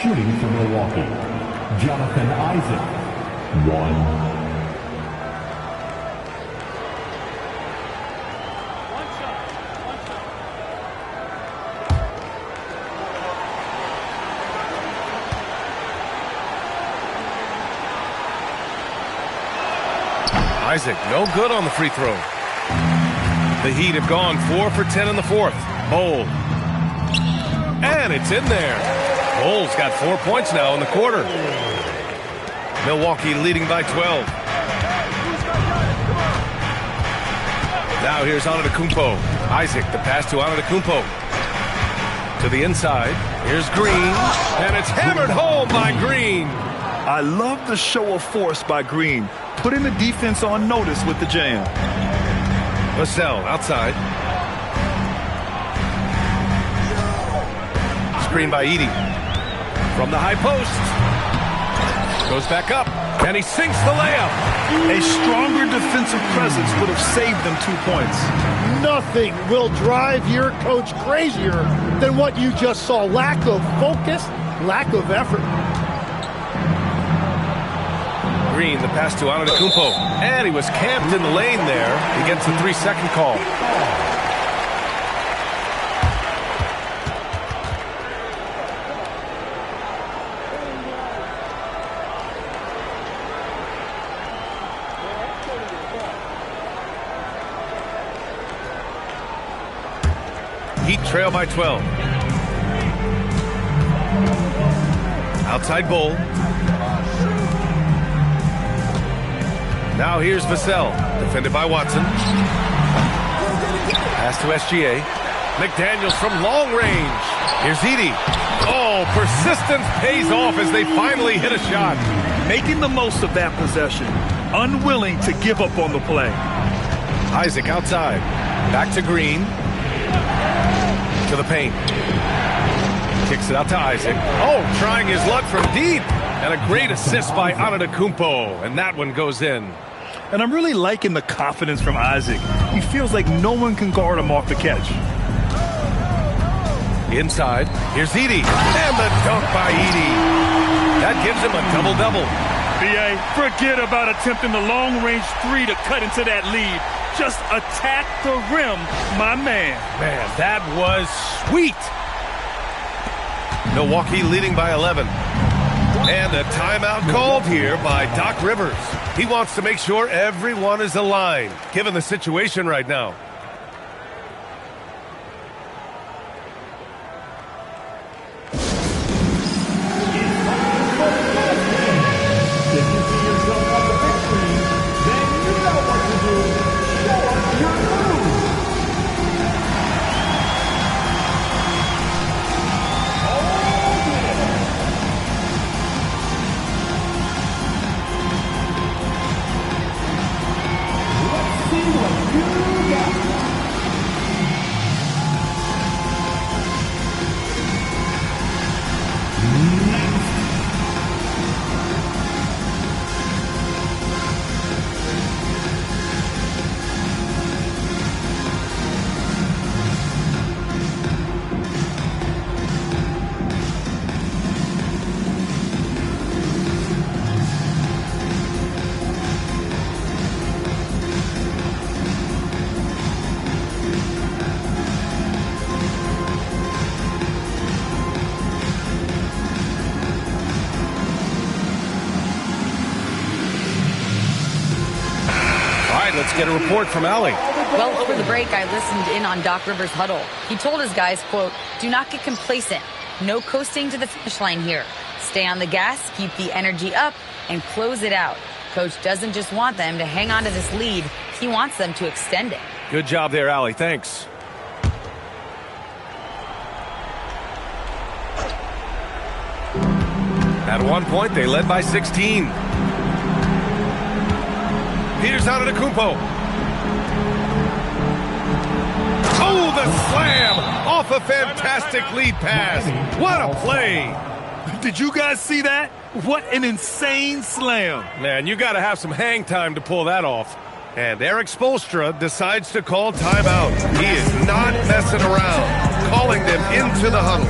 Shooting from Milwaukee. Jonathan Isaac. 1. Isaac, no good on the free throw. The Heat have gone 4 for 10 in the 4th. Bol. And it's in there. Bol's got 4 points now in the quarter. Milwaukee leading by 12. Now here's Antetokounmpo. Isaac, the pass to Antetokounmpo. To the inside. Here's Green. And it's hammered home by Green. I love the show of force by Green, putting the defense on notice with the jam. Vassell outside. Screen by Edey. From the high post. Goes back up. And he sinks the layup. A stronger defensive presence would have saved them 2 points. Nothing will drive your coach crazier than what you just saw. Lack of focus, lack of effort. Green, the pass to Antetokounmpo. And he was camped in the lane there. He gets a 3-second call. Heat trail by 12. Outside Bol. Now here's Vassell, defended by Watson. Pass to SGA. McDaniels from long range. Here's Edey. Oh, persistence pays off as they finally hit a shot. Making the most of that possession. Unwilling to give up on the play. Isaac outside. Back to Green. To the paint. Kicks it out to Isaac. Oh, trying his luck from deep. And a great assist by Antetokounmpo. And that one goes in. And I'm really liking the confidence from Isaac. He feels like no one can guard him off the catch. Inside, here's Edey. And the dunk by Edey. That gives him a double-double. B.A., forget about attempting the long-range 3 to cut into that lead. Just attack the rim, my man. Man, that was sweet. Milwaukee leading by 11. And a timeout called here by Doc Rivers. He wants to make sure everyone is aligned, given the situation right now. See what you got. let's get a report from Allie. Well, over the break, I listened in on Doc Rivers' huddle. He told his guys, quote, "Do not get complacent. No coasting to the finish line here. Stay on the gas, keep the energy up, and close it out." Coach doesn't just want them to hang on to this lead. He wants them to extend it. Good job there, Allie. Thanks. At one point, they led by 16. Here's Antetokounmpo. Oh, the slam off a fantastic lead pass. What a play. Did you guys see that? What an insane slam. Man, you got to have some hang time to pull that off. And Eric Spoelstra decides to call timeout. He is not messing around, calling them into the huddle.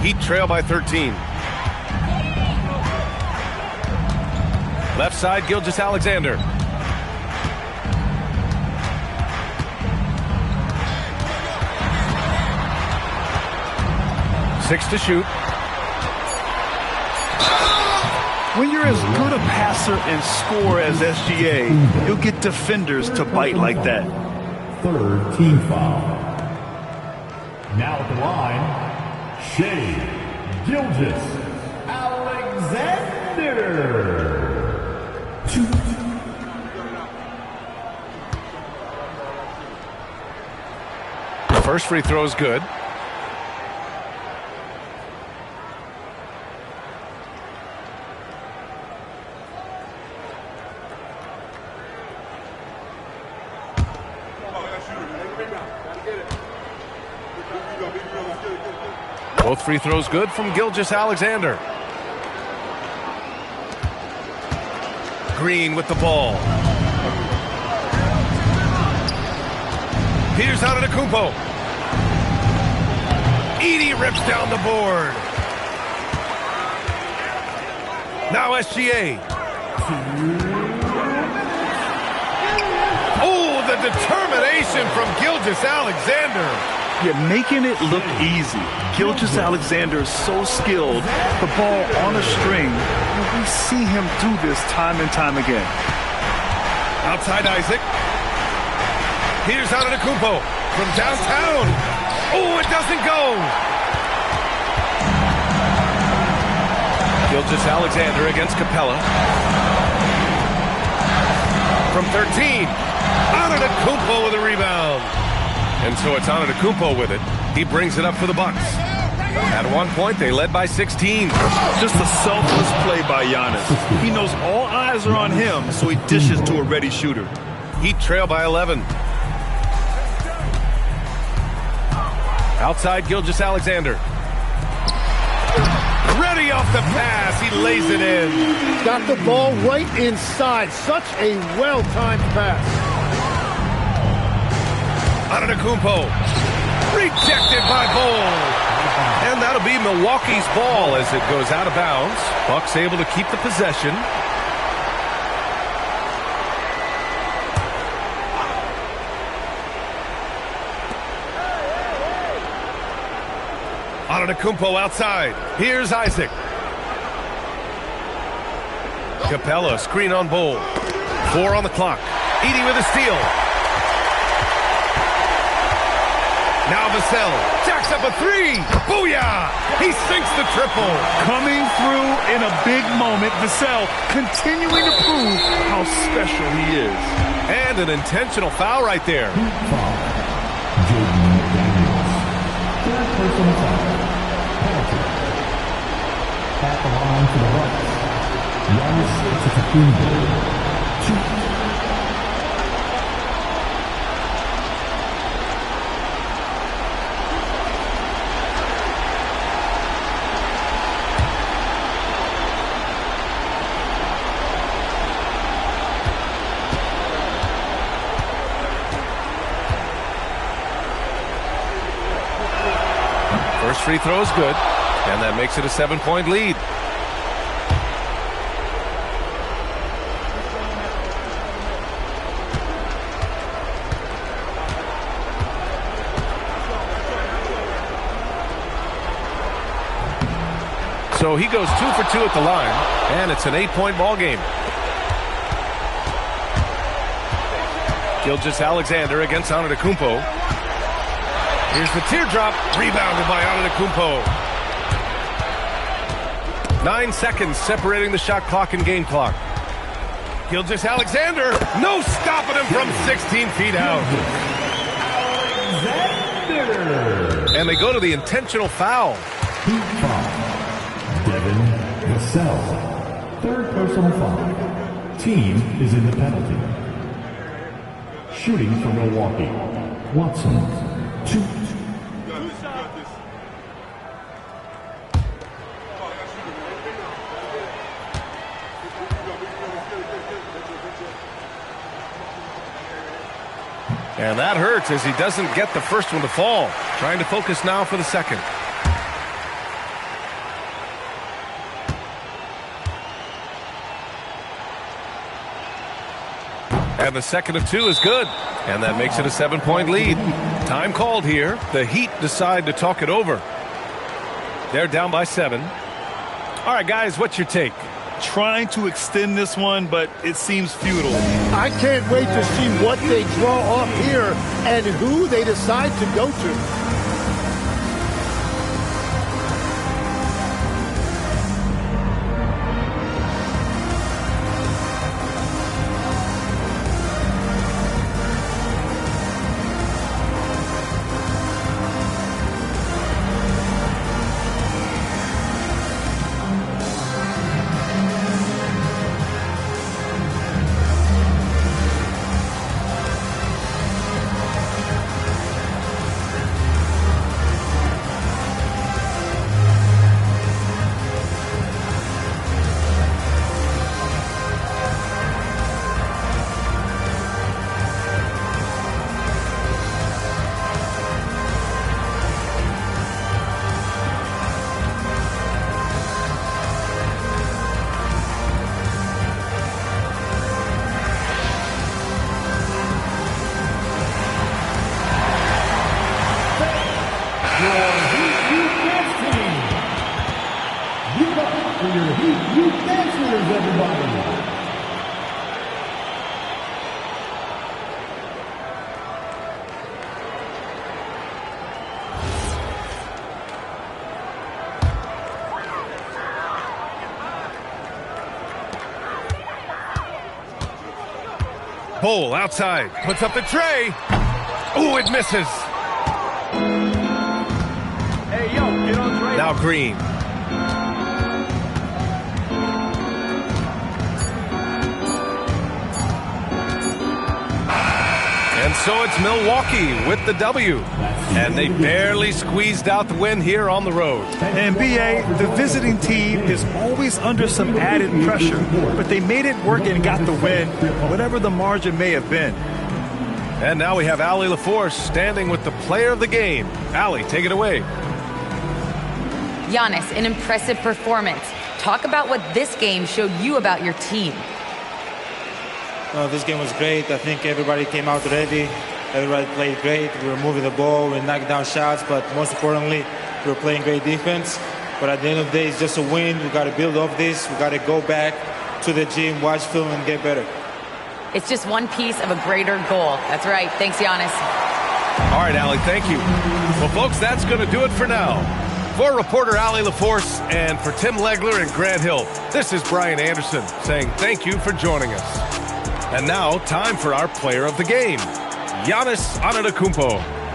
Heat trail by 13. Left side, Gilgeous-Alexander. Six to shoot. When you're as good a passer and scorer as SGA, you'll get defenders to bite like that. Third team foul. Now at the line, Shea Gilgeous-Alexander. The first free throw is good. Both free throws good from Gilgeous-Alexander. Green with the ball. Here's Antetokounmpo. Edey rips down the board. Now SGA. Oh, the determination from Gilgeous-Alexander. You're making it look easy. Gilgeous-Alexander is so skilled. The ball on a string. And we see him do this time and time again. Outside Isaac. Here's Antetokounmpo from downtown. Oh, it doesn't go. Gilgeous-Alexander against Capella. From 13. Antetokounmpo with a rebound. And so it's Antetokounmpo with it. He brings it up for the Bucks. At one point, they led by 16. Just a selfless play by Giannis. He knows all eyes are on him, so he dishes to a ready shooter. Heat trail by 11. Outside Gilgeous-Alexander. Ready off the pass. He lays it in. Got the ball right inside. Such a well-timed pass. Antetokounmpo. Rejected by Bol. And that'll be Milwaukee's ball as it goes out of bounds. Bucks able to keep the possession. Antetokounmpo outside. Here's Isaac. Capella, screen on Bol. 4 on the clock. Edey with a steal. Now Vassell jacks up a 3. Booyah! He sinks the triple. Coming through in a big moment. Vassell continuing to prove how special he is. And an intentional foul right there. At the line to the right. Giannis Antetokounmpo. 2. First free throw is good, and that makes it a 7-point lead. So he goes 2 for 2 at the line, and it's an 8-point ball game. Gilgeous-Alexander against Antetokounmpo. Here's the teardrop, rebounded by Antetokounmpo. 9 seconds separating the shot clock and game clock. Gilgeous-Alexander, no stopping him from 16 feet out. And they go to the intentional foul. Devin Vassell. 3rd personal foul. Team is in the penalty. Shooting for Milwaukee. Watson. 2. And that hurts as he doesn't get the first one to fall. Trying to focus now for the second. And the second of 2 is good. And that makes it a 7-point lead. Time called here. The Heat decide to talk it over. They're down by 7. All right, guys, what's your take? Trying to extend this one, but it seems futile. I can't wait to see what they draw up here and who they decide to go to. Bol outside, puts up the tray. Ooh, it misses. Hey, yo, get on tray. Now Green. And so it's Milwaukee with the W. And they barely squeezed out the win here on the road. And BA, the visiting team is always under some added pressure, but they made it work and got the win, whatever the margin may have been. And now we have Allie LaForce standing with the player of the game. Allie, take it away. Giannis, an impressive performance. Talk about what this game showed you about your team. This game was great. I think everybody came out ready. Everybody played great. We were moving the ball. We knocked down shots. But most importantly, We're playing great defense. But at the end of the day, it's just a win. We got to build off this. We got to go back to the gym, watch film, and get better. It's just one piece of a greater goal. That's right. Thanks, Giannis. All right, Allie, thank you. Well, folks, that's going to do it for now. For reporter Allie LaForce and for Tim Legler and Grant Hill, this is Brian Anderson saying thank you for joining us. And now, time for our player of the game, Giannis Antetokounmpo.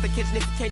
the kitchen if you can't.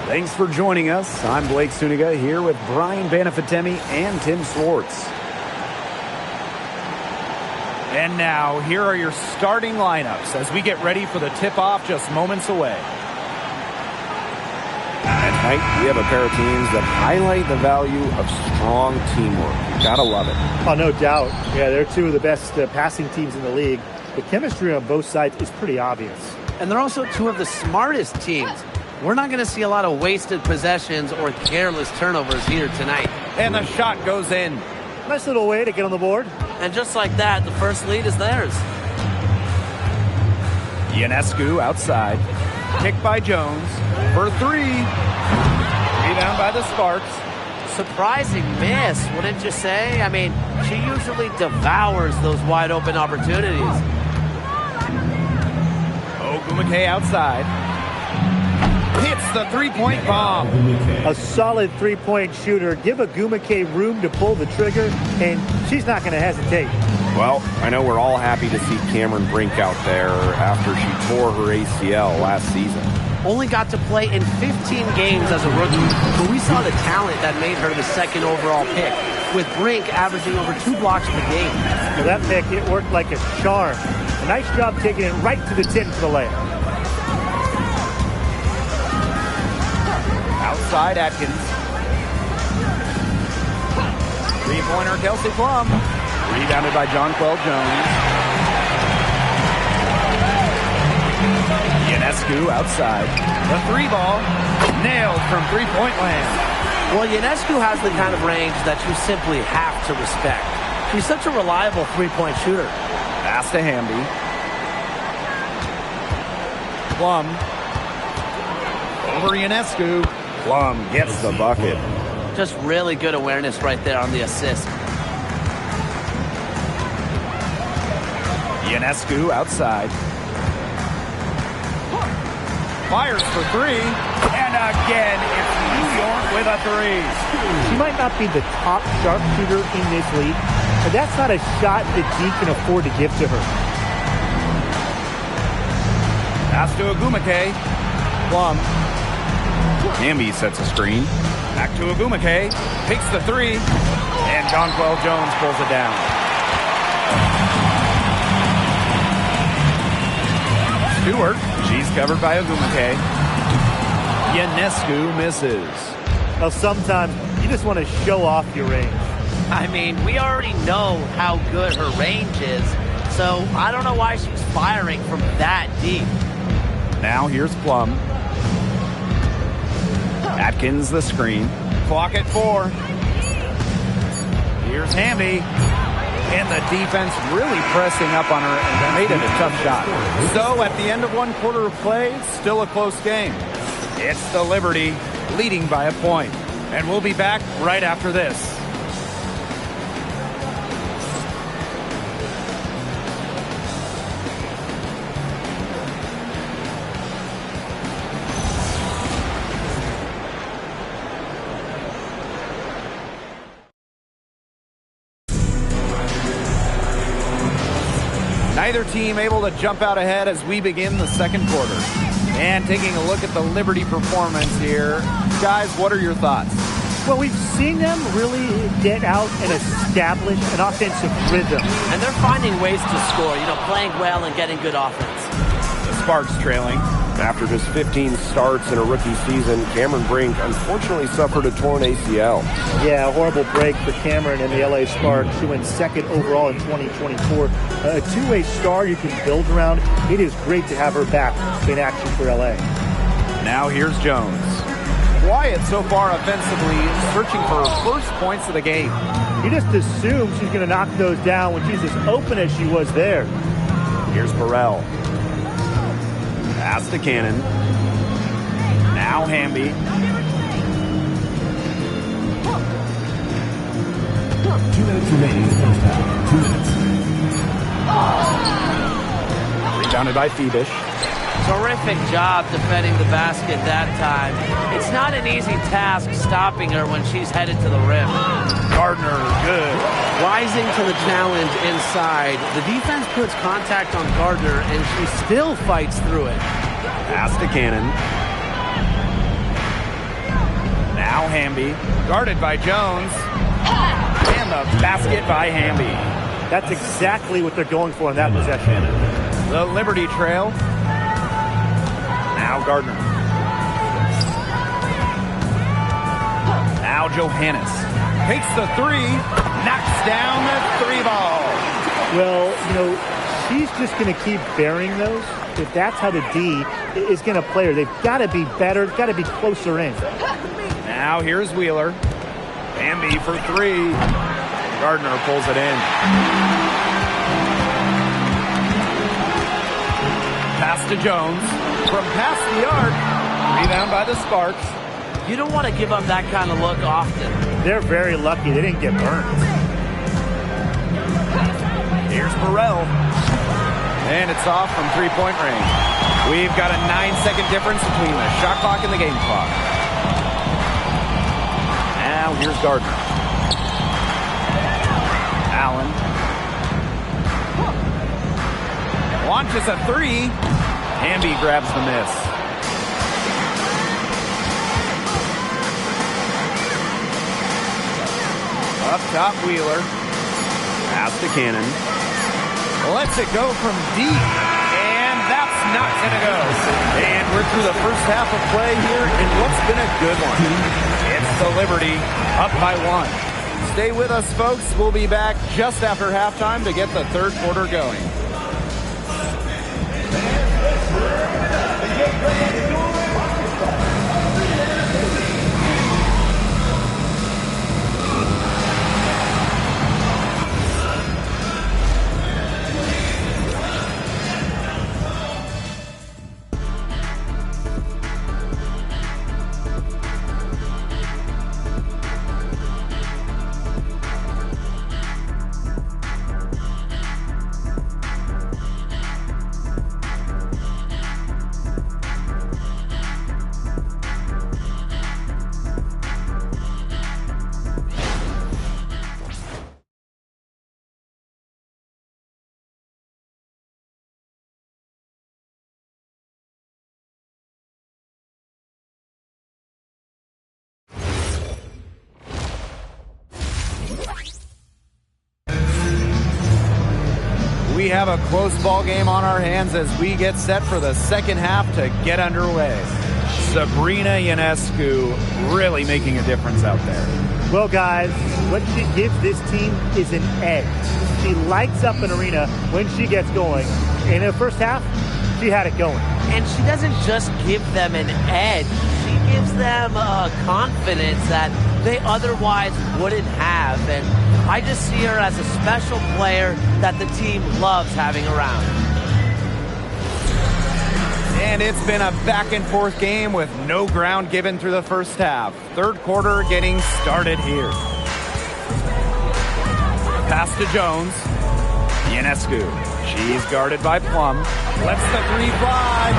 Thanks for joining us. I'm Blake Suniga here with Brian Banafitemi and Tim Swartz. And now, here are your starting lineups as we get ready for the tip-off just moments away. Tonight, we have a pair of teams that highlight the value of strong teamwork. Gotta love it. Oh, no doubt. Yeah, they're two of the best passing teams in the league. The chemistry on both sides is pretty obvious. And they're also two of the smartest teams. We're not going to see a lot of wasted possessions or careless turnovers here tonight. And the shot goes in. Nice little way to get on the board. And just like that, the first lead is theirs. Ionescu outside. Picked by Jones for three. Rebound by the Sparks. Surprising miss, wouldn't you say? I mean, she usually devours those wide open opportunities. Ogumake outside. Hits the three-point bomb. A solid three-point shooter. Give Ogumake room to pull the trigger, and she's not going to hesitate. Well, I know we're all happy to see Cameron Brink out there after she tore her ACL last season. Only got to play in 15 games as a rookie, but we saw the talent that made her the second overall pick, with Brink averaging over 2 blocks per game. Well, that pick, it worked like a charm. A nice job taking it right to the 10 for the layup. Outside Atkins. Three-pointer Kelsey Plum. Rebounded by Jonquel Jones. Ionescu outside. The three ball nailed from three-point land. Well, Ionescu has the kind of range that you simply have to respect. She's such a reliable three-point shooter. Pass to Hamby. Plum. Over Ionescu. Plum gets the bucket. Just really good awareness right there on the assist. Ionescu outside. Fires for three. And again, it's New York with a three. She might not be the top sharpshooter in this league, but that's not a shot that D can afford to give to her. Pass to Ogumake. Plum. Hamby sets a screen. Back to Ogumake. Takes the three. And Jonquel Jones pulls it down. Stewart. She's covered by Ogumake. Ionescu misses. Well, sometimes you just want to show off your range. I mean, we already know how good her range is, so I don't know why she's firing from that deep. Now here's Plum. Atkins the screen. Clock at 4. Here's Hamby. And the defense really pressing up on her and made it a tough shot. So at the end of one quarter of play, still a close game. It's the Liberty leading by a point. And we'll be back right after this. Neither team able to jump out ahead as we begin the second quarter. And taking a look at the Liberty performance here. Guys, what are your thoughts? Well, we've seen them really get out and establish an offensive rhythm. And they're finding ways to score, playing well and getting good offense. The Sparks trailing. After just 15 starts in a rookie season, Cameron Brink unfortunately suffered a torn ACL. Yeah, a horrible break for Cameron and the LA Sparks, who went second overall in 2024. A two-way star you can build around. It is great to have her back in action for LA. Now here's Jones. quiet so far offensively, searching for first points of the game. You just assume she's going to knock those down when she's as open as she was there. Here's Burrell. Pass to Cannon. Now Hamby. 2 minutes remaining in the first half. 2 minutes. Rebounded by Phoebish. Terrific job defending the basket that time. It's not an easy task stopping her when she's headed to the rim. Gardner, good. Rising to the challenge inside. The defense puts contact on Gardner, and she still fights through it. Pass to Cannon. Now Hamby. Guarded by Jones. And the basket by Hamby. That's exactly what they're going for in that possession. The Liberty trail. Now Gardner. Now Johannes. Takes the three. Knocks down the three ball. Well, she's just going to keep burying those. If that's how the D is going to play her, they've got to be better. Got to be closer in. Now here's Wheeler. Hamby for three. Gardner pulls it in. Pass to Jones. From past the arc. Rebound by the Sparks. You don't want to give up that kind of look often. They're very lucky they didn't get burned. Here's Burrell. And it's off from three-point range. We've got a 9-second difference between the shot clock and the game clock. Now here's Gardner. Allen. Launches a three. Hamby grabs the miss. Up top, Wheeler. Pass to Cannon. Lets it go from deep. And that's not going to go. And we're through the first half of play here in what's been a good one. It's the Liberty up by 1. Stay with us, folks. We'll be back just after halftime to get the third quarter going. We have a close ball game on our hands as we get set for the second half to get underway. Sabrina Ionescu really making a difference out there. Well, guys, what she gives this team is an edge. She lights up an arena when she gets going. In the first half, she had it going. And she doesn't just give them an edge. She gives them a confidence that they otherwise wouldn't have. And I just see her as a special player that the team loves having around. And it's been a back and forth game with no ground given through the first half. Third quarter getting started here. Pass to Jones. Ionescu. She's guarded by Plum. Lets the three fly.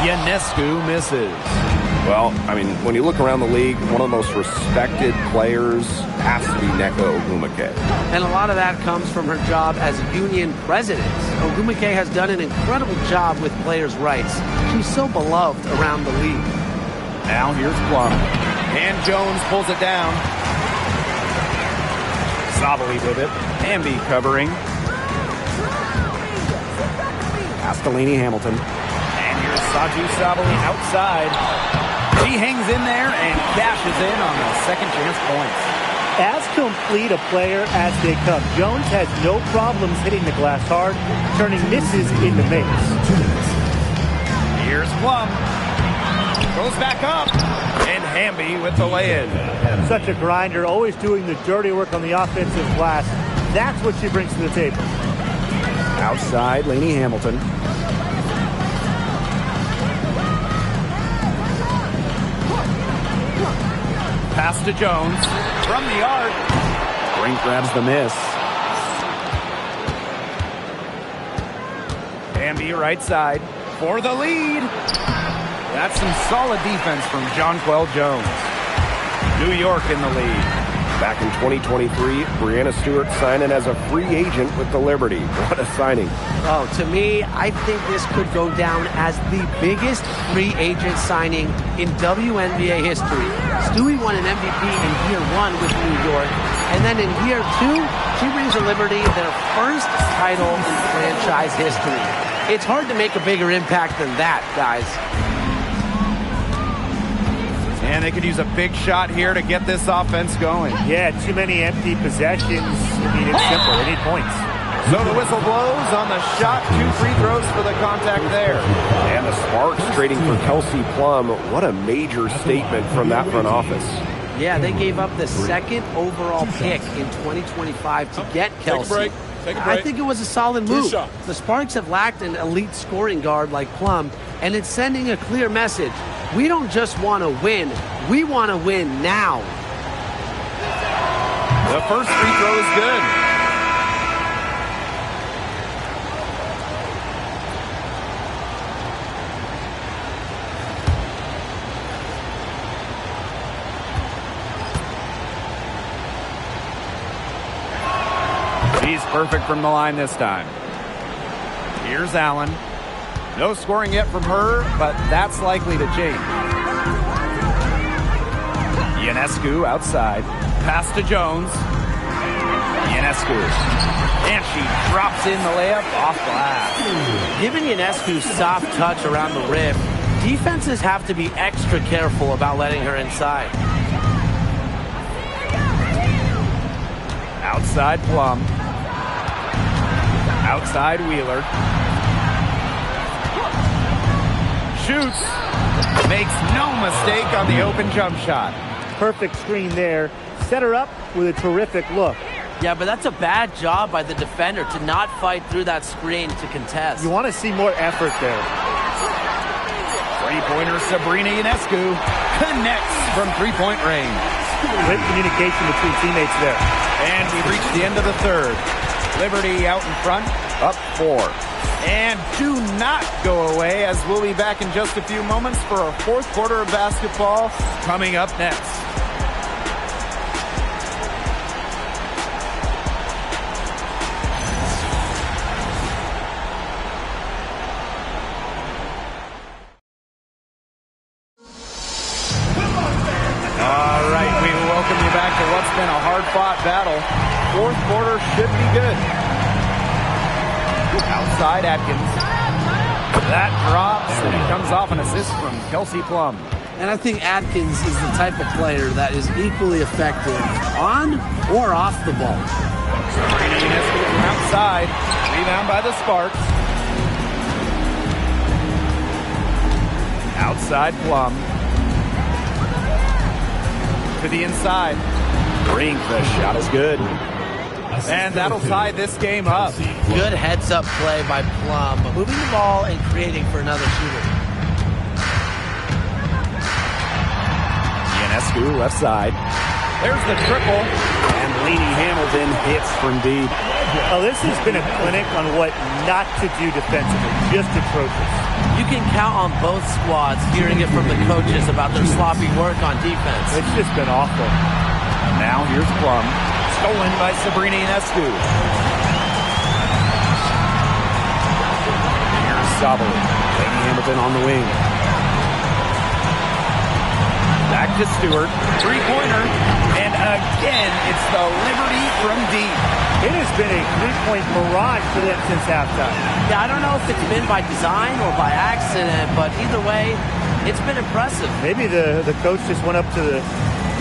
Ionescu misses. Well, I mean, when you look around the league, one of the most respected players has to be Nneka Ogwumike. And a lot of that comes from her job as union president. Ogwumike has done an incredible job with players' rights. She's so beloved around the league. Now here's Plum. And Jones pulls it down. Sabali with it. Hamby covering. Castellini Hamilton. And here's Saju Sabali outside. She hangs in there and cashes in on the second chance points. As complete a player as they come, Jones has no problems hitting the glass hard, turning misses into makes. Here's Plum. Goes back up and Hamby with the lay-in. Such a grinder, always doing the dirty work on the offensive glass. That's what she brings to the table. Outside, Lainey Hamilton. Pass to Jones from the arc. Brink grabs the miss. Hamby right side for the lead. That's some solid defense from Jonquel Jones. New York in the lead. Back in 2023, Brianna Stewart signing as a free agent with the Liberty. What a signing. Oh, to me, I think this could go down as the biggest free agent signing in WNBA history. Stewie won an MVP in year 1 with New York, and then in year 2, she brings the Liberty their first title in franchise history. It's hard to make a bigger impact than that, guys. And they could use a big shot here to get this offense going. Yeah, too many empty possessions. I mean, it's simple. They need points. So the whistle blows on the shot. 2 free throws for the contact there. And the Sparks trading for Kelsey Plum. What a major statement from that front office. Yeah, they gave up the 2nd overall pick in 2025 to get Kelsey. Take a break. I think it was a solid move. The Sparks have lacked an elite scoring guard like Plum, and it's sending a clear message. We don't just want to win. We want to win now. The first free throw is good. She's perfect from the line this time. Here's Allen. No scoring yet from her, but that's likely to change. Ionescu outside. Pass to Jones. Ionescu. And she drops in the layup off glass. Given Ionescu's soft touch around the rim, defenses have to be extra careful about letting her inside. Outside Plum. Outside Wheeler. Shoots. Makes no mistake on the open jump shot. Perfect screen there. Set her up with a terrific look. Yeah, but that's a bad job by the defender to not fight through that screen to contest. You want to see more effort there. Three-pointer Sabrina Ionescu connects from three-point range. Great communication between teammates there. And we've reached the end of the third. Liberty out in front, up 4. And do not go away, as we'll be back in just a few moments for our 4th quarter of basketball coming up next. All right, we welcome you back to what's been a hard-fought battle. 4th quarter should be good. Outside Atkins. That drops, and it comes off an assist from Kelsey Plum. And I think Atkins is the type of player that is equally effective on or off the ball. Sabrina Ionescu from outside. Rebound by the Sparks. Outside Plum. To the inside. Brink, the shot is good. And that'll tie this game up. Good heads-up play by Plum, moving the ball and creating for another shooter. Ionescu left side. There's the triple. And Lainey Hamilton hits from deep. Oh, this has been a clinic on what not to do defensively. Just atrocious. You can count on both squads hearing it from the coaches about their sloppy work on defense. It's just been awful. And now here's Plum. Stolen by Sabrina Ionescu. Here's Sabali. Lainey Hamilton on the wing. Back to Stewart. Three-pointer. And again, it's the Liberty from deep. It has been a three-point mirage for them since halftime. Yeah, I don't know if it's been by design or by accident, but either way, it's been impressive. Maybe the coach just went up to the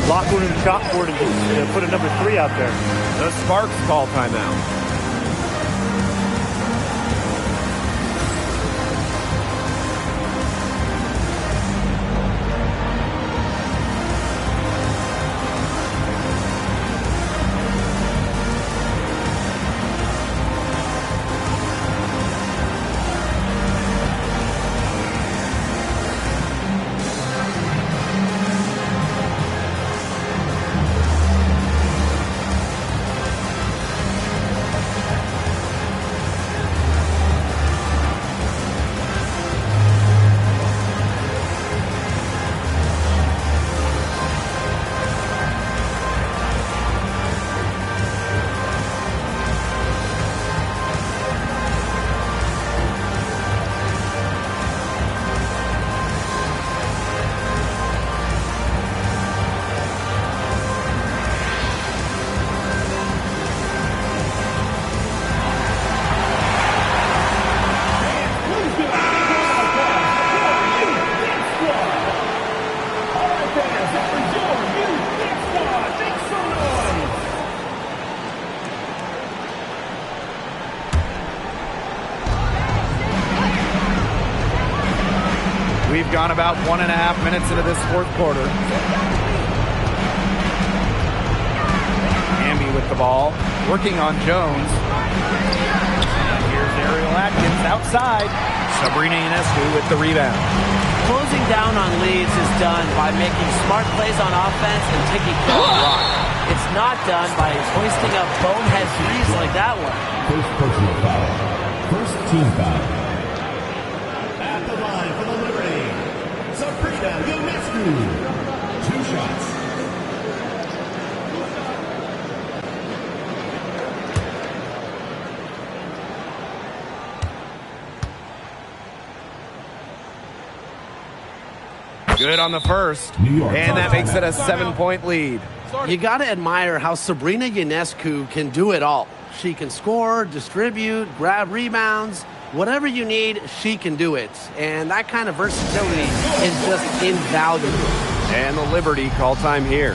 locker room chalkboard and just put a number 3 out there. The Sparks call timeout. We've gone about 1.5 minutes into this fourth quarter. Ambi with the ball, working on Jones. And here's Ariel Atkins outside. Sabrina Ionescu with the rebound. Closing down on leads is done by making smart plays on offense and taking care of the rock. It's not done by hoisting up bonehead threes like that one. First personal foul. First team foul. At the line for the Liberty, Sabrina Ionescu. 2 shots. Good on the first, and that makes it a 7-point lead. You got to admire how Sabrina Ionescu can do it all. She can score, distribute, grab rebounds. Whatever you need, she can do it. And that kind of versatility is just invaluable. And the Liberty call time here.